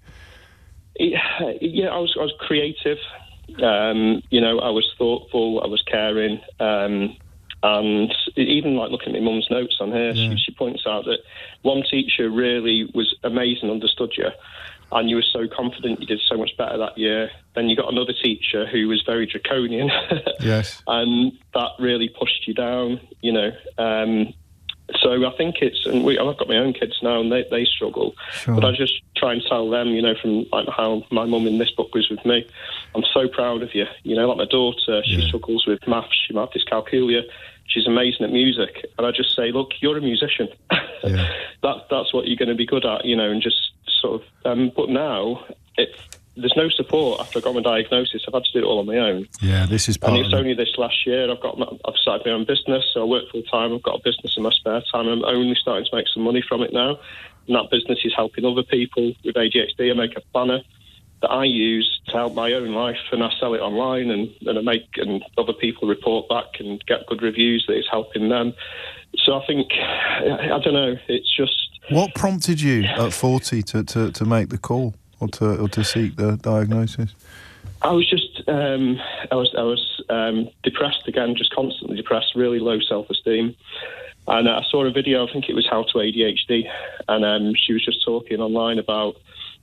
Yeah, I was creative. You know, I was thoughtful. I was caring. And even like looking at my mum's notes on here, she points out that one teacher really was amazing, understood you, and you were so confident you did so much better that year. Then you got another teacher who was very draconian. Yes. And that really pushed you down, you know. So I think I've got my own kids now and they struggle. Sure. But I just try and tell them, you know, from like how my mum in this book was with me, I'm so proud of you. You know, like my daughter, she struggles with maths, she might have dyscalculia, she's amazing at music. And I just say, look, you're a musician. That's what you're going to be good at, you know, and just sort of, but now there's no support after I got my diagnosis. I've had to do it all on my own. Yeah, this is part and it's only this last year I've started my own business, so I work full time. I've got a business in my spare time. I'm only starting to make some money from it now, and that business is helping other people with ADHD. I make a planner that I use to help my own life, and I sell it online, and other people report back and get good reviews that it's helping them. So I think, I don't know, it's just... What prompted you at 40 to make the call? Or to seek the diagnosis? I was just, I was depressed again, just constantly depressed, really low self-esteem. And I saw a video, I think it was How to ADHD, and she was just talking online about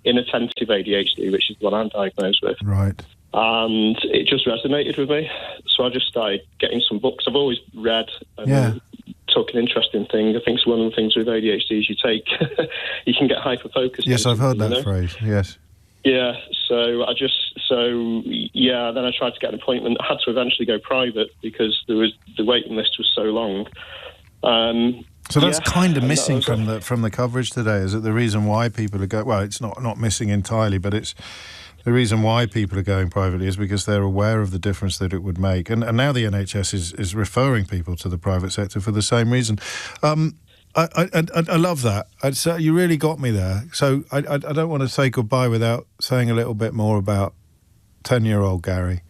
inattentive ADHD, which is what I'm diagnosed with. Right. And it just resonated with me. So I just started getting some books. I've always read and took an interest in things. I think it's one of the things with ADHD is you can get hyper-focused. Yes, I've heard that phrase, yes. Yeah, then I tried to get an appointment. I had to eventually go private because the waiting list was so long. So that's kind of missing from the coverage today. Is it the reason why people are going? Well, it's not missing entirely, but it's the reason why people are going privately is because they're aware of the difference that it would make. And now the NHS is referring people to the private sector for the same reason. I love that. You really got me there. So I don't want to say goodbye without saying a little bit more about 10-year-old Gary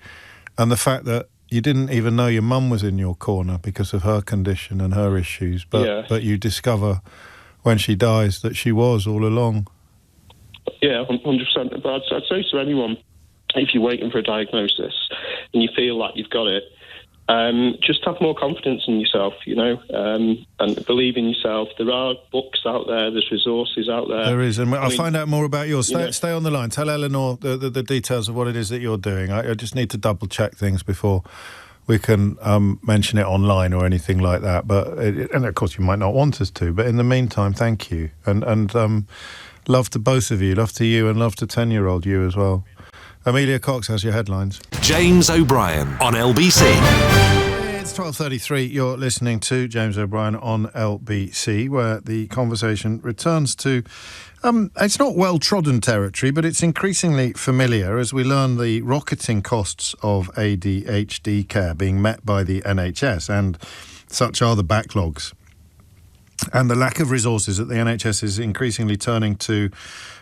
and the fact that you didn't even know your mum was in your corner because of her condition and her issues, but you discover when she dies that she was all along. Yeah, 100%. But I'd say to anyone if you're waiting for a diagnosis and you feel like you've got it, just have more confidence in yourself, and believe in yourself. There are books out there, there's resources out there. There is, and I'll find out more about yours. Stay on the line. Tell Eleanor the details of what it is that you're doing. I just need to double-check things before we can mention it online or anything like that. And of course, you might not want us to, but in the meantime, thank you. And love to both of you, love to you and love to 10-year-old you as well. Amelia Cox has your headlines. James O'Brien on LBC. It's 12:33. You're listening to James O'Brien on LBC, where the conversation returns to... it's not well-trodden territory, but it's increasingly familiar as we learn the rocketing costs of ADHD care being met by the NHS, and such are the backlogs. And the lack of resources that the NHS is increasingly turning to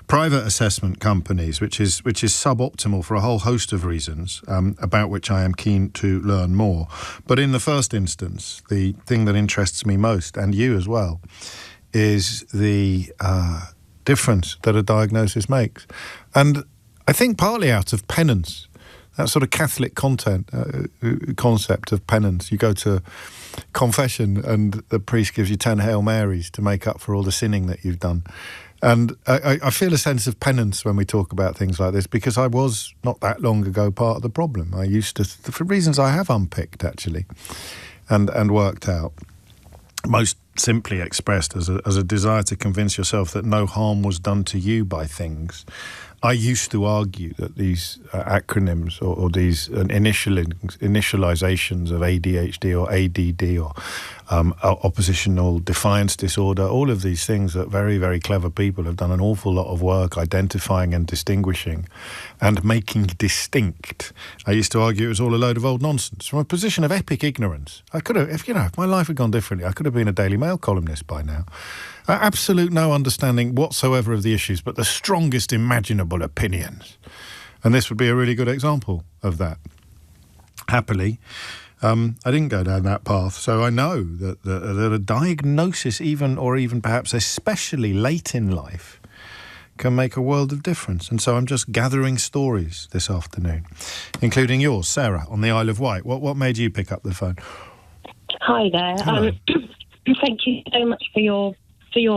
private assessment companies, which is suboptimal for a whole host of reasons, about which I am keen to learn more. But in the first instance, the thing that interests me most, and you as well, is the difference that a diagnosis makes. And I think partly out of penance, that sort of Catholic concept of penance. You go to confession and the priest gives you 10 Hail Marys to make up for all the sinning that you've done. And I feel a sense of penance when we talk about things like this, because I was, not that long ago, part of the problem. I used to, for reasons I have unpicked, actually, and worked out, most simply expressed as a desire to convince yourself that no harm was done to you by things. I used to argue that these acronyms or these initializations of ADHD or ADD or oppositional defiance disorder, all of these things that very, very clever people have done an awful lot of work identifying and distinguishing and making distinct. I used to argue it was all a load of old nonsense from a position of epic ignorance. I could have, if my life had gone differently, I could have been a Daily Mail columnist by now. Absolute no understanding whatsoever of the issues, but the strongest imaginable opinions. And this would be a really good example of that. Happily, I didn't go down that path, so I know that a diagnosis, even perhaps especially late in life, can make a world of difference. And so I'm just gathering stories this afternoon, including yours, Sarah, on the Isle of Wight. What made you pick up the phone? Hi there. Thank you so much for your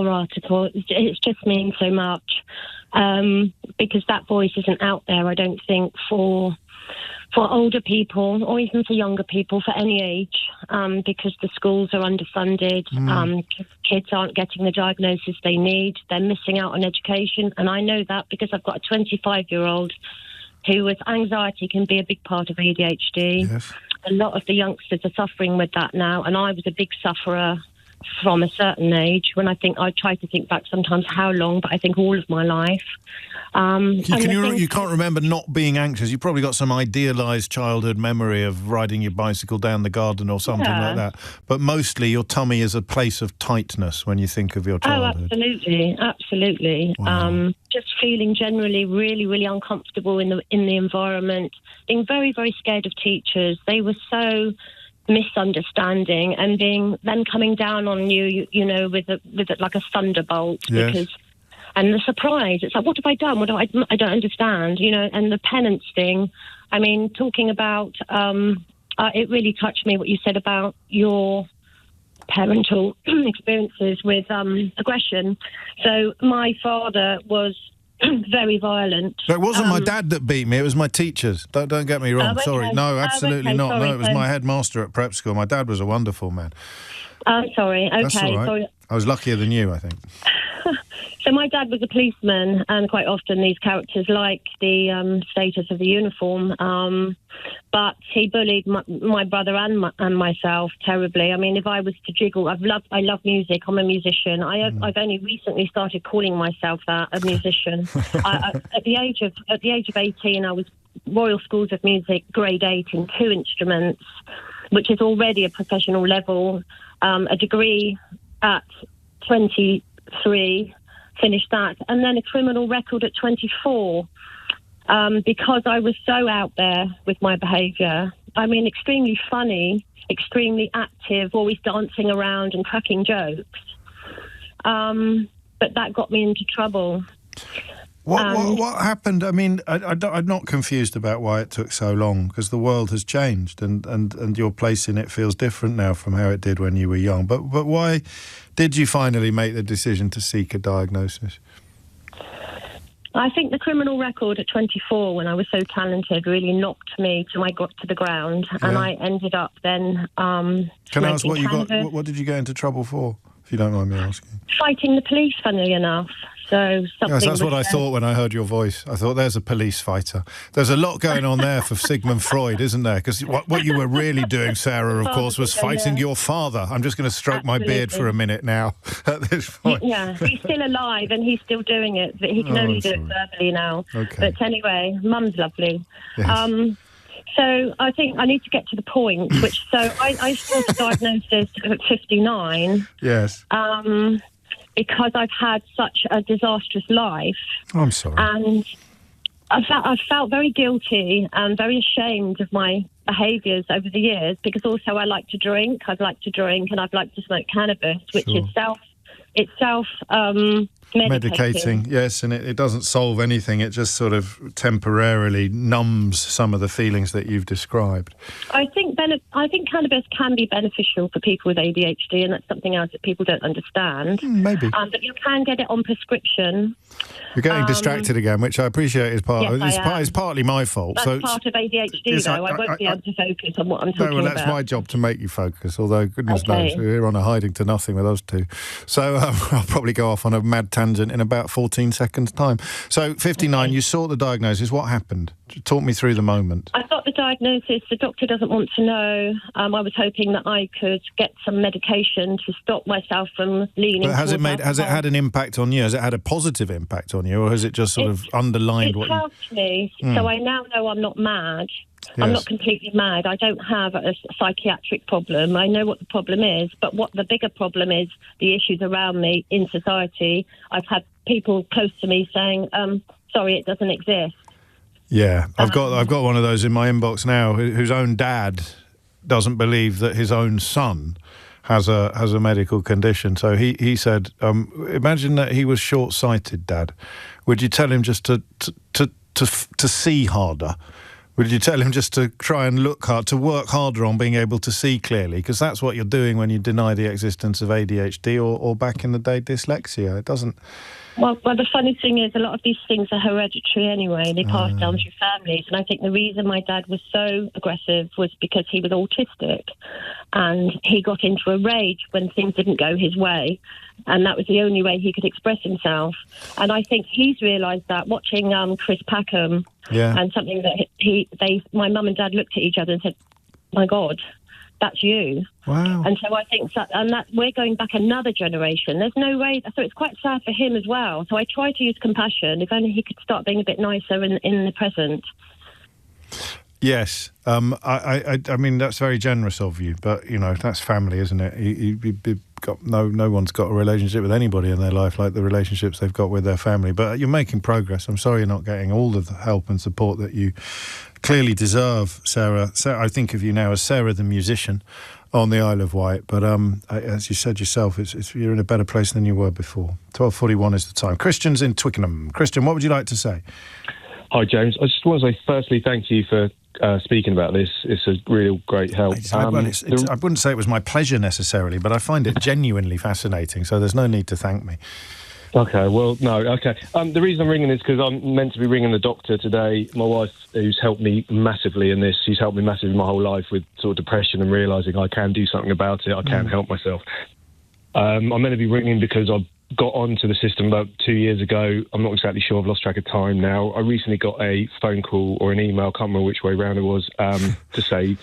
article. It just means so much, because that voice isn't out there, I don't think, for older people or even for younger people, for any age, because the schools are underfunded. Kids aren't getting the diagnosis they need. They're missing out on education. And I know that because I've got a 25-year-old who, with anxiety, can be a big part of ADHD. Yes. A lot of the youngsters are suffering with that now, and I was a big sufferer from a certain age, when I try to think back sometimes how long, but I think all of my life. You can't remember not being anxious. You've probably got some idealised childhood memory of riding your bicycle down the garden or something like that. But mostly your tummy is a place of tightness when you think of your childhood. Oh, absolutely. Wow. Just feeling generally really, really uncomfortable in the environment, being very, very scared of teachers. They were so misunderstanding and then coming down on you with like a thunderbolt. Yes. And the surprise, it's like, what have I done? I don't understand, and the penance thing. I mean, talking about, it really touched me what you said about your parental experiences with aggression. So my father was very violent. So it wasn't my dad that beat me, it was my teachers. Don't get me wrong, sorry. No, absolutely not. Sorry. No, it was my headmaster at prep school. My dad was a wonderful man. Sorry, okay. That's all right. Sorry. I was luckier than you, I think. So my dad was a policeman, and quite often these characters like the status of the uniform, but he bullied my brother and myself terribly. I mean, if I was to jiggle, I love music. I'm a musician. I've only recently started calling myself that, a musician. At the age of 18, I was Royal Schools of Music, grade 8 in 2 instruments, which is already a professional level. A degree at 23. Finished that, and then a criminal record at 24, because I was so out there with my behaviour. I mean, extremely funny, extremely active, always dancing around and cracking jokes. But that got me into trouble. What happened? I mean, I'm not confused about why it took so long, because the world has changed and your place in it feels different now from how it did when you were young. But why did you finally make the decision to seek a diagnosis? I think the criminal record at 24, when I was so talented, really knocked me to the ground, and I ended up then. Can I ask what you got? What did you get into trouble for, if you don't mind me asking? Fighting the police, funnily enough. So something. Yes, that's what I thought when I heard your voice. I thought, there's a police fighter. There's a lot going on there for Sigmund Freud, isn't there? Because what you were really doing, Sarah, of course, was fighting your father. I'm just going to stroke my beard for a minute now at this point. Yeah, he's still alive and he's still doing it, but he can only do it verbally now. Okay. But anyway, Mum's lovely. Yes. So I think I need to get to the point, I sought a diagnosis at 59. Yes. Because I've had such a disastrous life. Oh, I'm sorry. And I felt very guilty and very ashamed of my behaviours over the years, because also I like to drink. I'd like to drink and I'd like to smoke cannabis, which is medicating, yes, and it doesn't solve anything. It just sort of temporarily numbs some of the feelings that you've described. I think cannabis can be beneficial for people with ADHD, and that's something else that people don't understand. Maybe. But you can get it on prescription. You're getting distracted again, which I appreciate is part. Yes, it's partly my fault. That's part of ADHD, though. I won't be able to focus on what I'm talking about. That's my job to make you focus. Although goodness knows we're on a hiding to nothing with us two. So I'll probably go off on a mad tangent in about 14 seconds' time. So 59, you sought the diagnosis. What happened? Talk me through the moment. I got the diagnosis. The doctor doesn't want to know. I was hoping that I could get some medication to stop myself from leaning. But has it had an impact on you? Has it had a positive impact on you, or has it just sort of underlined what you... It helped me, so I now know I'm not mad. Yes. I'm not completely mad. I don't have a psychiatric problem. I know what the problem is, but what the bigger problem is, the issues around me in society. I've had people close to me saying, sorry, it doesn't exist. Yeah, I've got one of those in my inbox now, whose own dad doesn't believe that his own son has a medical condition. So he said, imagine that he was short-sighted, Dad. Would you tell him just to see harder? Would you tell him just to try and look hard, to work harder on being able to see clearly? Because that's what you're doing when you deny the existence of ADHD or back in the day, dyslexia. It doesn't... Well, the funny thing is, a lot of these things are hereditary anyway. They pass down through families. And I think the reason my dad was so aggressive was because he was autistic. And he got into a rage when things didn't go his way. And that was the only way he could express himself. And I think he's realised that watching Chris Packham, and something that my mum and dad looked at each other and said, my God, that's you. Wow. And so I think that we're going back another generation. There's no way. So it's quite sad for him as well. So I try to use compassion. If only he could start being a bit nicer in the present. Yes. I mean, that's very generous of you. But, that's family, isn't it? You've got no one's got a relationship with anybody in their life like the relationships they've got with their family. But you're making progress. I'm sorry you're not getting all of the help and support that you clearly deserve, Sarah. I think of you now as Sarah the musician on the Isle of Wight, but as you said yourself, you're in a better place than you were before. 12:41 is the time. Christian's in Twickenham. Christian, what would you like to say? Hi, James. I just want to say, firstly, thank you for speaking about this. It's a real great help. I wouldn't say it was my pleasure necessarily, but I find it genuinely fascinating, so there's no need to thank me. Okay, well, no, okay. The reason I'm ringing is because I'm meant to be ringing the doctor today. My wife, who's helped me massively in this, she's helped me massively my whole life with sort of depression and realising I can do something about it. I can help myself. I'm meant to be ringing because I got onto the system about 2 years ago. I'm not exactly sure. I've lost track of time now. I recently got a phone call or an email, can't remember which way round it was, to say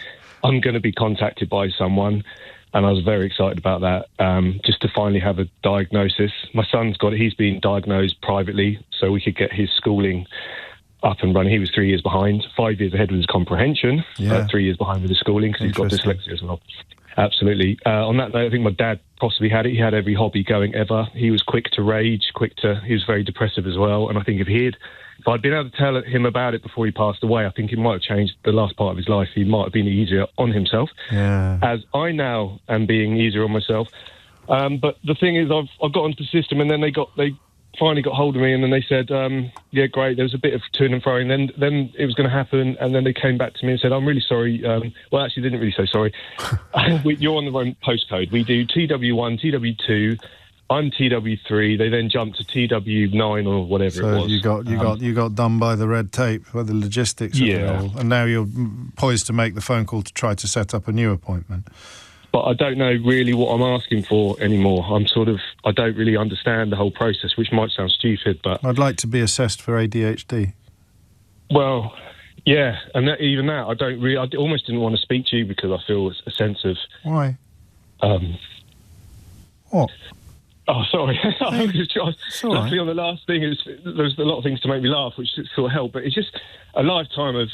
I'm going to be contacted by someone. And I was very excited about that, just to finally have a diagnosis. My son's got it. He's been diagnosed privately, so we could get his schooling up and running. He was 3 years behind, 5 years ahead with his comprehension, 3 years behind with his schooling because he's got dyslexia as well. Absolutely. On that note, I think my dad possibly had it. He had every hobby going ever. He was quick to rage, he was very depressive as well. And I think if I'd been able to tell him about it before he passed away, I think it might have changed the last part of his life. He might have been easier on himself, as I now am being easier on myself. But the thing is, I've got onto the system, and then they finally got hold of me, and then they said, yeah, great, there was a bit of to and fro, and then it was going to happen, and then they came back to me and said, I'm really sorry. Well, actually, they didn't really say sorry. You're on the wrong postcode. We do TW1, TW2, I'm TW3. They then jumped to TW9 or whatever it was. So you got done by the red tape, by the logistics of it all, and now you're poised to make the phone call to try to set up a new appointment. But I don't know really what I'm asking for anymore. I don't really understand the whole process, which might sound stupid, but... I'd like to be assessed for ADHD. Well, yeah, and even that, I almost didn't want to speak to you because I feel a sense of... Why? What? Oh, sorry. Sorry. Luckily, on the last thing, there was a lot of things to make me laugh, which sort of helped, but it's just a lifetime of...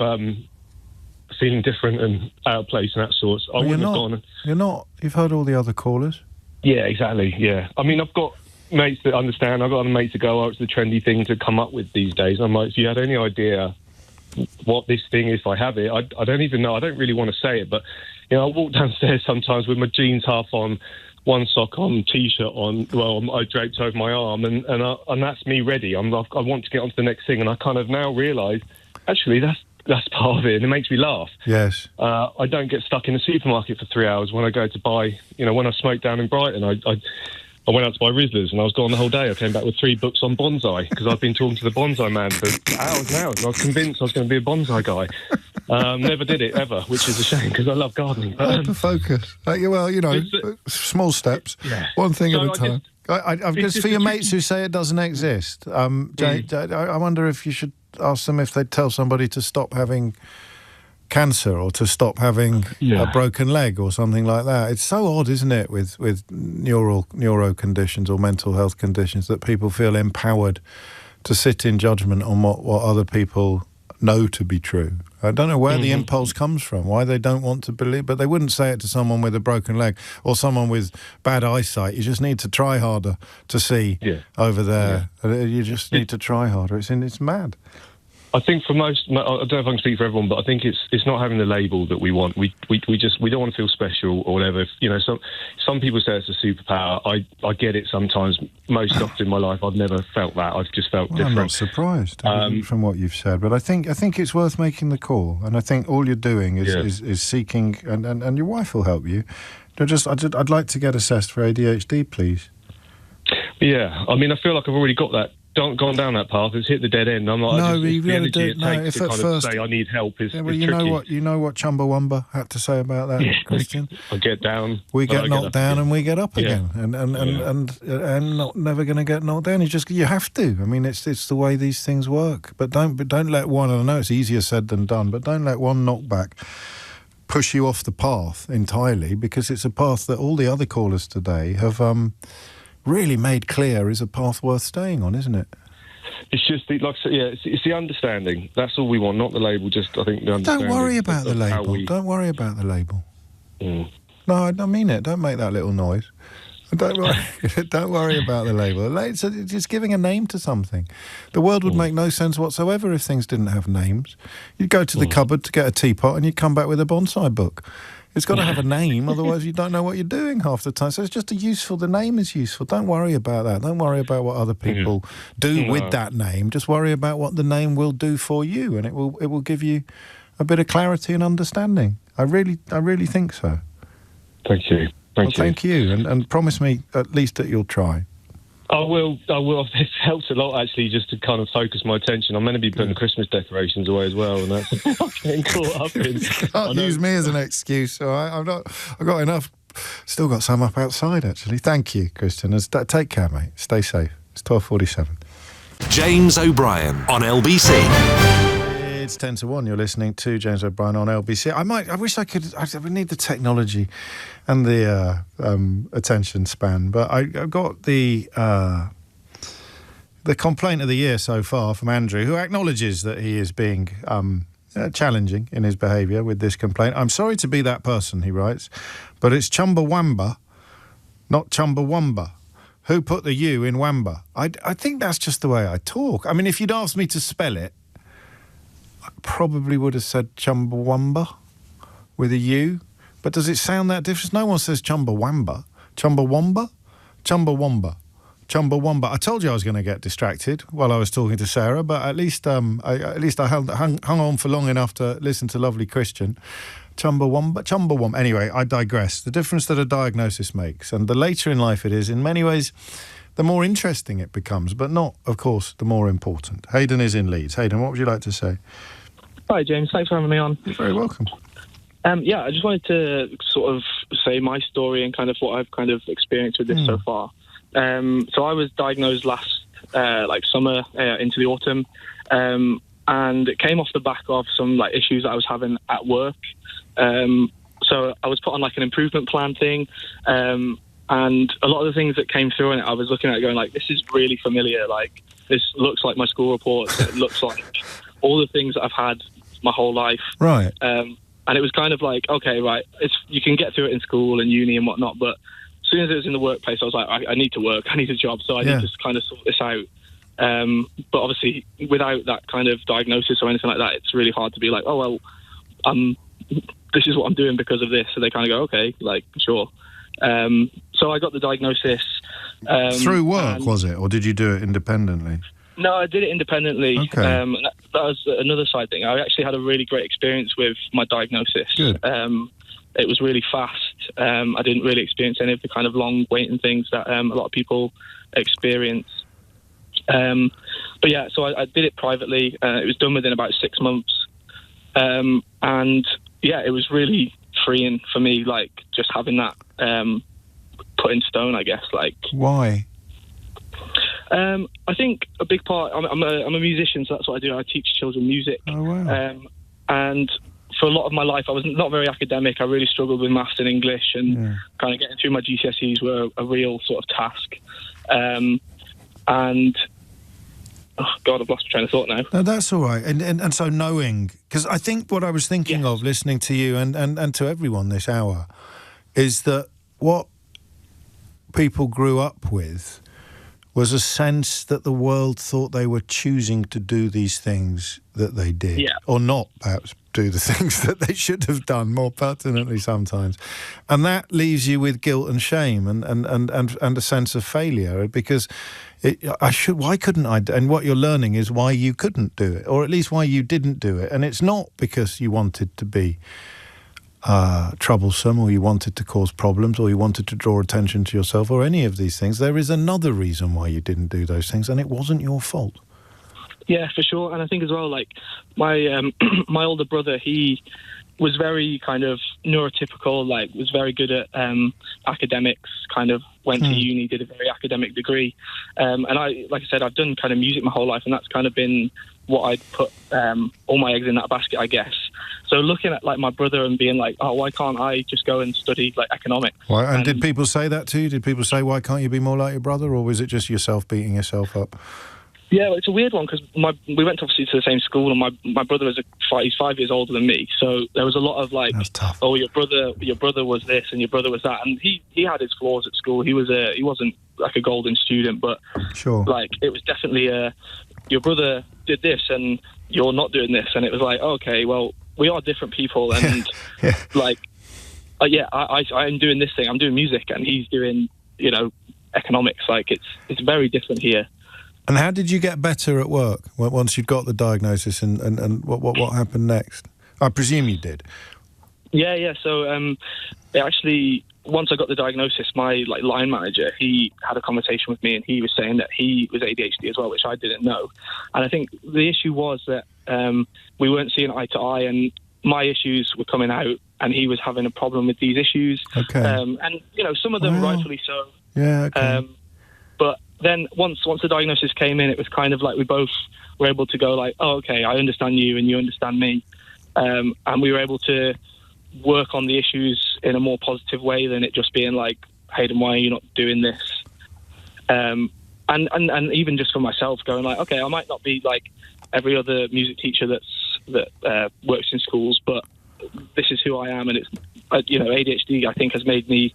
feeling different and out of place and that sort. I wouldn't have gone. You're not. You've heard all the other callers. Yeah, exactly. Yeah. I mean, I've got mates that understand. I've got other mates that go, oh, it's the trendy thing to come up with these days. I'm like, if you had any idea what this thing is, if I have it, I don't even know. I don't really want to say it, but, you know, I walk downstairs sometimes with my jeans half on, one sock on, T-shirt on, I draped over my arm, and that's me ready. I want to get on to the next thing, and I kind of now realise, actually, that's part of it, and it makes me laugh. Yes. I don't get stuck in the supermarket for 3 hours when I go to buy, when I smoked down in Brighton, I went out to buy Rizzlers and I was gone the whole day. I came back with 3 books on bonsai because I've been talking to the bonsai man for hours and hours, and I was convinced I was going to be a bonsai guy. Never did it ever, which is a shame because I love gardening. Hyper-focus. Small steps. Yeah. One thing at a time. I've just for your mates who say it doesn't exist, Jay, I wonder if you should ask them if they'd tell somebody to stop having cancer or to stop having a broken leg or something like that. It's so odd, isn't it, with neuro conditions or mental health conditions, that people feel empowered to sit in judgment on what other people know to be true. I don't know where the impulse comes from, why they don't want to believe, but they wouldn't say it to someone with a broken leg or someone with bad eyesight. You just need to try harder to see over there. You just need to try harder. It's mad. I think for most, I don't know if I can speak for everyone, but I think it's not having the label that we want. We don't want to feel special or whatever. Some people say it's a superpower. I get it sometimes. Most often in my life, I've never felt that. I've just felt different. I'm not surprised from what you've said, but I think it's worth making the call, and I think all you're doing is seeking, and your wife will help you. I'd like to get assessed for ADHD, please. Yeah, I mean, I feel like I've already got that. Gone down that path. It's hit the dead end. I'm like, you've got to do it. No, if at first say I need help is you tricky. know what Chumbawamba had to say about that, Christian. I get down. We get knocked down and we get up again, and not never going to get knocked down. You have to. I mean, it's the way these things work. But don't let one. I know it's easier said than done, but don't let one knockback push you off the path entirely, because it's a path that all the other callers today have really made clear is a path worth staying on, isn't it? It's just it's the understanding. That's all we want, not the label. Just I think the understanding. Don't worry about the label. Don't worry about the label. No, I mean it. Don't make that little noise. Don't worry. Don't worry about the label. It's just giving a name to something. The world would make no sense whatsoever if things didn't have names. You'd go to the cupboard to get a teapot, and you'd come back with a bonsai book. It's got to have a name, otherwise you don't know what you're doing half the time. So it's just the name is useful. Don't worry about that. Don't worry about what other people do with that name. Just worry about what the name will do for you, and it will give you a bit of clarity and understanding. I really think so. Thank you. Thank you, and promise me at least that you'll try. I will. It's helped a lot, actually, just to kind of focus my attention. I'm meant to be putting Christmas decorations away as well, and that's getting caught up in. You can't use me as an excuse. So I've got enough. Still got some up outside, actually. Thank you, Christian. Take care, mate. Stay safe. It's 12:47. James O'Brien on LBC. It's 10 to 1. You're listening to James O'Brien on LBC. I wish I could. We need the technology and the attention span, but I got the complaint of the year so far from Andrew, who acknowledges that he is being challenging in his behaviour with this complaint. I'm sorry to be that person, he writes, but it's Chumbawamba, not Chumbawamba. Who put the U in Wamba? I think that's just the way I talk. I mean, if you'd asked me to spell it, I probably would have said Chumbawamba with a U. But does it sound that different? No one says Chumbawamba. Chumbawamba? Chumbawamba. Chumbawamba. I told you I was going to get distracted while I was talking to Sarah, but at least I hung on for long enough to listen to lovely Christian. Chumbawamba. Anyway, I digress. The difference that a diagnosis makes, and the later in life it is, in many ways, the more interesting it becomes, but not, of course, the more important. Hayden is in Leeds. Hayden, what would you like to say? Hi, James. Thanks for having me on. You're very welcome. I just wanted to sort of say my story and kind of what I've kind of experienced with this so far. So I was diagnosed last summer into the autumn, and it came off the back of some issues that I was having at work. So I was put on an improvement plan thing, and a lot of the things that came through in it, I was looking at going this is really familiar. This looks like my school reports. It looks like all the things that I've had my whole life. Right. And it was kind of okay, right, you can get through it in school and uni and whatnot, but as soon as it was in the workplace, I was like, I need to work, I need a job, so I need to kind of sort this out. But obviously, without that kind of diagnosis or anything like that, it's really hard to be this is what I'm doing because of this. So they kind of go, okay, sure. So I got the diagnosis. Through work, was it? Or did you do it independently? No, I did it independently. Okay. That was another side thing. I actually had a really great experience with my diagnosis. Good. It was really fast. I didn't really experience any of the kind of long waiting things that a lot of people experience. But yeah, so I did it privately. It was done within about 6 months. And yeah, it was really freeing for me, just having that put in stone, I guess. Why? I think a big part. I'm a musician, so that's what I do. I teach children music. Oh wow! And for a lot of my life, I was not very academic. I really struggled with maths and English, and kind of getting through my GCSEs were a real sort of task. And oh God, I've lost my train of thought now. No, that's all right. And so knowing, because I think what I was thinking of listening to you and to everyone this hour is that what people grew up with was a sense that the world thought they were choosing to do these things that they did, or not perhaps do the things that they should have done, more pertinently sometimes. And that leaves you with guilt and shame and a sense of failure, because why couldn't I? And what you're learning is why you couldn't do it, or at least why you didn't do it. And it's not because you wanted to be troublesome, or you wanted to cause problems, or you wanted to draw attention to yourself, or any of these things. There is another reason why you didn't do those things, and it wasn't your fault. Yeah, for sure. And I think as well, my my older brother, he was very kind of neurotypical, was very good at academics, kind of went to uni, did a very academic degree. And I, like I said, I've done kind of music my whole life, and that's kind of been what I'd put all my eggs in that basket, I guess. So looking at my brother and being oh, why can't I just go and study economics? Why? And did people say that to you? Did people say, why can't you be more like your brother? Or was it just yourself beating yourself up? Yeah, well, it's a weird one, because we went obviously to the same school, and my brother he's 5 years older than me, so there was a lot of That's tough. Oh, your brother was this and your brother was that, and he had his flaws at school. He wasn't a golden student, but sure, it was definitely your brother did this and you're not doing this, and it was okay, well, we are different people, and I'm doing this thing, I'm doing music, and he's doing economics. It's very different here. And how did you get better at work once you'd got the diagnosis, and what happened next? I presume you did. Yeah. So it actually, once I got the diagnosis, my line manager, he had a conversation with me, and he was saying that he was ADHD as well, which I didn't know. And I think the issue was that we weren't seeing eye to eye, and my issues were coming out, and he was having a problem with these issues. Okay. And some of them rightfully so. Yeah. Okay. But then once the diagnosis came in, it was kind of we both were able to go oh, okay, I understand you and you understand me. And we were able to work on the issues in a more positive way than it just being Hayden, why are you not doing this? And even just for myself going okay, I might not be every other music teacher that works in schools, but this is who I am, and it's ADHD I think has made me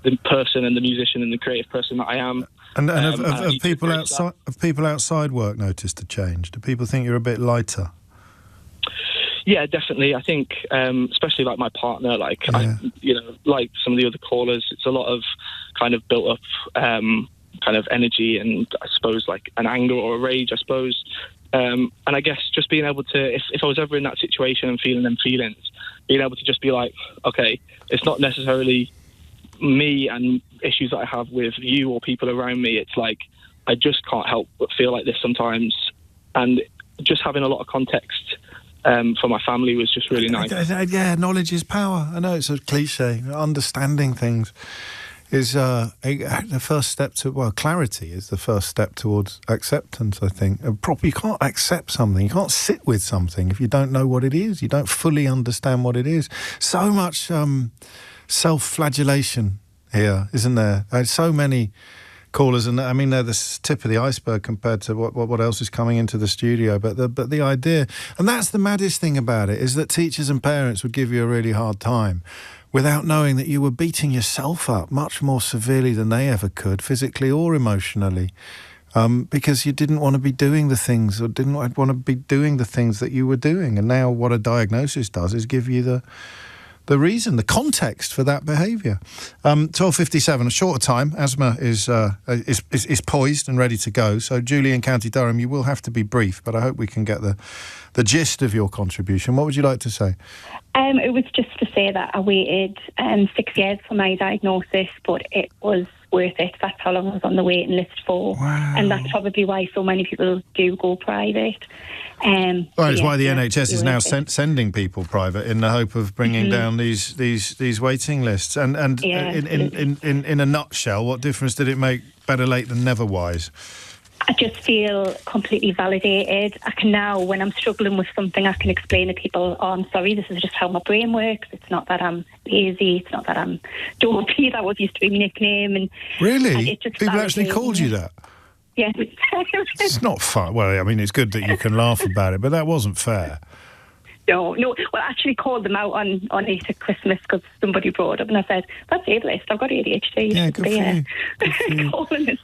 the person and the musician and the creative person that I am. And have people outside work noticed a change? Do people think you're a bit lighter? Yeah, definitely. I think, especially my partner, some of the other callers, it's a lot of kind of built up kind of energy and I suppose like an anger or a rage, I suppose. And I guess just being able to, if I was ever in that situation and feeling them feelings, being able to just be like, okay, it's not necessarily me and issues that I have with you or people around me. It's like, I just can't help but feel like this sometimes. And just having a lot of context for my family was just really nice. Yeah, knowledge is power. I know it's a cliche. Understanding things is the first step to, well, clarity is the first step towards acceptance, I think. You can't accept something, you can't sit with something if you don't know what it is, you don't fully understand what it is. So much self-flagellation here, isn't there? So many callers, and I mean, they're the tip of the iceberg compared to what else is coming into the studio. But the idea, and that's the maddest thing about it, is that teachers and parents would give you a really hard time without knowing that you were beating yourself up much more severely than they ever could, physically or emotionally, because you didn't want to be doing the things, or didn't want to be doing the things that you were doing. And now what a diagnosis does is give you the reason, the context for that behaviour. 12:57, a shorter time. Asthma is poised and ready to go. So, Julie in County Durham, you will have to be brief, but I hope we can get the gist of your contribution. What would you like to say? It was just to say that I waited 6 years for my diagnosis, but it was worth it. That's how long I was on the waiting list for. Wow. And that's probably why so many people do go private. Well, it's why the NHS is now sending people private in the hope of bringing down these waiting lists. And in a nutshell, what difference did it make? Better late than never wise. I just feel completely validated. I can now, when I'm struggling with something, I can explain to people, oh, I'm sorry, this is just how my brain works. It's not that I'm lazy. It's not that I'm dopey. That was used to be my nickname. And really? People actually called you that? Yeah. It's not fun. Well, I mean, it's good that you can laugh about it, but that wasn't fair. No. Well, I actually called them out on it at Christmas because somebody brought it up and I said, that's ableist. I've got ADHD. Yeah, good for you.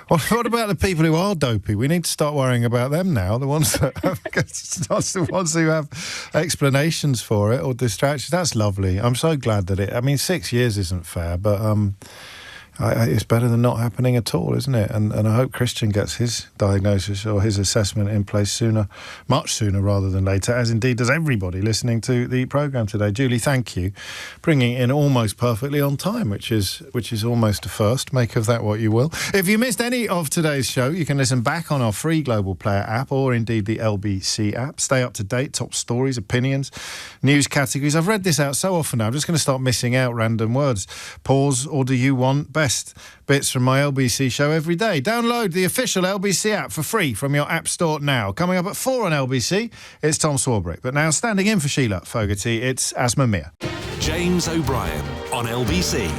What about the people who are dopey? We need to start worrying about them now. The ones that the ones who have explanations for it or distractions. That's lovely. I'm so glad that 6 years isn't fair, but it's better than not happening at all, isn't it? And I hope Christian gets his diagnosis or his assessment in place sooner, much sooner rather than later, as indeed does everybody listening to the programme today. Julie, thank you. Bringing it in almost perfectly on time, which is almost a first. Make of that what you will. If you missed any of today's show, you can listen back on our free Global Player app or indeed the LBC app. Stay up to date, top stories, opinions, news categories. I've read this out so often now, I'm just going to start missing out random words. Pause, or do you want best bits from my LBC show every day? Download the official LBC app for free from your app store now. Coming up at 4 on LBC, it's Tom Swarbrick. But now, standing in for Sheila Fogarty, it's Asma Mir. James O'Brien on LBC.